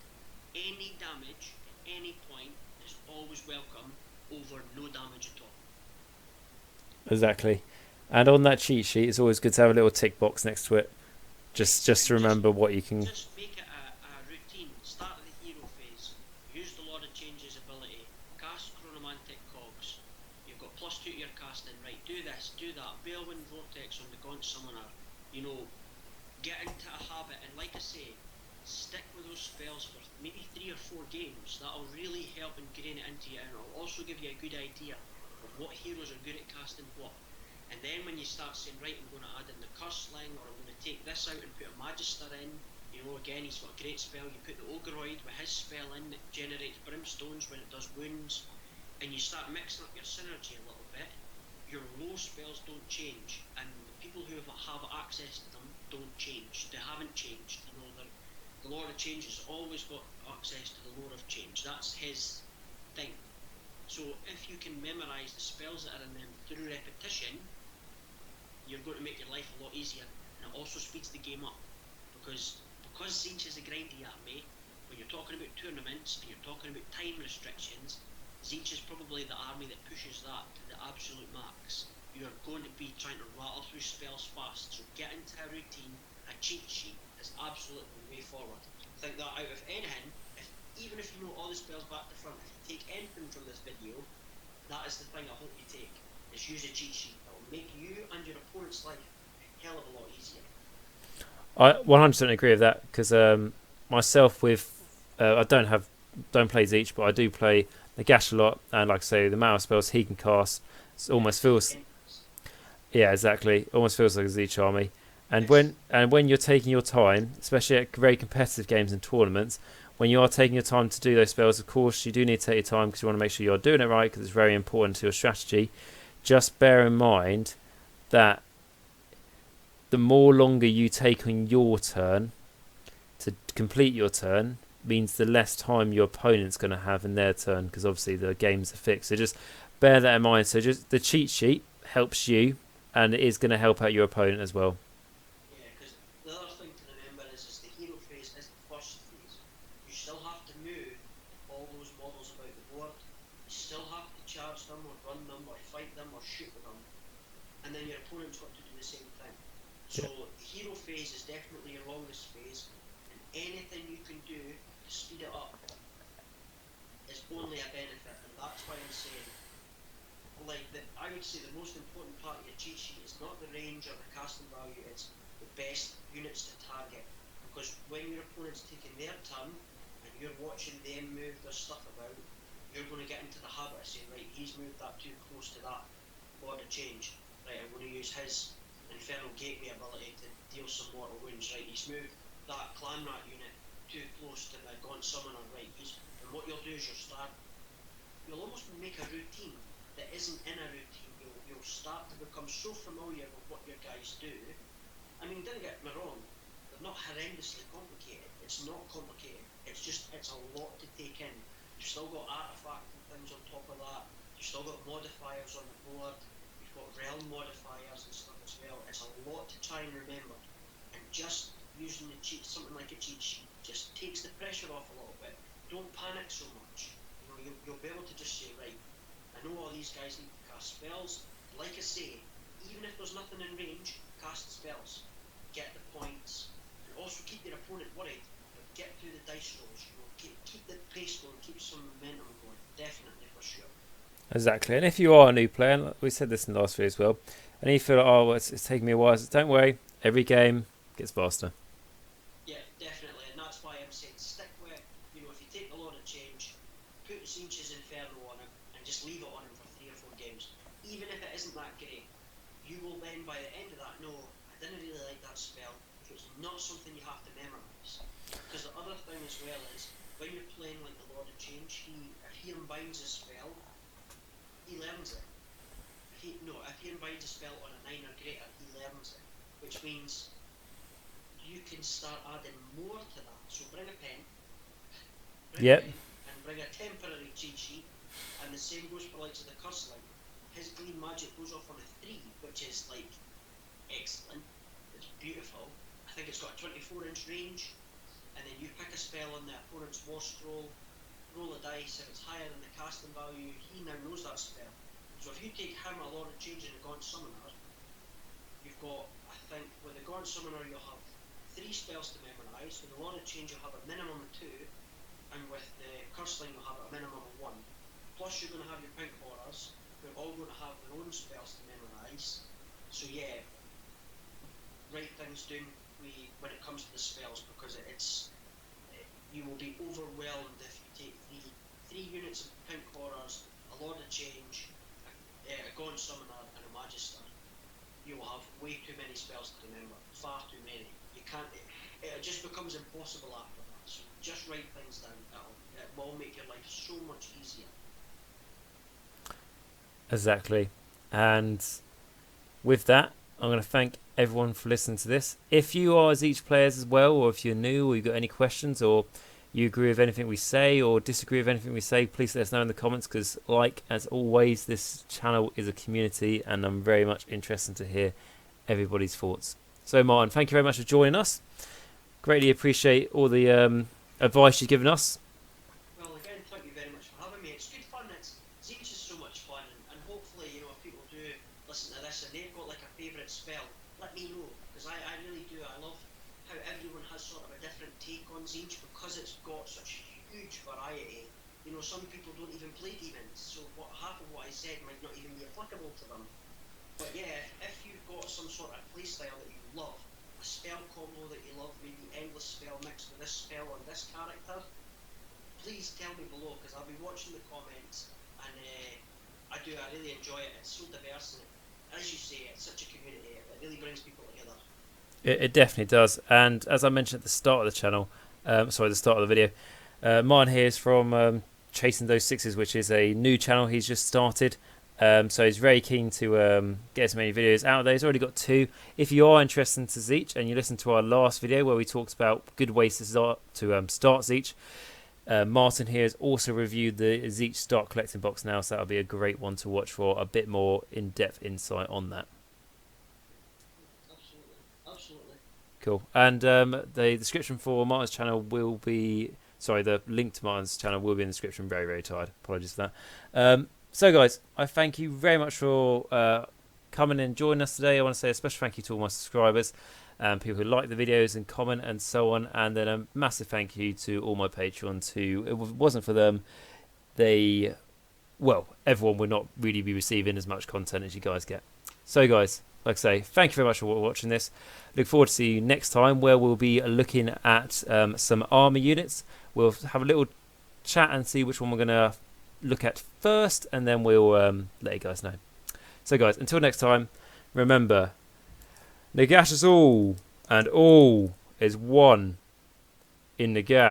Any damage at any point is always welcome over no damage at all. Exactly. And on that cheat sheet, it's always good to have a little tick box next to it. Just to remember what you can... Just make it a routine. Start at the hero phase. Use the Lord of Change's ability. Cast Chronomantic Cogs. You've got +2 to your casting. Right, do this, do that. Balewind Vortex on the Gaunt Summoner. Get into a habit. And like I say, stick with those spells for maybe 3 or 4 games, that'll really help ingrain it into you, and it'll also give you a good idea of what heroes are good at casting what. And then when you start saying, right, I'm going to add in the Cursling, or I'm going to take this out and put a Magister in, you know, again, he's got a great spell. You put the Ogroid with his spell in that generates Brimstones when it does wounds, and you start mixing up your synergy a little bit. Your low spells don't change, and the people who have access to them don't change. They haven't changed. You know, the Lord of Change has always got access to the Lord of Change. That's his thing. So if you can memorise the spells that are in them through repetition, you're going to make your life a lot easier, and it also speeds the game up, because Tzeentch is a grindy army. When you're talking about tournaments and you're talking about time restrictions, Tzeentch is probably the army that pushes that to the absolute max. You're going to be trying to rattle through spells fast, so get into a routine. A cheat sheet is absolutely the way forward. I think that out of anything, even if you know all the spells back to front, if you take anything from this video, that is the thing I hope you take, is use a cheat sheet. That will make you and your opponent's life a hell of a lot easier. I 100% agree with that, because myself with I don't play Tzeentch, but I do play Nagash a lot, and like I say, the amount of spells he can cast, it almost feels, yeah, exactly, almost feels like a Tzeentch army. And when you're taking your time, especially at very competitive games and tournaments, when you are taking your time to do those spells, of course you do need to take your time, because you want to make sure you're doing it right, because it's very important to your strategy. Just bear in mind that the more longer you take on your turn to complete your turn means the less time your opponent's going to have in their turn, because obviously the games are fixed. So just bear that in mind. So just the cheat sheet helps you, and it is going to help out your opponent as well. Yeah, because the other thing to remember is the hero phase is the first phase. You still have to move all those models about the board. You still have to charge them, or run them, or fight them, or shoot with them. And then your opponent's got to do the same thing. So the hero phase is definitely your longest phase, and anything you can do to speed it up is only a benefit. And that's why I'm saying, I would say the most important part of your cheat sheet is not the range or the casting value, it's the best units to target. Because when your opponent's taking their turn and you're watching them move their stuff about, you're going to get into the habit of saying, right, he's moved that too close to that Lord of Change. Right, I'm going to use his Infernal Gateway ability to deal some mortal wounds. Right, he's moved that Clan Rat unit too close to the Gaunt Summoner. Right, and what you'll do is you'll almost make a routine that isn't in a routine. You'll start to become so familiar with what your guys do. I mean, don't get me wrong, they're not horrendously complicated. It's not complicated. It's a lot to take in. You've still got artifact and things on top of that. You've still got modifiers on the board. You've got realm modifiers and stuff as well. It's a lot to try and remember. And just using something like a cheat sheet just takes the pressure off a little bit. Don't panic so much. You know, you'll be able to just say, right, I know all these guys need to cast spells. Like I say, even if there's nothing in range, cast the spells. Get the points. And also keep your opponent worried. Get through the dice rolls. You know, keep the pace going. Keep some momentum going. Definitely, for sure. Exactly. And if you are a new player, and we said this in the last video as well, and you feel like, oh, well, it's taking me a while, don't worry. Every game gets faster. Yeah, definitely. And that's why I'm saying stick with, you know, if you take a lot of change, put Tzeentch's Inferno on him and just leave it on him for 3 or 4 games. Even if it isn't that great, you will then, by the end of that, know, I didn't really like that spell. It's not something you have to memorise. Because the other thing as well is, when you're playing like the Lord of Change, if he unbinds a spell, he learns it. If he unbinds a spell on a 9 or greater, he learns it. Which means you can start adding more to that. So bring a pen, and bring a temporary cheat sheet, and the same goes for likes of the Cursling. His green magic goes off on a 3, which is like excellent. It's beautiful. I think it's got a 24-inch range, and then you pick a spell on the opponent's war scroll, roll a dice. If it's higher than the casting value, he now knows that spell. So if you take him, a Lord of Change, and a Gaunt Summoner, you've got, I think, with the Gaunt Summoner you'll have 3 spells to memorise. With the Lord of Change you'll have a minimum of 2, and with the Cursling you'll have a minimum of 1. Plus you're going to have your Pink Horrors, who are all going to have their own spells to memorise. So yeah, write things down when it comes to the spells, because you will be overwhelmed if you take three units of pink horrors, a Lord of Change, a Gaunt Summoner, and a Magister. You will have way too many spells to remember, far too many. You can't. It just becomes impossible after that. So just write things down. It will make your life so much easier. Exactly. And with that, I'm going to thank everyone for listening to this. If you are Tzeentch players as well, or if you're new, or you've got any questions, or you agree with anything we say, or disagree with anything we say, please let us know in the comments, because like as always, this channel is a community and I'm very much interested to hear everybody's thoughts. So Martin, thank you very much for joining us. Greatly appreciate all the advice you've given us. Well, again, thank you very much for having me. It's good fun. Tzeentch is so much fun, and hopefully, you know, if people do listen to this and they've got like a favourite spell, let me know, because I really do. I love how everyone has sort of a different take on Tzeentch because it's got such huge variety. You know, some people don't even play demons, so half of what I said might not even be applicable to them. But yeah, if you've got some sort of playstyle that you love, a spell combo that you love, maybe endless spell mixed with this spell on this character, please tell me below, because I'll be watching the comments, and I really enjoy it. It's so diverse, and as you say, it's such a community. It really brings people together. It definitely does. And as I mentioned at the start of the channel, the start of the video, Martin here is from Chasing Those Sixes, which is a new channel he's just started. So he's very keen to get as many videos out there. He's already got 2. If you are interested in Tzeentch and you listen to our last video where we talked about good ways to start Tzeentch, Martin here has also reviewed the Tzeentch Start Collecting box now, so that'll be a great one to watch for a bit more in-depth insight on that. Absolutely. Cool. And the description for Martin's channel will be... Sorry, the link to Martin's channel will be in the description. Very, very tired. Apologies for that. So, guys, I thank you very much for coming and joining us today. I want to say a special thank you to all my subscribers and people who like the videos and comment and so on. And then a massive thank you to all my patrons who, if it wasn't for them, everyone would not really be receiving as much content as you guys get. So, guys, like I say, thank you very much for watching this. Look forward to seeing you next time, where we'll be looking at some army units. We'll have a little chat and see which one we're going to look at first, and then we'll let you guys know. So guys, until next time, remember, Nagash is all, and all is one in Nagash.